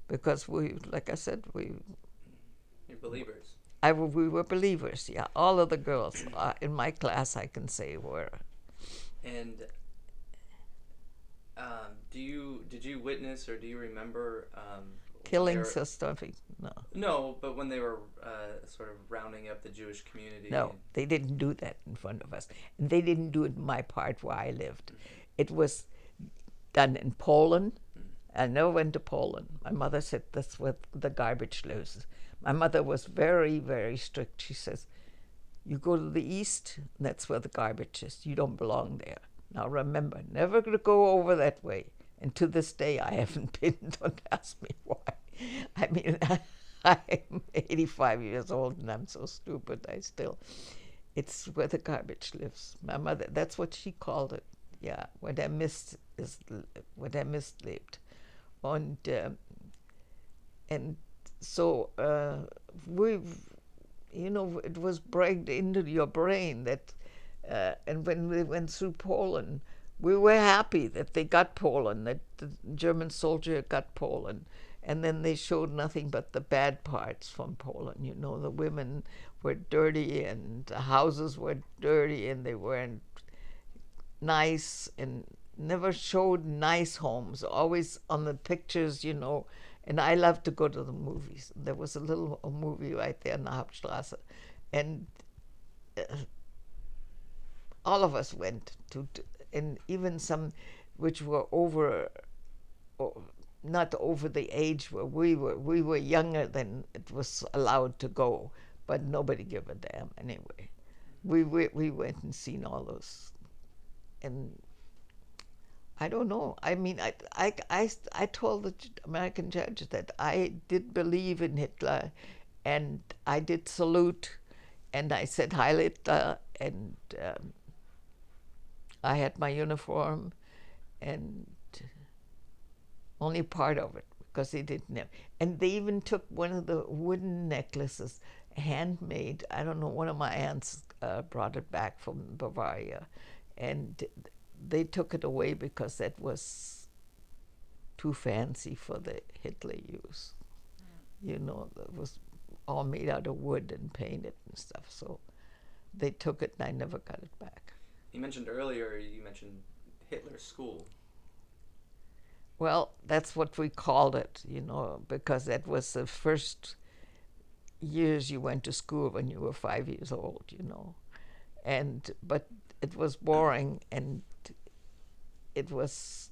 because like I said, You're believers. We were believers, yeah. All of the girls in my class, I can say, were. And did you witness, or do you remember Killings or something? No. No, but when they were sort of rounding up the Jewish community. No, they didn't do that in front of us, and they didn't do it in my part where I lived. It was done in Poland. I never went to Poland. My mother said that's where the garbage lives. My mother was very, very strict. She says, you go to the east, and that's where the garbage is. You don't belong there. Now remember, never to go over that way. And to this day, I haven't been. Don't ask me why. I mean, I'm 85 years old, and I'm so stupid. It's where the garbage lives. My mother, that's what she called it. Yeah, where der Mist lebt. And so it was baked into your brain that, and when we went through Poland, we were happy that they got Poland, that the German soldier got Poland, and then they showed nothing but the bad parts from Poland. The women were dirty, and the houses were dirty, and they weren't nice, and never showed nice homes, always on the pictures, and I loved to go to the movies. There was a movie right there in the Hauptstraße, and all of us went to, and even some which were not over the age where we were younger than it was allowed to go, but nobody gave a damn anyway. We went and seen all those, and I don't know. I mean, I told the American judge that I did believe in Hitler, and I did salute, and I said Heil Hitler, and I had my uniform, and only part of it, because they didn't have. And they even took one of the wooden necklaces, handmade. I don't know, one of my aunts brought it back from Bavaria, and they took it away because that was too fancy for the Hitler use. It was all made out of wood and painted and stuff. So they took it, and I never got it back. You mentioned earlier, Hitler's school. Well, that's what we called it, because that was the first years you went to school when you were 5 years old, but it was boring, and it was,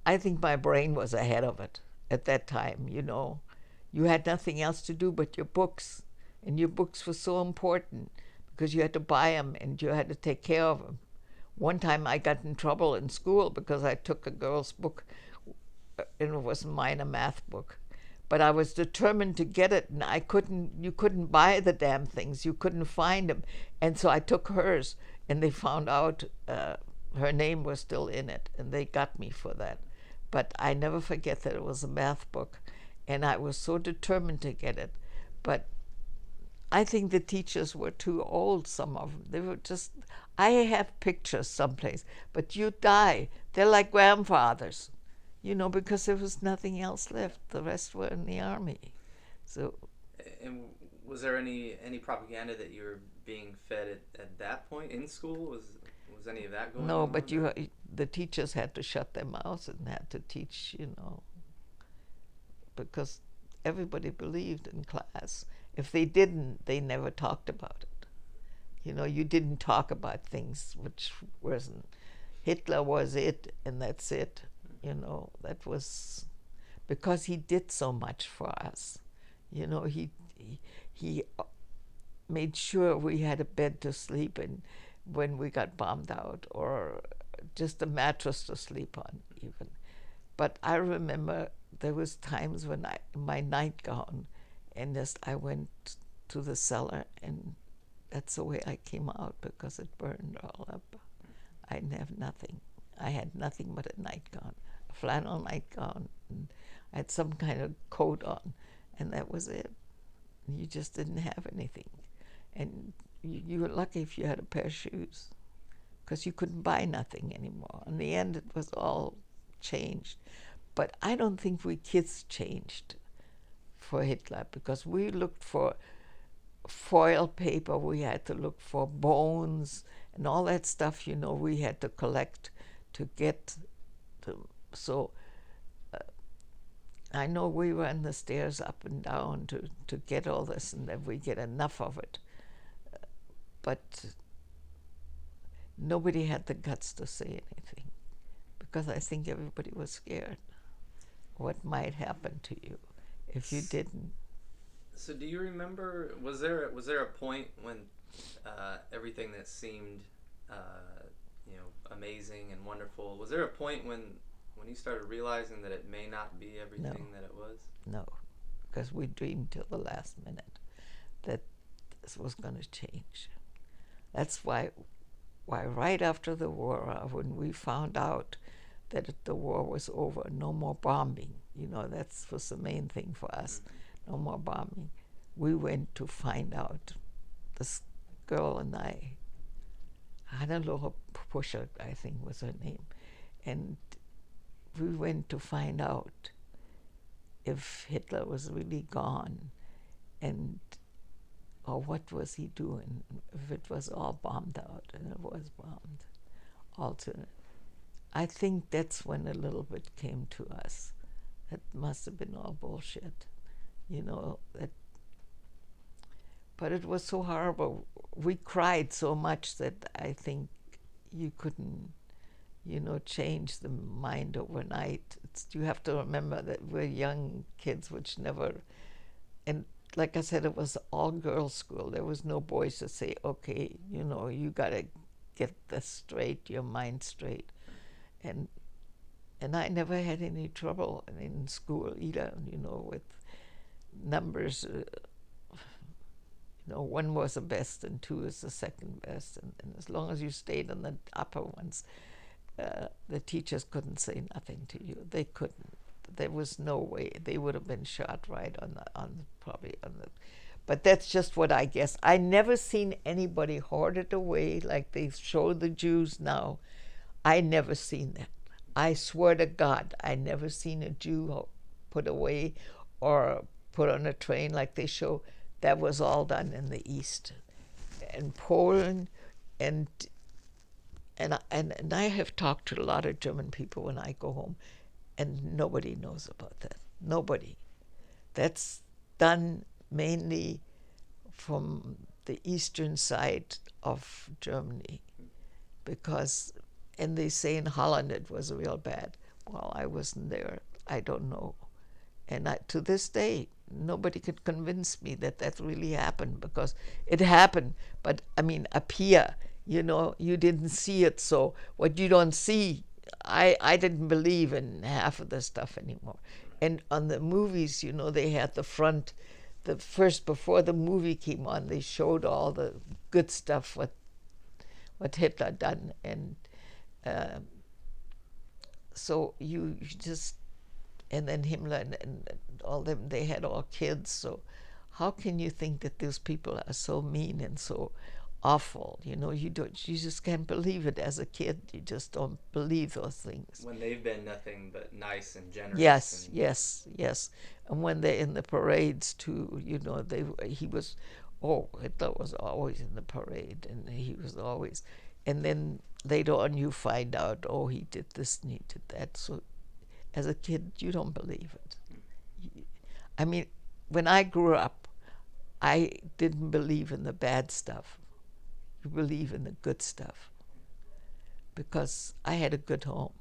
I think my brain was ahead of it at that time, You had nothing else to do but your books, and your books were so important because you had to buy them and you had to take care of them. One time I got in trouble in school because I took a girl's book, and it was mine, a math book. But I was determined to get it, and you couldn't buy the damn things. You couldn't find them. And so I took hers, and they found out her name was still in it, and they got me for that. But I never forget that it was a math book, and I was so determined to get it. But I think the teachers were too old, some of them. They were just, I have pictures someplace, but you die. They're like grandfathers, because there was nothing else left. The rest were in the army. So. And was there any propaganda that you were being fed at that point in school? Was any of that going on? No, but the teachers had to shut their mouths and had to teach, because everybody believed in class. If they didn't, they never talked about it. You didn't talk about things which wasn't. Hitler was it, and that's it. That was because he did so much for us. He made sure we had a bed to sleep in when we got bombed out, or just a mattress to sleep on even. But I remember there was times when my nightgown, and I went to the cellar, and that's the way I came out, because it burned all up. I didn't have nothing. I had nothing but a nightgown, a flannel nightgown, and I had some kind of coat on, and that was it. You just didn't have anything. And you were lucky if you had a pair of shoes, because you couldn't buy nothing anymore. In the end, it was all changed. But I don't think we kids changed for Hitler, because we looked for foil paper, we had to look for bones, and all that stuff, we had to collect to get them. So I know we ran the stairs up and down to get all this, and then we get enough of it. But nobody had the guts to say anything, because I think everybody was scared what might happen to you if you didn't. So do you remember, was there a point when everything that seemed amazing and wonderful, was there a point when you started realizing that it may not be everything that it was? No, because we dreamed till the last minute that this was going to change. That's why right after the war, when we found out that the war was over, no more bombing, that was the main thing for us, no more bombing. We went to find out, this girl and I, Hannelore Pusher, I think was her name, and we went to find out if Hitler was really gone, or what was he doing, if it was all bombed out, and it was bombed. Alternate. I think that's when a little bit came to us. That must have been all bullshit, but it was so horrible. We cried so much that I think you couldn't, change the mind overnight. You have to remember that we're young kids, which never, and like I said, it was all girls' school. There was no boys to say, okay, you got to get this straight, your mind straight. And I never had any trouble in school either, with numbers. 1 was the best and 2 is the second best. And as long as you stayed in the upper ones, the teachers couldn't say nothing to you. They couldn't. There was no way. They would have been shot right on the. But that's just what I guess. I never seen anybody hoarded away like they show the Jews now. I never seen that. I swear to God, I never seen a Jew put away or put on a train like they show. That was all done in the East, and Poland, and I have talked to a lot of German people when I go home, and nobody knows about that. Nobody. That's done mainly from the eastern side of Germany, and they say in Holland it was real bad. Well, I wasn't there. I don't know. And to this day, nobody could convince me that really happened, because it happened. But, up here, You know, you didn't see it, so what you don't see, I didn't believe in half of the stuff anymore. And on the movies, you know, they had the front, the first, before the movie came on, they showed all the good stuff, what Hitler done. And so you just, and then Himmler and all them, they had all kids. So how can you think that those people are so mean and so awful? You know, you just can't believe it as a kid. You just don't believe those things. When they've been nothing but nice and generous. Yes, and yes. And when they're in the parades too, you know, Hitler was always in the parade, and he was always, and then later on you find out, oh, he did this and he did that. So as a kid, you don't believe it. I mean, when I grew up, I didn't believe in the bad stuff. You believe in the good stuff. Because I had a good home.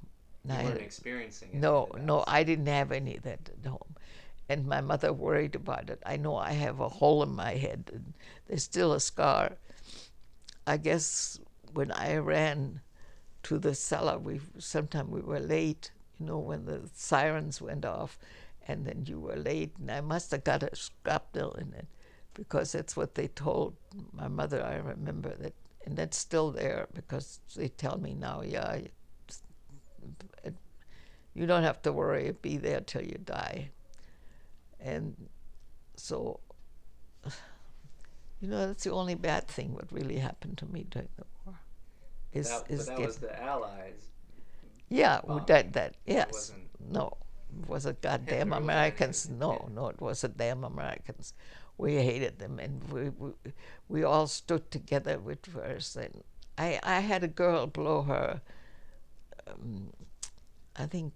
You weren't experiencing it. No, I didn't have any of that at home. And my mother worried about it. I know I have a hole in my head, and there's still a scar. I guess when I ran to the cellar, sometime we were late, you know, when the sirens went off, and then you were late, and I must have got a shrapnel in it, because that's what they told my mother. I remember that, and that's still there, because they tell me now, yeah, you don't have to worry, it'll be there till you die. And so, you know, that's the only bad thing what really happened to me during the war. But that was the Allies. Yeah, bombing. Yes. No, it was a goddamn Hitler Americans. was No, it was a damn Americans. We hated them, and we all stood together with us. And I had a girl blow her, I think,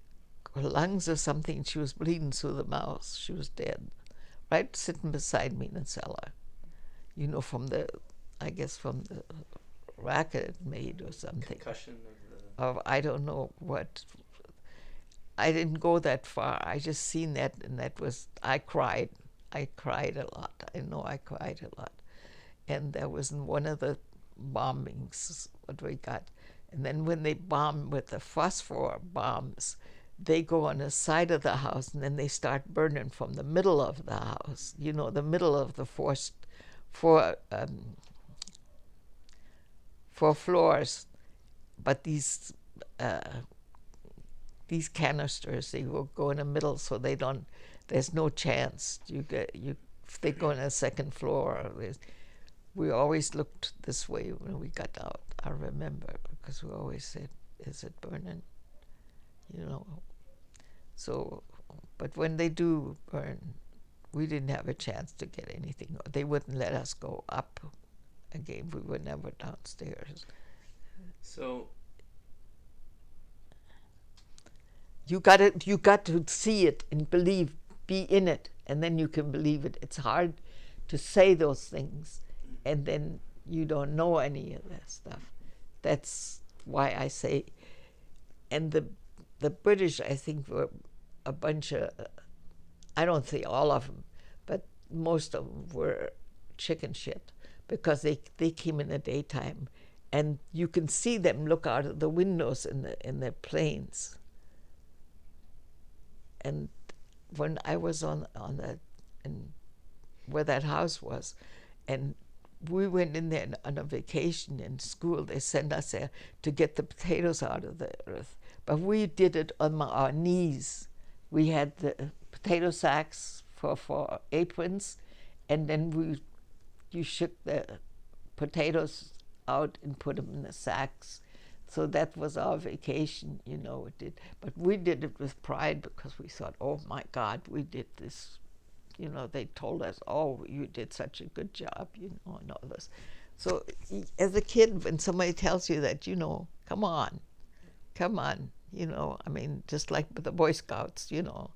her lungs or something. She was bleeding through the mouth. She was dead, right sitting beside me in the cellar. You know, from the racket it made or something. Concussion of the... I don't know what. I didn't go that far. I just seen that, and that was, I cried. I cried a lot. I know I cried a lot. And that was in one of the bombings, what we got. And then when they bomb with the phosphor bombs, they go on the side of the house, and then they start burning from the middle of the house. You know, the middle of the four floors. But these canisters, they will go in the middle, so they don't. There's no chance. If they go on the second floor. We always looked this way when we got out. I remember, because we always said, "Is it burning?" You know. So, but when they do burn, we didn't have a chance to get anything. They wouldn't let us go up again. We were never downstairs. So you got to see it and believe, be in it, and then you can believe it. It's hard to say those things, and then you don't know any of that stuff. That's why I say, and the British, I think, were a bunch of, I don't say all of them, but most of them were chicken shit, because they came in the daytime, and you can see them look out of the windows in their planes. And when I was on where that house was, and we went in there on a vacation in school, they sent us there to get the potatoes out of the earth. But we did it on our knees. We had the potato sacks for aprons, and then you shook the potatoes out and put them in the sacks. So that was our vacation, you know. It did, but we did it with pride, because we thought, oh my God, we did this. You know, they told us, oh, you did such a good job, you know, and all this. So as a kid, when somebody tells you that, you know, come on, you know, I mean, just like with the Boy Scouts, you know,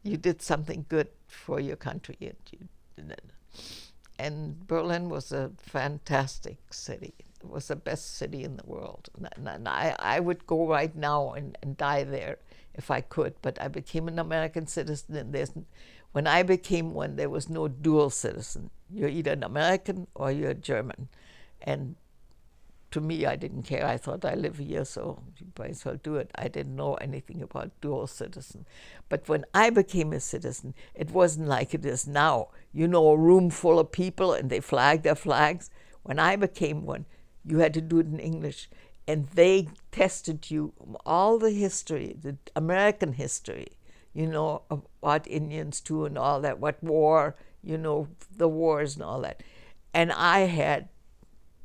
you did something good for your country. And Berlin was a fantastic city. It was the best city in the world. And I would go right now and die there if I could, but I became an American citizen, and when I became one, there was no dual citizen. You're either an American or you're German. And to me, I didn't care. I thought I live here, so you might as well do it. I didn't know anything about dual citizen. But when I became a citizen, it wasn't like it is now. You know, a room full of people and they flag their flags. When I became one, you had to do it in English. And they tested you, all the history, the American history, you know, of what Indians do and all that, what war, you know, the wars and all that. And I had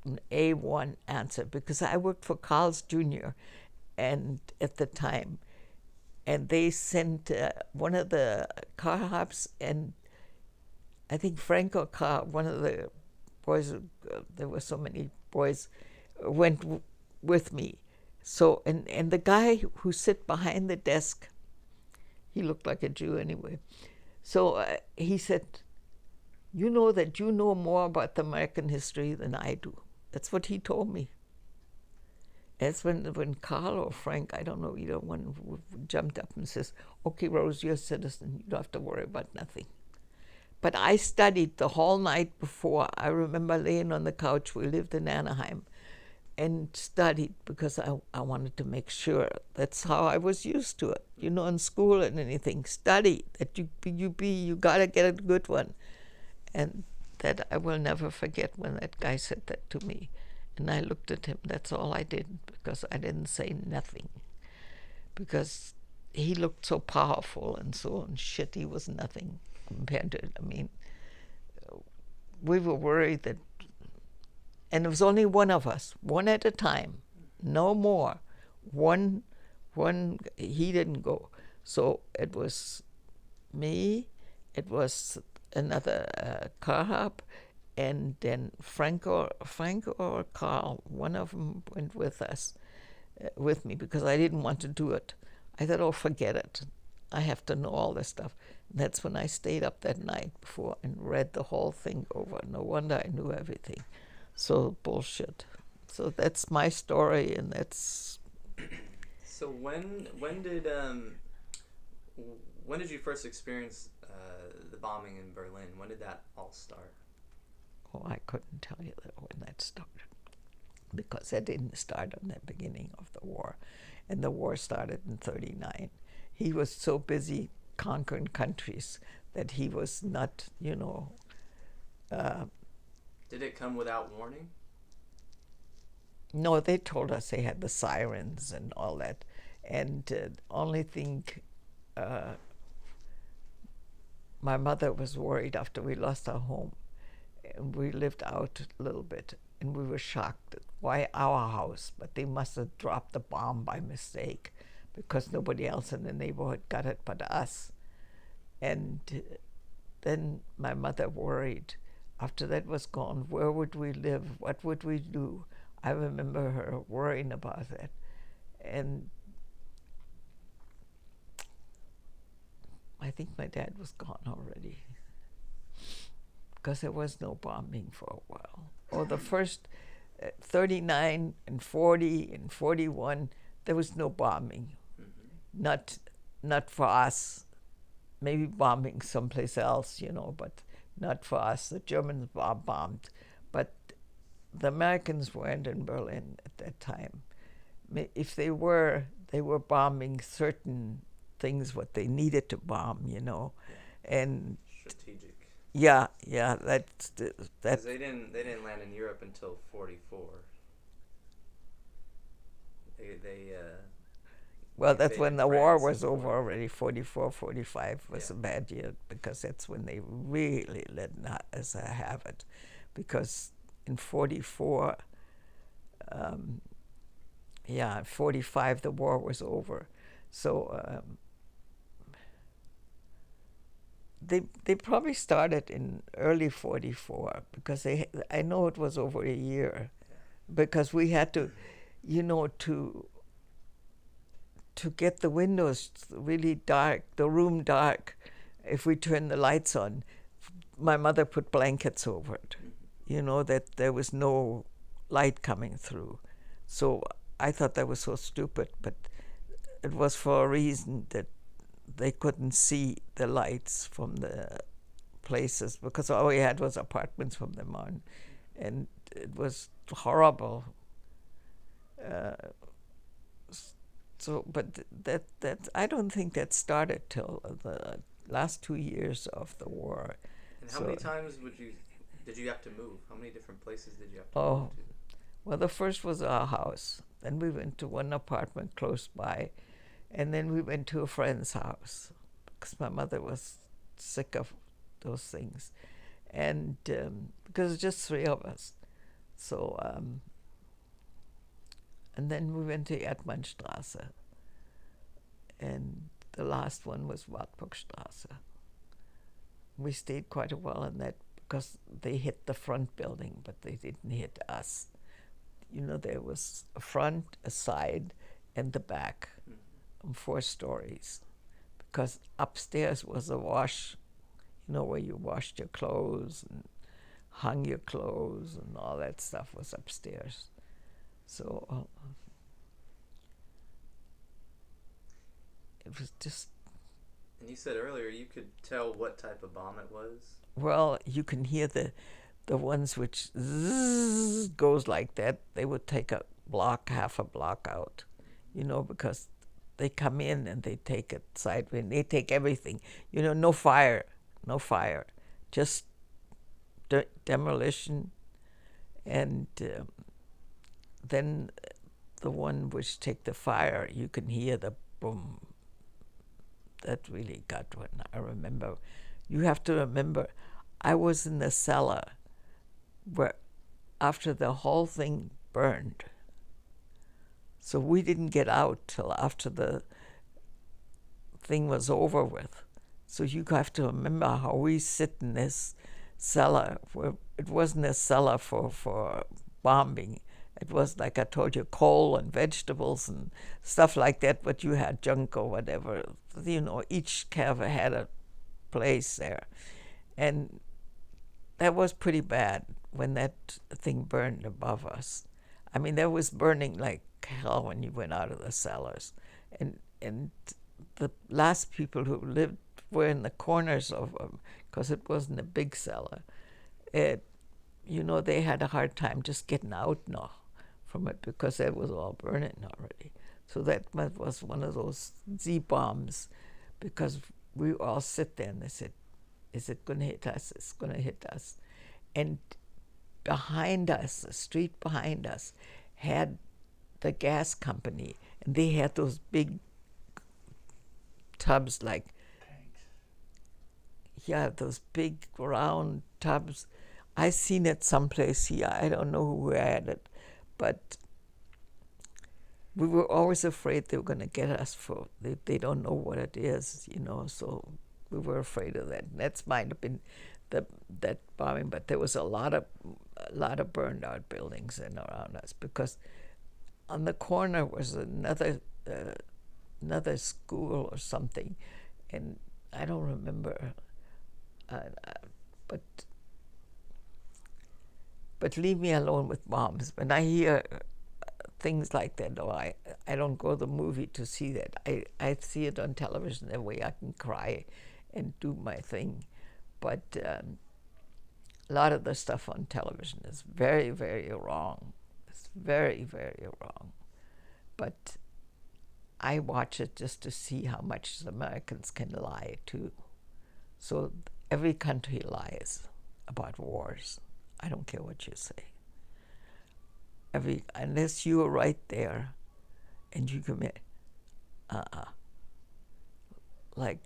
an A1 answer because I worked for Carl's Jr. and at the time, and they sent one of the car hops, and I think Franco Carl, one of the boys, there were so many boys, went with me. So, and the guy who sit behind the desk, he looked like a Jew anyway. So he said, you know that you know more about the American history than I do. That's what he told me. That's when Carl or Frank, I don't know, either one, jumped up and says, okay, Rose, you're a citizen. You don't have to worry about nothing. But I studied the whole night before. I remember laying on the couch. We lived in Anaheim. And studied because I wanted to make sure. That's how I was used to it. You know, in school and anything, study, that you gotta get a good one. And that I will never forget when that guy said that to me. And I looked at him, that's all I did, because I didn't say nothing. Because he looked so powerful and so on. Shit, he was nothing compared to, I mean, we were worried that, and it was only one of us, one at a time, no more. One, he didn't go. So it was me, it was another car hop, and then Frank or Carl, one of them went with us, with me, because I didn't want to do it. I thought, oh, forget it. I have to know all this stuff. And that's when I stayed up that night before and read the whole thing over. No wonder I knew everything. So bullshit. So that's my story, and that's. So when did you first experience the bombing in Berlin? When did that all start? Oh, I couldn't tell you when that started, because that didn't start on the beginning of the war, and the war started in '39. He was so busy conquering countries that he was not, you know. Did it come without warning? No, they told us they had the sirens and all that. And only thing, my mother was worried after we lost our home. And we lived out a little bit, and we were shocked. Why our house? But they must have dropped the bomb by mistake, because nobody else in the neighborhood got it but us. And then my mother worried. After that was gone, where would we live? What would we do? I remember her worrying about that. And I think my dad was gone already, because there was no bombing for a while. Or the first 39 and 40 and 41, there was no bombing. Mm-hmm. Not for us. Maybe bombing someplace else, you know, but not for us. The Germans bombed, but the Americans weren't in Berlin at that time. If they were bombing certain things, what they needed to bomb, you know, and strategic. Yeah, that's that. Because they didn't land in Europe until '44. Well, that's when the war was over already. 44, 45 was a bad year, because that's when they really let us have it. Because in 44, 45, the war was over. So they probably started in early 44, because I know it was over a year, because we had to, you know, to get the windows really dark, the room dark. If we turned the lights on, my mother put blankets over it, you know, that there was no light coming through. So I thought that was so stupid, but it was for a reason, that they couldn't see the lights from the places, because all we had was apartments from them on. And it was horrible. So, but that I don't think that started till the last 2 years of the war. And how many times did you have to move? How many different places did you have to Oh, move to? well, the first was our house. Then we went to one apartment close by, and then we went to a friend's house because my mother was sick of those things, and because it's just three of us. So, and then we went to Erdmannstraße, and the last one was Wartburgstraße. We stayed quite a while in that because they hit the front building, but they didn't hit us. You know, there was a front, a side, and the back, 4 stories. Because upstairs was a wash, you know, where you washed your clothes and hung your clothes and all that stuff was upstairs. So it was just... And you said earlier you could tell what type of bomb it was? Well, you can hear the ones which zzz goes like that. They would take a block, half a block out, you know, because they come in and they take it sideways. They take everything, you know, no fire, just demolition. And then the one which take the fire, you can hear the boom. That really got one. I remember. You have to remember, I was in the cellar where after the whole thing burned. So we didn't get out till after the thing was over with. So you have to remember how we sit in this cellar. Where it wasn't a cellar for bombing. It was, like I told you, coal and vegetables and stuff like that, but you had junk or whatever. You know, each cav had a place there. And that was pretty bad when that thing burned above us. I mean, that was burning like hell when you went out of the cellars. And the last people who lived were in the corners of them, because it wasn't a big cellar. You know, they had a hard time just getting out now from it because it was all burning already. So that was one of those Z-bombs, because we all sit there and they said, is it going to hit us? It's going to hit us. And behind us, the street behind us, had the gas company, and they had those big tubs like, yeah, those big round tubs. I seen it someplace here. I don't know who had it, but we were always afraid they were going to get us for, they don't know what it is, you know, so we were afraid of that. That might have been that bombing, but there was a lot of burned out buildings in around us, because on the corner was another school or something, and I don't remember, but leave me alone with bombs. When I hear things like that, though, I don't go to the movie to see that. I see it on television, that way I can cry and do my thing. But a lot of the stuff on television is very, very wrong. It's very, very wrong. But I watch it just to see how much the Americans can lie, too. So every country lies about wars. I don't care what you say. Unless you are right there and you commit, like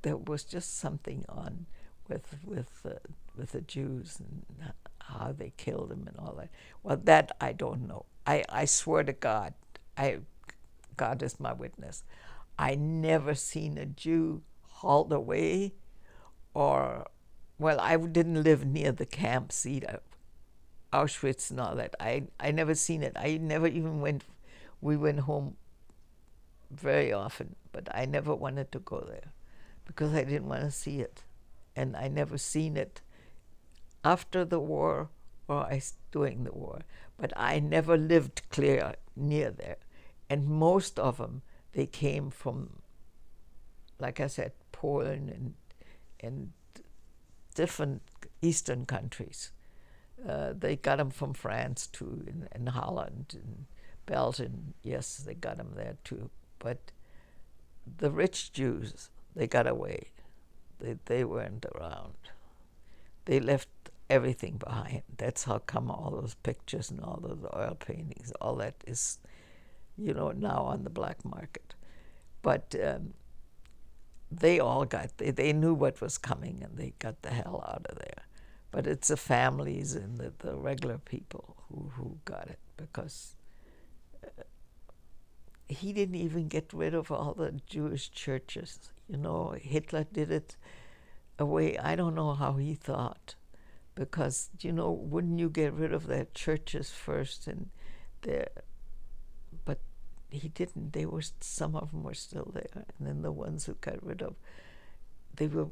there was just something on with the Jews and how they killed them and all that. Well, that I don't know. I swear to God, God is my witness, I never seen a Jew hauled away, or, well, I didn't live near the camps either, Auschwitz and all that. I never seen it. I never even went. We went home very often, but I never wanted to go there because I didn't want to see it. And I never seen it after the war or during the war. But I never lived near there. And most of them, they came from, like I said, Poland and different Eastern countries. They got them from France too, and Holland, Belgian, yes, they got them there too. But the rich Jews, they got away. They weren't around. They left everything behind. That's how come all those pictures and all those oil paintings, all that is, now on the black market. But they all they knew what was coming, and they got the hell out of there. But it's the families and the regular people who got it, because he didn't even get rid of all the Jewish churches. Hitler did it away. I don't know how he thought, because, wouldn't you get rid of their churches first? But he didn't. Some of them were still there. And then the ones who got rid of, they were,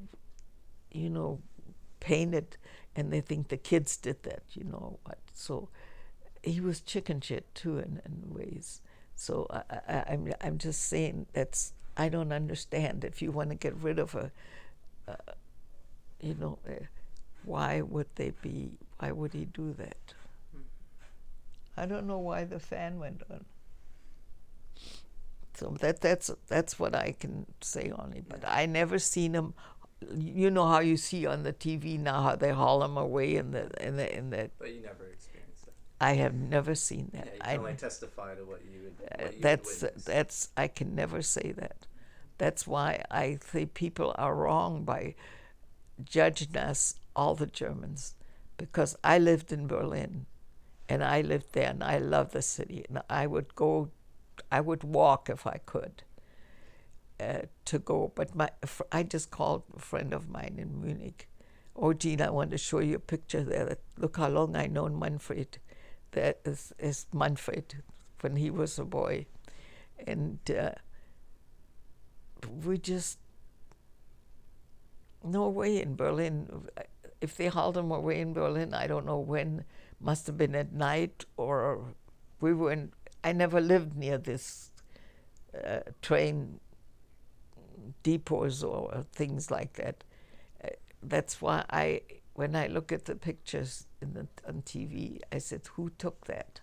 painted, and they think the kids did that, what. So he was chicken shit too in ways. So I'm just saying I don't understand. If you want to get rid of why would he do that? I don't know why the fan went on. So that's what I can say only. But I never seen him. You know how you see on the TV now how they haul him away in the. But you never experienced that. I have never seen that. Yeah, you can only testify to what you would. That's I can never say that. That's why I think people are wrong by judging us, all the Germans, because I lived in Berlin, and I lived there, and I love the city, and I would walk if I could to go. But I just called a friend of mine in Munich. Oh, Gene, I want to show you a picture there. Look how long I known Manfred. That is Manfred when he was a boy, and we just no way in Berlin. If they hauled him away in Berlin, I don't know when. Must have been at night, or we were in. I never lived near this train depots or things like that. That's why when I look at the pictures on TV, I said, who took that?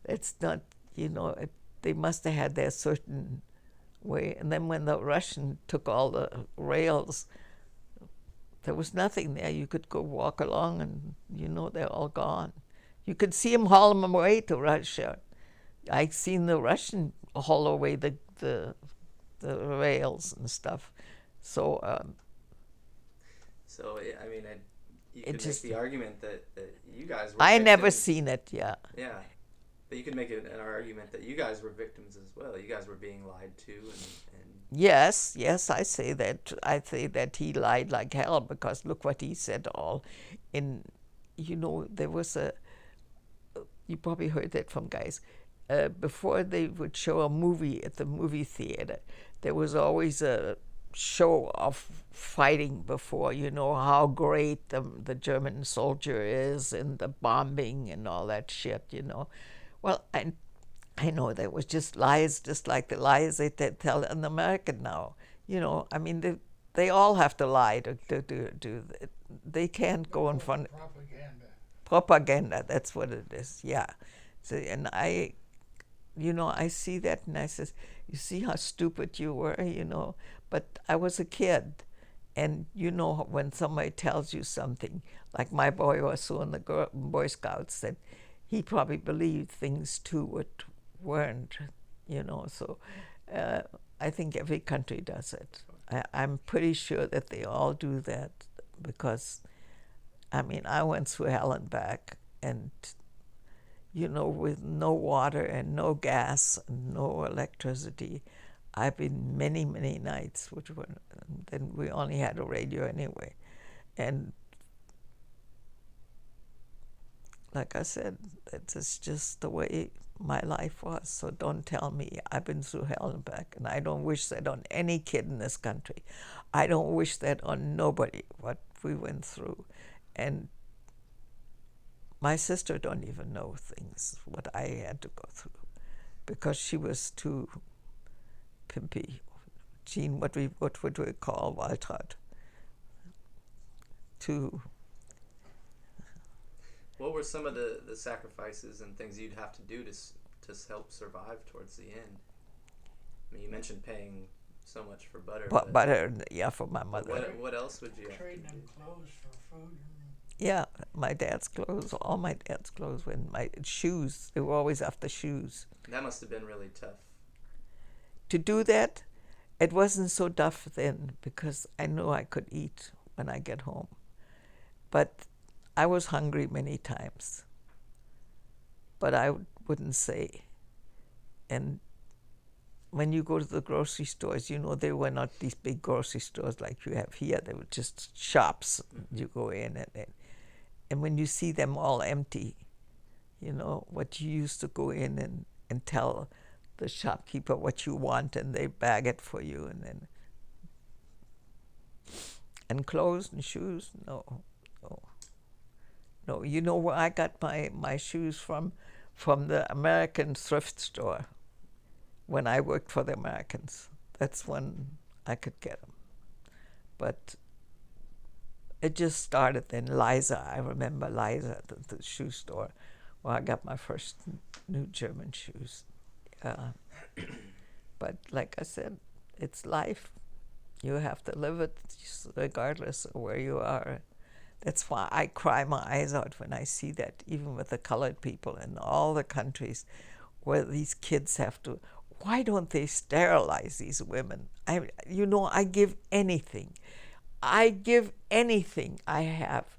It's not, they must have had their certain way. And then when the Russian took all the rails, there was nothing there. You could go walk along and, they're all gone. You could see them haul them away to Russia. I've seen the Russian haul away the rails and stuff. So, I mean, you could make the argument that you guys were I victims. never seen it, yeah. Yeah. But you could make an argument that you guys were victims as well. You guys were being lied to and Yes, I say that. I say that he lied like hell, because look what he said all. There was you probably heard that from guys. Before they would show a movie at the movie theater, there was always a show of fighting before, how great the German soldier is, and the bombing and all that shit, Well, I know that was just lies, just like the lies they tell in America now. I mean, they all have to lie to do. They can't go in front. Propaganda, that's what it is, yeah. So, and I see that, and I says, you see how stupid you were, But I was a kid, and when somebody tells you something, like my boy also in the Boy Scouts, that he probably believed things too weren't, So I think every country does it. I'm pretty sure that they all do that, because, I mean, I went through hell and back, and with no water and no gas and no electricity. I've been many, many nights, then we only had a radio anyway. And like I said, that's just the way my life was. So don't tell me. I've been through hell and back, and I don't wish that on any kid in this country. I don't wish that on nobody, what we went through. And my sister don't even know things, what I had to go through, because she was too pimpy. Gene, what would we call Waltraud? Too. What were some of the sacrifices and things you'd have to do to help survive towards the end? I mean, you mentioned paying so much for butter, but Butter, yeah, for my mother. what else would you have Trading to them do? clothes for food. Yeah, my dad's clothes, all my dad's clothes, when my shoes, they were always after shoes. That must have been really tough. To do that, it wasn't so tough then because I knew I could eat when I get home. But I was hungry many times. But I wouldn't say. And when you go to the grocery stores, you know, they were not these big grocery stores like you have here. They were just shops. Mm-hmm. You go in and when you see them all empty, you know, what you used to go in and tell the shopkeeper what you want and they bag it for you and clothes and shoes, no. You know where I got my shoes from? From the American thrift store when I worked for the Americans. That's when I could get them. But it just started then. Liza, I remember Liza, the shoe store, where I got my first new German shoes. But like I said, it's life. You have to live it regardless of where you are. That's why I cry my eyes out when I see that, even with the colored people in all the countries where these kids have to. Why don't they sterilize these women? I give anything. I give anything I have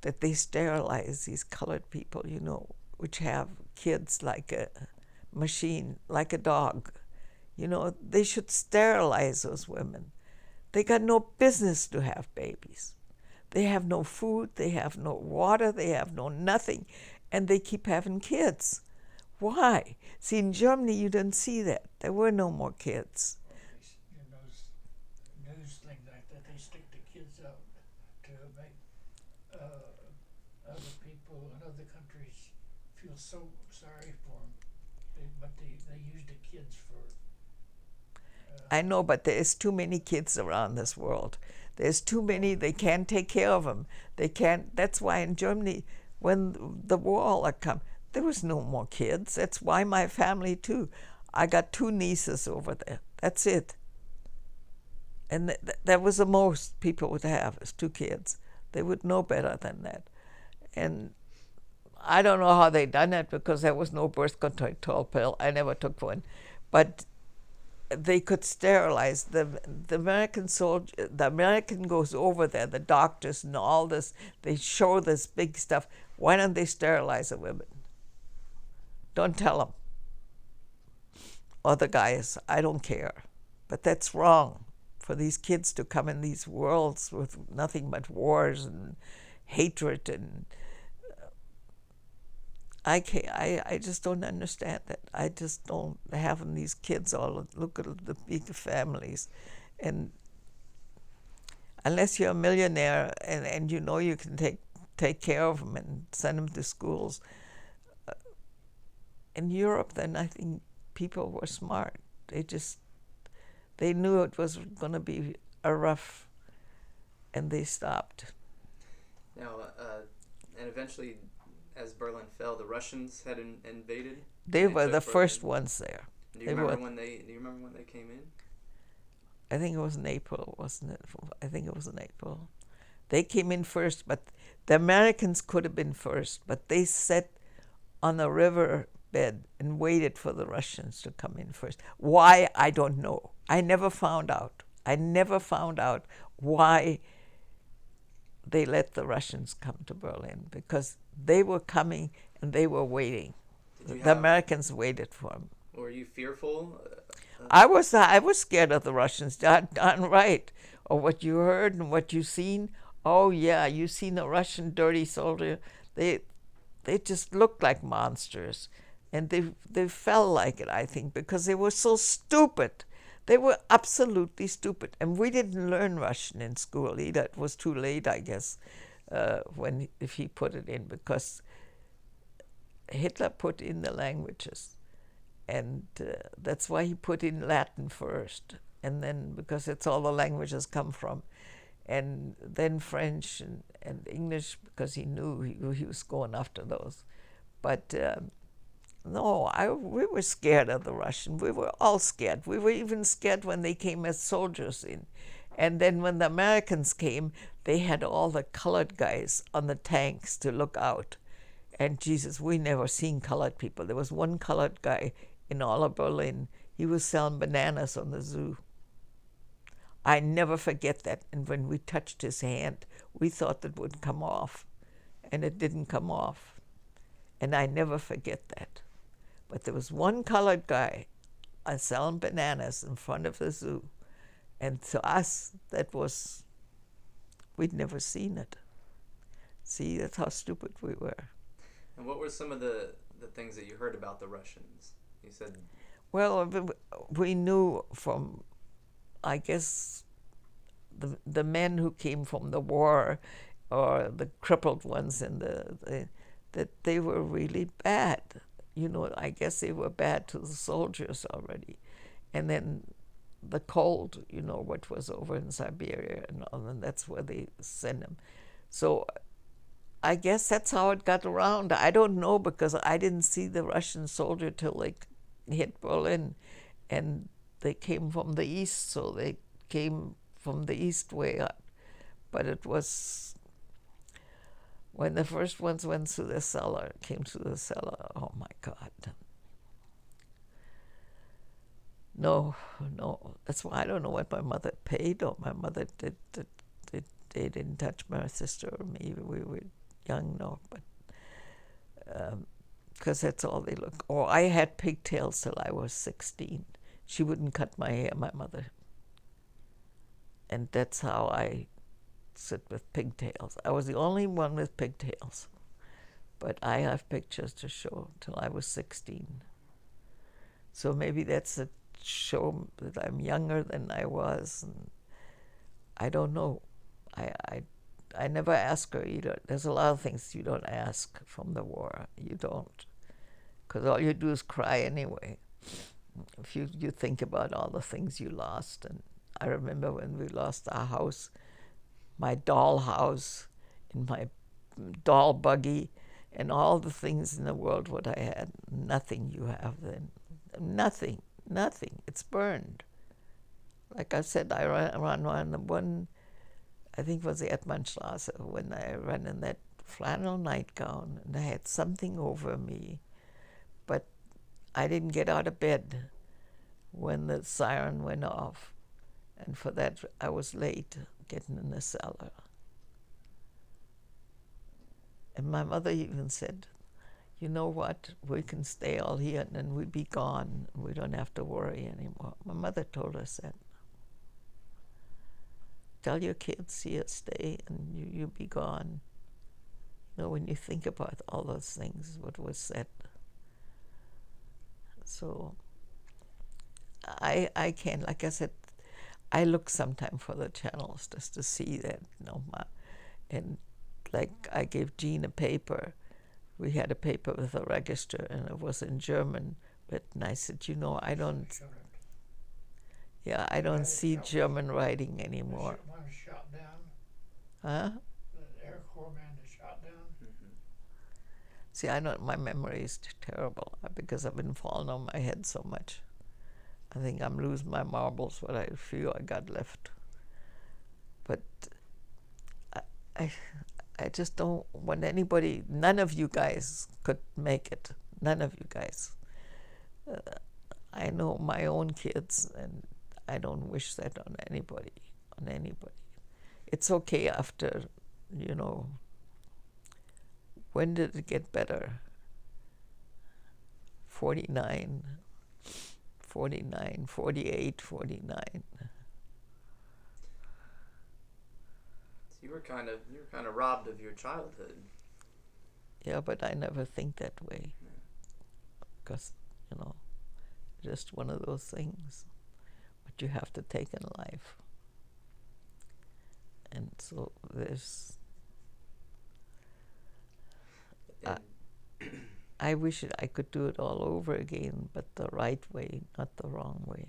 that they sterilize these colored people, you know, which have kids like a machine, like a dog. You know, they should sterilize those women. They got no business to have babies. They have no food, they have no water, they have no nothing, and they keep having kids. Why? See, in Germany, you didn't see that. There were no more kids. In those news things like that, they stick the kids out to make other people in other countries feel so sorry for them. But they use the kids for. I know, but there is too many kids around this world. There's too many. They can't take care of them. They can't. That's why in Germany, when the war come, there was no more kids. That's why my family too. I got 2 nieces over there. That's it. And that was the most people would have is 2 kids. They would know better than that. And I don't know how they done it because there was no birth control pill. I never took one, but they could sterilize the American soldier. The American goes over there, the doctors and all this. They show this big stuff. Why don't they sterilize the women? Don't tell them. Or the guys, I don't care. But that's wrong for these kids to come in these worlds with nothing but wars and hatred and I just don't understand that. I just don't having these kids all look at the big families, and unless you're a millionaire and you know you can take care of them and send them to schools. In Europe, then I think people were smart. They knew it was going to be a rough, and they stopped. Now, and eventually, as Berlin fell, the Russians had invaded. They were the took first Berlin. ones there. Do you remember when they came in? I think it was in April, wasn't it? I think it was in April. They came in first, but the Americans could have been first, but they sat on a river bed and waited for the Russians to come in first. Why, I don't know. I never found out. I never found out why they let the Russians come to Berlin, because they were coming and they were waiting. The Americans waited for them. Were you fearful? I was scared of the Russians, darn right. Or what you heard and what you seen. Oh yeah, you seen a Russian dirty soldier. They just looked like monsters, and they felt like it. I think because they were so stupid. They were absolutely stupid, and we didn't learn Russian in school either. It was too late, I guess, if he put it in, because Hitler put in the languages. And that's why he put in Latin first, and then because it's all the languages come from, and then French and English, because he knew he was going after those. But No, we were scared of the Russian. We were all scared. We were even scared when they came as soldiers in. And then when the Americans came, they had all the colored guys on the tanks to look out. And Jesus, we never seen colored people. There was one colored guy in all of Berlin. He was selling bananas on the zoo. I never forget that. And when we touched his hand, we thought it would come off. And it didn't come off. And I never forget that. But there was one colored guy selling bananas in front of the zoo. And to us, that was, we'd never seen it. See, that's how stupid we were. And what were some of the things that you heard about the Russians? You said... Well, we knew from, I guess, the men who came from the war, or the crippled ones, and that they were really bad. You know, I guess they were bad to the soldiers already. And then the cold, you know, what was over in Siberia and all, and that's where they sent them. So I guess that's how it got around. I don't know, because I didn't see the Russian soldier till they hit Berlin, and they came from the east, so they came from the east way up. But it was when the first ones went through the cellar, came through the cellar, oh my God. No, that's why I don't know what my mother paid, or my mother did. They didn't touch my sister or me. We were young, no, but because that's all they look. Or I had pigtails till I was 16. She wouldn't cut my hair, my mother. And that's how I sit with pigtails. I was the only one with pigtails. But I have pictures to show till I was 16. So maybe that's a show that I'm younger than I was. And I don't know. I never ask her either. There's a lot of things you don't ask from the war. You don't. Because all you do is cry anyway. If you think about all the things you lost. And I remember when we lost our house, my doll house, and my doll buggy, and all the things in the world what I had. Nothing you have then. Nothing. It's burned. Like I said, I ran on one, I think it was the Edmundstrasse, when I ran in that flannel nightgown, and I had something over me. But I didn't get out of bed when the siren went off. And for that, I was late getting in the cellar. And my mother even said, you know what, we can stay all here and then we'll be gone. We don't have to worry anymore. My mother told us that. Tell your kids here, stay, and you'll be gone. You know, when you think about all those things, what was said. So I can, like I said, I look sometime for the channels just to see that, you know, and like I gave Jean a paper. We had a paper with a register, and it was in German. But and I said, you know, I don't see German writing anymore. One was shot down. Huh? The Air Corps man is shot down. Mm-hmm. See, I know my memory is terrible because I've been falling on my head so much. I think I'm losing my marbles, what I feel I got left. But I just don't want anybody, none of you guys could make it. None of you guys. I know my own kids, and I don't wish that on anybody. It's okay after, you know, when did it get better? 49, 48, 49. So you were kind of robbed of your childhood. Yeah, but I never think that way. Because, you know, just one of those things what you have to take in life. And so there's... I wish I could do it all over again, but the right way, not the wrong way.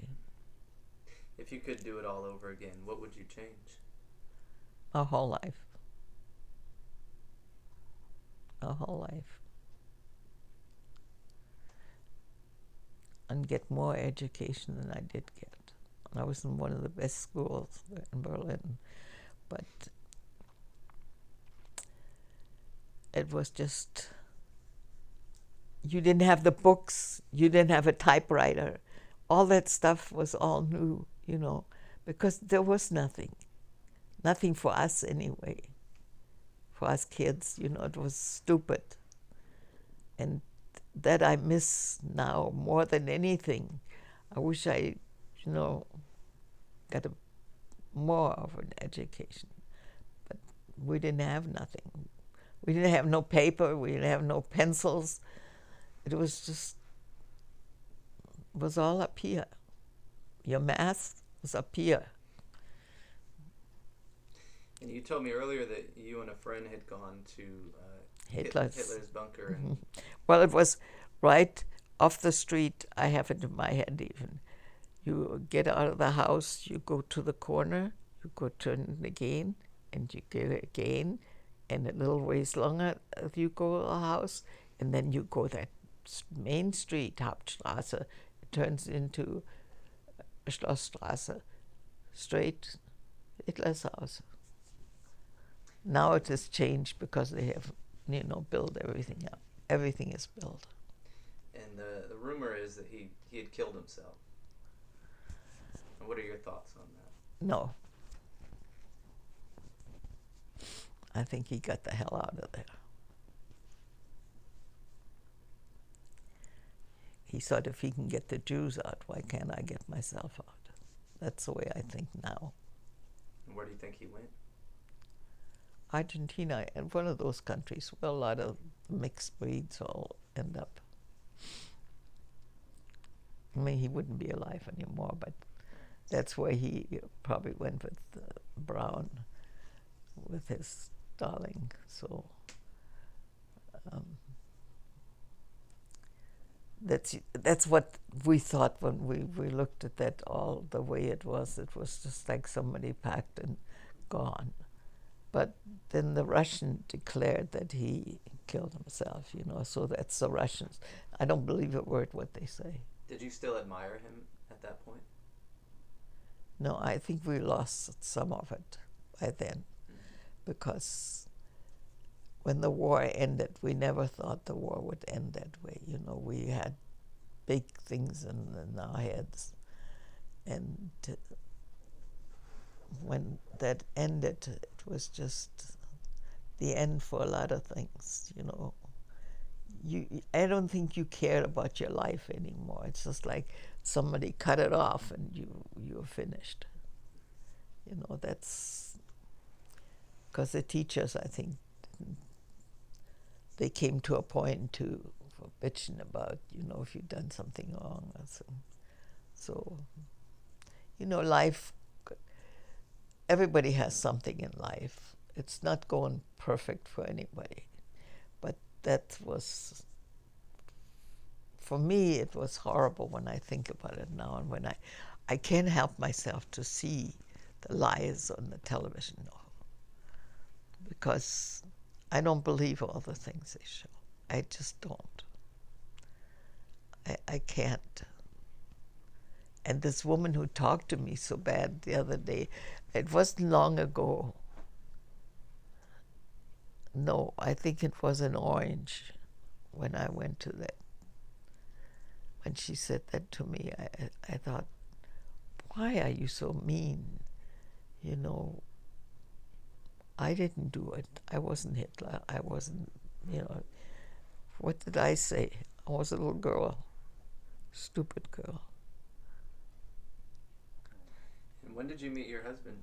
If you could do it all over again, what would you change? My whole life. My whole life. and get more education than I did get. I was in one of the best schools in Berlin, but it was just, you didn't have the books, you didn't have a typewriter. All that stuff was all new, you know, because there was nothing for us anyway. For us kids, you know, it was stupid. And that I miss now more than anything. I wish I, you know, got more of an education. But we didn't have nothing. We didn't have no paper, we didn't have no pencils. It was just, it was all up here. Your math was up here. And you told me earlier that you and a friend had gone to Hitler's bunker. Mm-hmm. Well, it was right off the street. I have it in my head even. You get out of the house, you go to the corner, you go turn it again, and you get it again, and a little ways longer you go to the house, and then you go that main street, Hauptstraße, it turns into Schlossstraße, straight Hitler's house. Now it has changed because they have, you know, built everything up. Everything is built. And the rumor is that he had killed himself. And what are your thoughts on that? No. I think he got the hell out of there. He thought, if he can get the Jews out, why can't I get myself out? That's the way I think now. And where do you think he went? Argentina, and one of those countries where a lot of mixed breeds all end up. I mean, he wouldn't be alive anymore, but that's where he probably went with Brown, with his darling. So that's what we thought when we looked at that, all the way it was. It was just like somebody packed and gone. But then the Russian declared that he killed himself, you know, so that's the Russians. I don't believe a word what they say. Did you still admire him at that point? No, I think we lost some of it by then, because when the war ended, we never thought the war would end that way. You know, we had big things in our heads. And when that ended, it was just the end for a lot of things, you know. I don't think you cared about your life anymore. It's just like somebody cut it off and you're finished. You know, that's because the teachers, I think, they came to a point for bitching about, you know, if you've done something wrong or something. So, you know, life, everybody has something in life. It's not going perfect for anybody. But that was, for me, it was horrible when I think about it now. And when I can't help myself to see the lies on the television now, because I don't believe all the things they show. I just don't. I can't. And this woman who talked to me so bad the other day, it wasn't long ago. No, I think it was in Orange when I went to that. When she said that to me, I thought, why are you so mean? You know, I didn't do it. I wasn't Hitler. I wasn't, you know, what did I say? I was a little girl, stupid girl. And when did you meet your husband?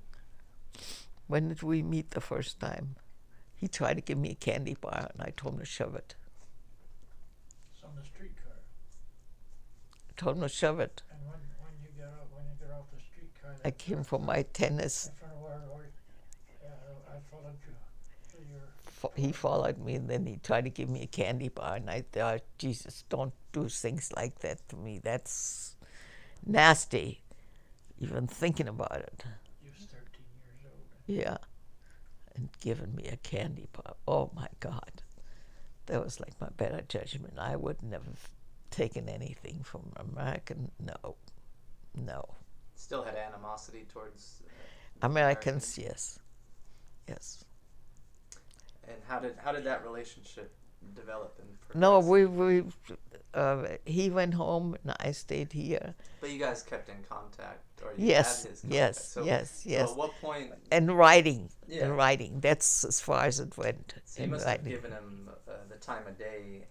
When did we meet the first time? He tried to give me a candy bar, and I told him to shove it. It's on the streetcar. I told him to shove it. And when you get off the streetcar, I came from my tennis. in front of where I followed you. So He followed me, and then he tried to give me a candy bar, and I thought, Jesus, don't do things like that to me. That's nasty, even thinking about it. you was 13 years old. Yeah, and giving me a candy bar. Oh my God, that was like my better judgment. I would never taken anything from American. No, no. Still had animosity towards Americans, yes, yes. And how did that relationship develop and No, progress? he went home and I stayed here. But you guys kept in contact, or you Yes, had his contact. yes, So, yes, so yes. at what point? And writing, Yeah. and writing. That's as far as it went. So you in must writing. have given him the time of day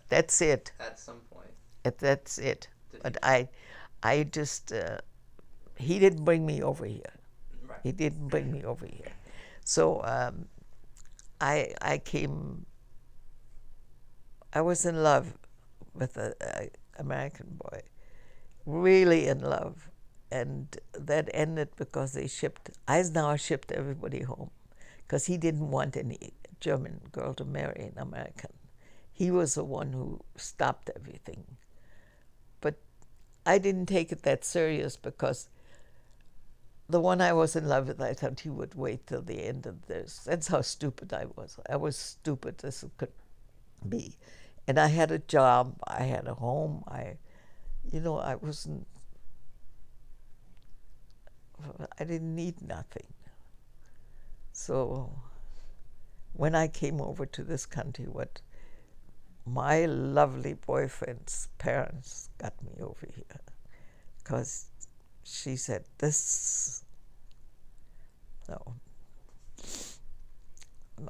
That's it. at some point. That's it. Did But he? I just, he didn't bring me over here. Right. He didn't bring me over here. So I came, I was in love with a American boy, really in love. And that ended because Eisenhower shipped everybody home because he didn't want any German girl to marry an American. He was the one who stopped everything. But I didn't take it that serious because the one I was in love with, I thought he would wait till the end of this. That's how stupid I was. I was stupid as it could be. And I had a job, I had a home, I didn't need nothing. So when I came over to this country, what my lovely boyfriend's parents got me over here because she said, no.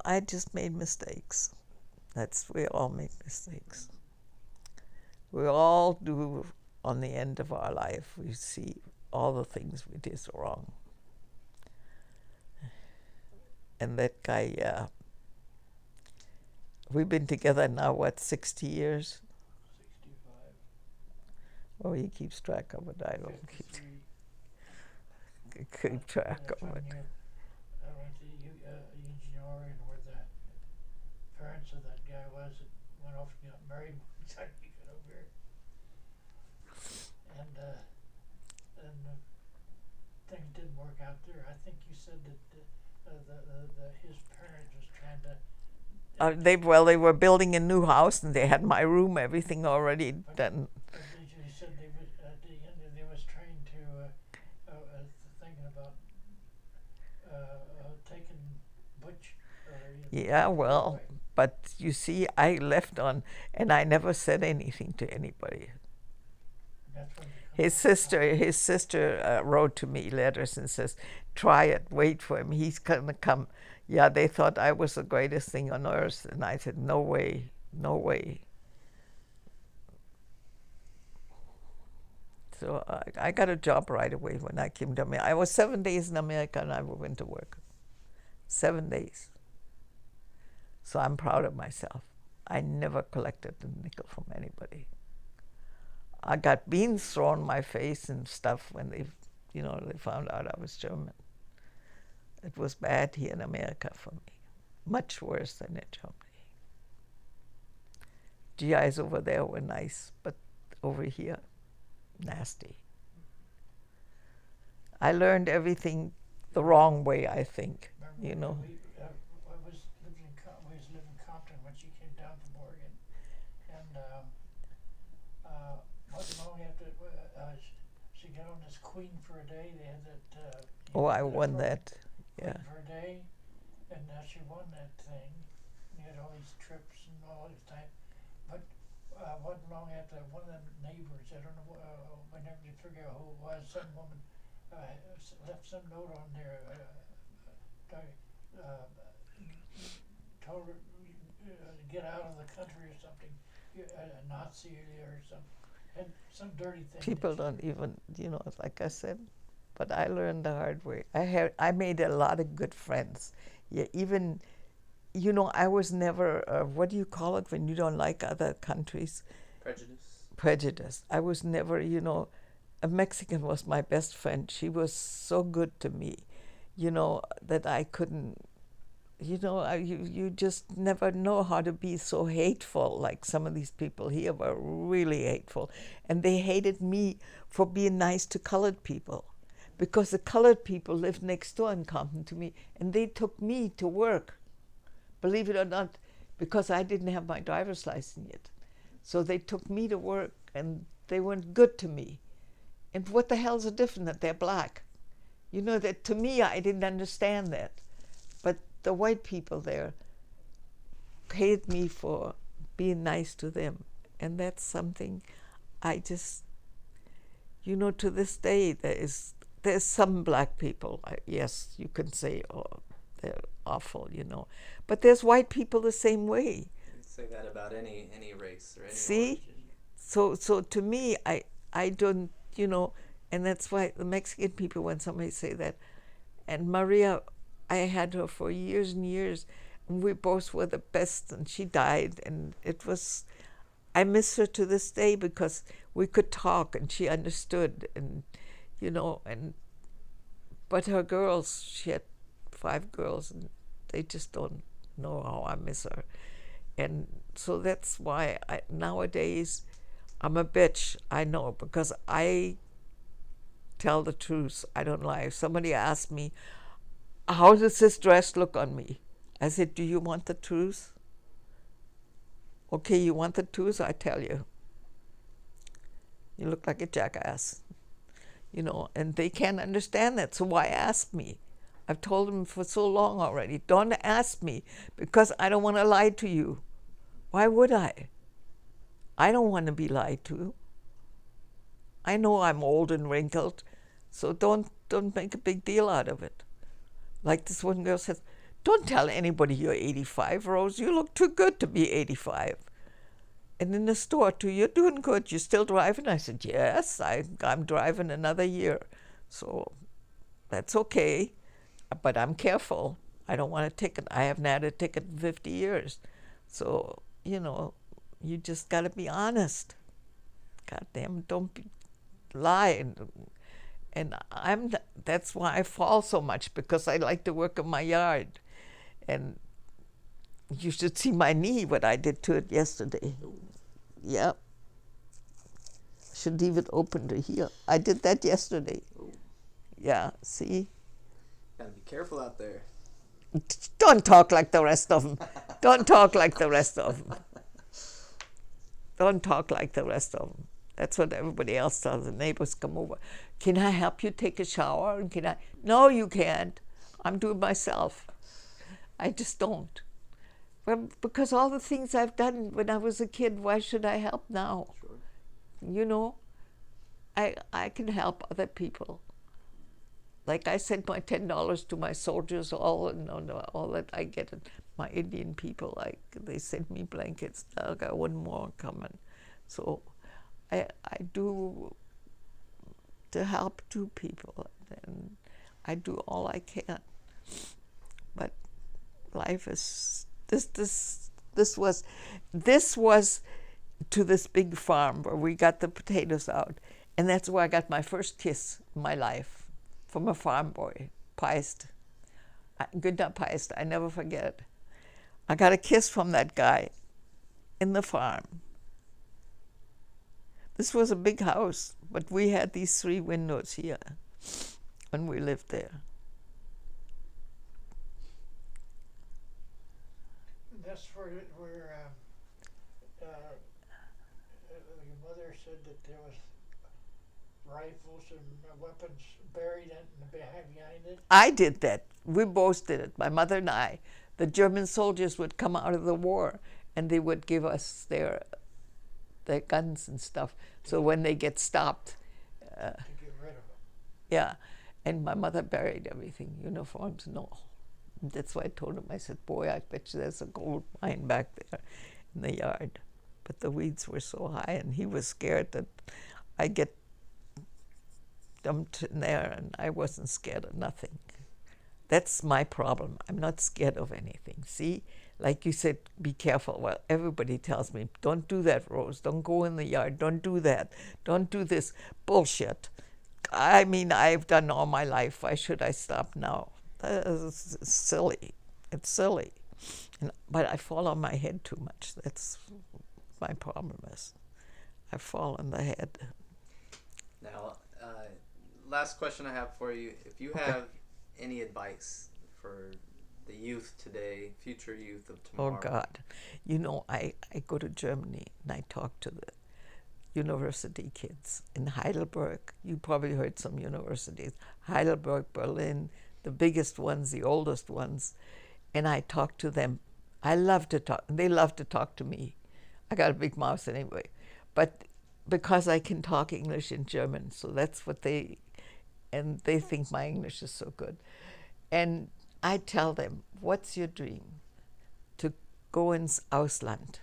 I just made mistakes. We all make mistakes. We all do. On the end of our life, we see all the things we did wrong. And that guy, we've been together now, 60 years? 65. Oh, he keeps track of it. I don't keep track That's of when it. I went to Eugene, Oregon, where the parents of that guy was that went off and got married by the time he got over here. And things didn't work out there. I think you said that his parents was trying to. They were building a new house and they had my room, everything already done. You said they was at the end they was trying to thinking about taking Butch. Yeah, well, but you see, I left and I never said anything to anybody. That's when His sister wrote to me letters and says, try it, wait for him, he's gonna come. Yeah, they thought I was the greatest thing on earth, and I said, no way, no way. So I got a job right away when I came to America. I was 7 days in America and I went to work. 7 days. So I'm proud of myself. I never collected a nickel from anybody. I got beans thrown in my face and stuff when they found out I was German. It was bad here in America for me, much worse than in Germany. GIs over there were nice, but over here, nasty. I learned everything the wrong way, I think, you know. I was living in Compton when she came down from Oregon, and wasn't long after she got on this Queen for a Day. They had that. Oh, I won that. Yeah. For a Day, and she won that thing. You had all these trips and all this time, but wasn't long after one of them neighbors. I don't know. Whenever you figure out who it was, some woman left some note on there. Told her to get out of the country or something, a Nazi or some dirty thing. People don't even, like I said, but I learned the hard way. I made a lot of good friends. Yeah, even, I was never, what do you call it when you don't like other countries? Prejudice. I was never, a Mexican was my best friend. She was so good to me, that I couldn't, you just never know how to be so hateful. Like some of these people here were really hateful. And they hated me for being nice to colored people, because the colored people lived next door in Compton to me, and they took me to work, believe it or not, because I didn't have my driver's license yet. So they took me to work, and they weren't good to me. And what the hell's the difference that they're black? You know, that to me, I didn't understand that. But the white people there hated me for being nice to them. And that's something I just, you know, to this day, there's some black people, yes, you can say, oh, they're awful, you know. But there's white people the same way. You say that about any race or any See? origin. So to me, I don't, you know, and that's why the Mexican people, when somebody say that, and Maria, I had her for years and years, and we both were the best, and she died, and it was, I miss her to this day because we could talk and she understood, and, you know, but her girls, she had 5 girls, and they just don't know how I miss her. And so that's why nowadays I'm a bitch, I know, because I tell the truth, I don't lie. If somebody asks me, how does this dress look on me? I said, do you want the truth? Okay, you want the truth? I tell you. You look like a jackass. You know, and they can't understand that, so why ask me? I've told them for so long already, don't ask me, because I don't want to lie to you. Why would I? I don't want to be lied to. I know I'm old and wrinkled, so don't make a big deal out of it. Like this one girl says, don't tell anybody you're 85, Rose. You look too good to be 85. And in the store, too, you're doing good. You're still driving? I said, yes, I'm driving another year. So that's okay. But I'm careful. I don't want a ticket. I haven't had a ticket in 50 years. So, you know, you just got to be honest. God damn, don't lie. And that's why I fall so much, because I like to work in my yard. And you should see my knee, what I did to it yesterday. Yep. Should leave it open to here. I did that yesterday. Ooh. Yeah, see? Gotta be careful out there. Don't talk like the rest of them. Don't talk like the rest of them. Don't talk like the rest of them. That's what everybody else does. The neighbors come over. Can I help you take a shower? And can I? No, you can't. I'm doing myself. I just don't. Well, because all the things I've done when I was a kid, why should I help now? Sure. You know, I can help other people. Like I sent my $10 to my soldiers, all that I get. My Indian people, like they sent me blankets. I got one more coming. So I do to help 2 people, and I do all I can. But life is this was to this big farm where we got the potatoes out, and that's where I got my first kiss in my life from a farm boy, Peist. Günther Peist, I never forget it. I got a kiss from that guy in the farm. This was a big house, but we had these 3 windows here when we lived there. That's where your mother said that there was rifles and weapons buried behind it? I did that. We both did it, my mother and I. The German soldiers would come out of the war, and they would give us their guns and stuff. So when they get stopped, to get rid of them. yeah. And my mother buried everything, uniforms and all. That's why I told him, I said, boy, I bet you there's a gold mine back there in the yard. But the weeds were so high, and he was scared that I'd get dumped in there, and I wasn't scared of nothing. That's my problem. I'm not scared of anything. See, like you said, be careful. Well, everybody tells me, don't do that, Rose. Don't go in the yard. Don't do that. Don't do this. Bullshit. I mean, I've done all my life. Why should I stop now? That is silly. It's silly. But I fall on my head too much. That's my problem is. I fall on the head. Now, last question I have for you. If you have any advice for the youth today, future youth of Oh tomorrow? God. I go to Germany and I talk to the university kids in Heidelberg. You probably heard some universities. Heidelberg, Berlin, the biggest ones, the oldest ones. And I talk to them. I love to talk. They love to talk to me. I got a big mouth anyway. But because I can talk English and German, so that's what they think my English is so good. And I tell them, what's your dream? To go ins Ausland.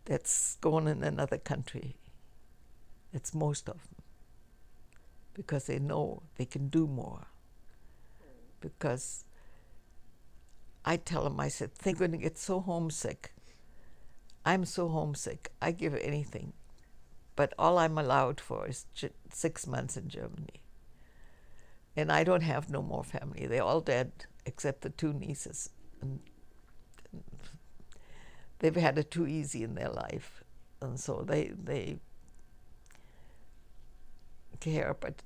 That's going in another country. It's most of them. Because they know they can do more. Because I tell them, I said, they're going to get so homesick. I'm so homesick. I give anything. But all I'm allowed for is 6 months in Germany. And I don't have no more family. They're all dead, except the 2 nieces. And they've had it too easy in their life. And so they care. But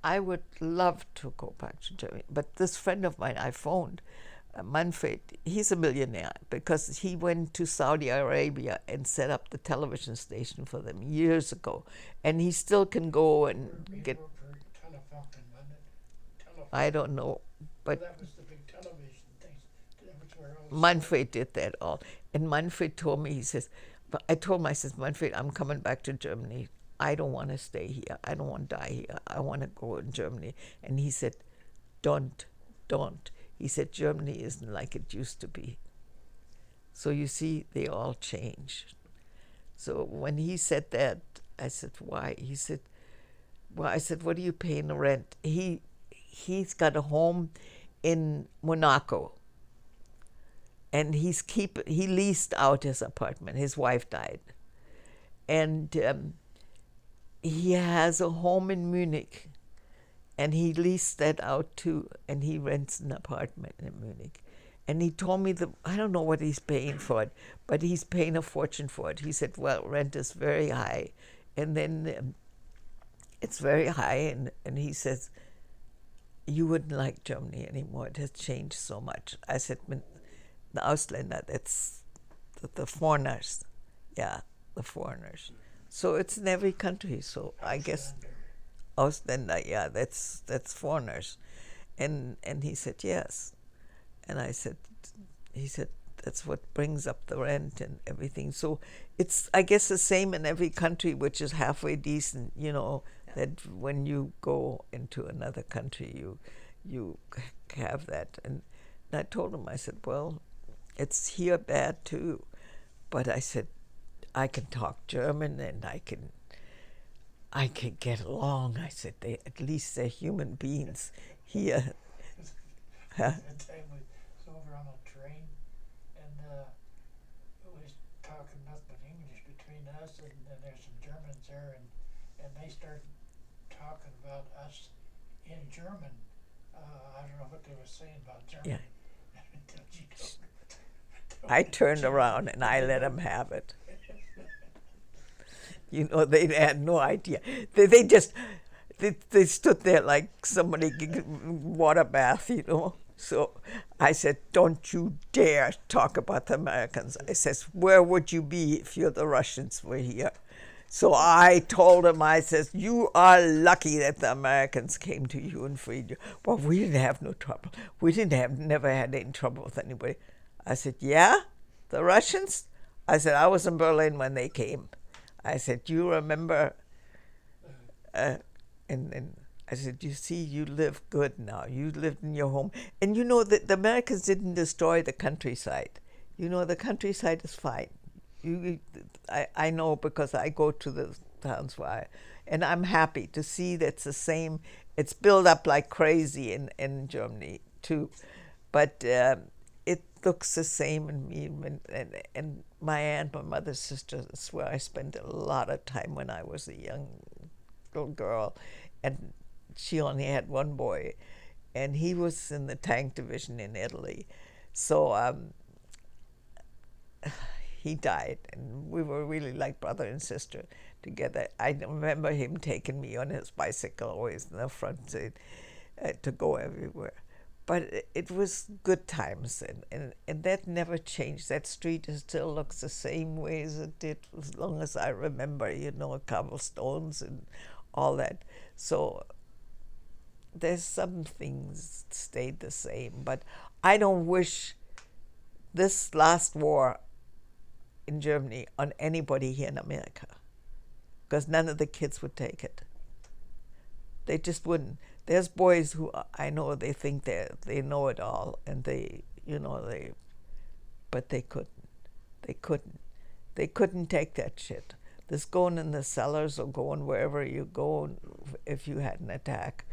I would love to go back to Germany. But this friend of mine I phoned, Manfred, he's a millionaire because he went to Saudi Arabia and set up the television station for them years ago. And he still can go and get... I don't know, but that was the big television things. That was where all Manfred did that all. And Manfred told me, he says, but I told him, I says, Manfred, I'm coming back to Germany. I don't want to stay here. I don't want to die here. I want to go in Germany. And he said, don't. He said, Germany isn't like it used to be. So you see, they all changed. So when he said that, I said, why? He said, well, I said, what are you paying the rent? He's got a home in Monaco. And he leased out his apartment. His wife died. And he has a home in Munich. And he leased that out too, and he rents an apartment in Munich. And he told me I don't know what he's paying for it, but he's paying a fortune for it. He said, well, rent is very high. And then it's very high, and he says, you wouldn't like Germany anymore. It has changed so much. I said, the Ausländer, that's the foreigners. Yeah, the foreigners. So it's in every country, so I guess... Ausländer, yeah, that's foreigners. And he said, yes. And he said, that's what brings up the rent and everything. So it's, I guess, the same in every country, which is halfway decent, that when you go into another country, you have that. And I told him, I said, well, it's here bad too. But I said, I can talk German and I can get along. I said, at least they're human beings here. That time we was over on a train, and we was talking nothing but English between us, and there's some Germans there, and they started talking about us in German. I don't know what they were saying about Germany. Yeah. I turned around and I let them have it. They had no idea. They stood there like somebody water bath, So I said, don't you dare talk about the Americans. I says, where would you be if the Russians were here? So I told him, I says, you are lucky that the Americans came to you and freed you. Well, we didn't have no trouble. We never had any trouble with anybody. I said, yeah, the Russians? I said, I was in Berlin when they came. I said, do you remember? And I said, you see, you live good now. You lived in your home. And the Americans didn't destroy the countryside. The countryside is fine. I know because I go to the towns and I'm happy to see that's the same. It's built up like crazy in Germany too. But it looks the same in me. And my aunt, my mother's sister, is where I spent a lot of time when I was a young little girl. And she only had one boy. And he was in the tank division in Italy. So he died. And we were really like brother and sister together. I remember him taking me on his bicycle always in the front seat to go everywhere. but it was good times, and that never changed. That street still looks the same way as it did as long as I remember, cobblestones and all that. So there's some things stayed the same, but I don't wish this last war in Germany on anybody here in America, because none of the kids would take it. They just wouldn't. There's boys who I know, they think they know it all, and but they couldn't. They couldn't take that shit. This going in the cellars or going wherever you go if you had an attack.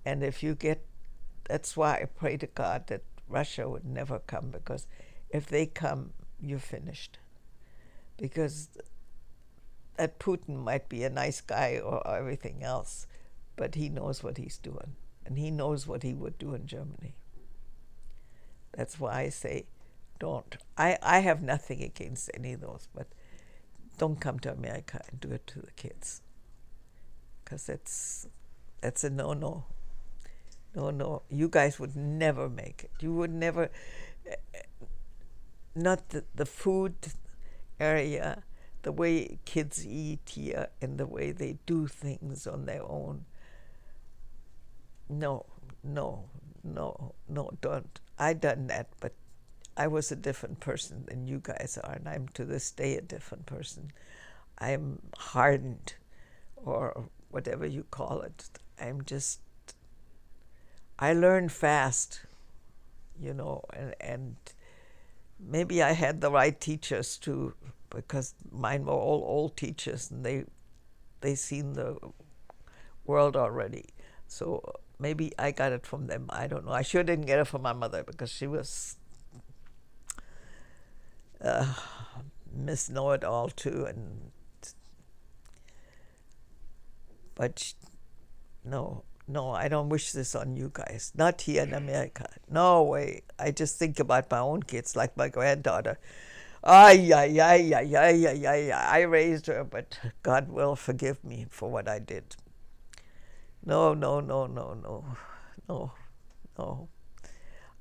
And if you get, that's why I pray to God that Russia would never come, because if they come, you're finished. Because that Putin might be a nice guy or everything else, but he knows what he's doing, and he knows what he would do in Germany. That's why I say, don't. I have nothing against any of those, but don't come to America and do it to the kids, because that's a no-no. No, you guys would never make it. You would never, not the food area, the way kids eat here and the way they do things on their own. No, don't. I done that, but I was a different person than you guys are, and I'm to this day a different person. I'm hardened, or whatever you call it. I learn fast, and maybe I had the right teachers too, because mine were all old teachers, and they seen the world already. So maybe I got it from them. I don't know. I sure didn't get it from my mother, because she was Miss Know-It-All too, but no, I don't wish this on you guys. Not here in America. No way. I just think about my own kids, like my granddaughter. I raised her, but God will forgive me for what I did. No.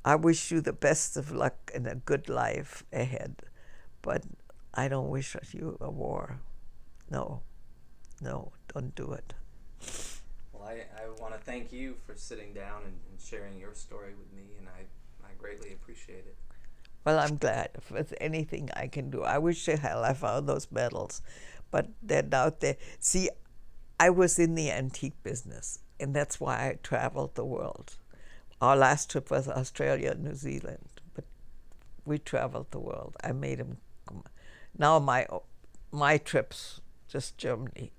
I wish you the best of luck and a good life ahead, but I don't wish you a war. No, don't do it. Well, I want to thank you for sitting down and sharing your story with me, and I greatly appreciate it. Well, I'm glad. If there's anything I can do, I wish to hell I found those medals, but they're out there. See, I was in the antique business, and that's why I traveled the world. Our last trip was Australia and New Zealand, but we traveled the world. I made them. Now my trips just Germany,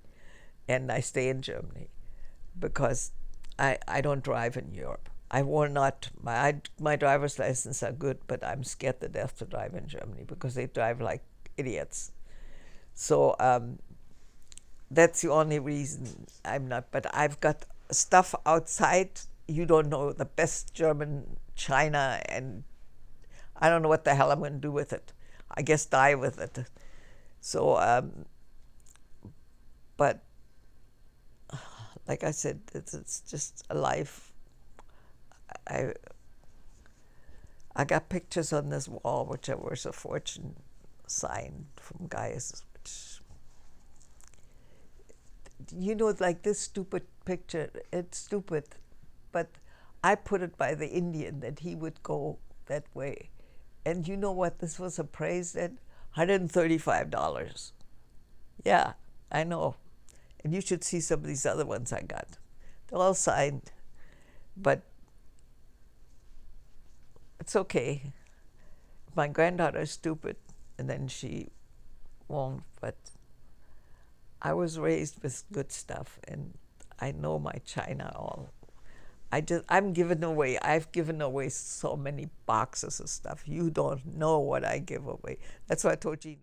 and I stay in Germany because I don't drive in Europe. I will not. My driver's license are good, but I'm scared to death to drive in Germany because they drive like idiots. So that's the only reason I'm not. But I've got stuff outside. You don't know, the best German china, and I don't know what the hell I'm going to do with it. I guess die with it. So, but like I said, it's just a life. I got pictures on this wall which are worth a fortune, signed from guys. Which, like this stupid picture, it's stupid, but I put it by the Indian that he would go that way. And you know what this was appraised at? $135. Yeah, I know. And you should see some of these other ones I got. They're all signed, but it's okay. My granddaughter is stupid, and then she won't, but I was raised with good stuff, and I know my china all. I'm giving away. I've given away so many boxes of stuff. You don't know what I give away. That's why I told Gene.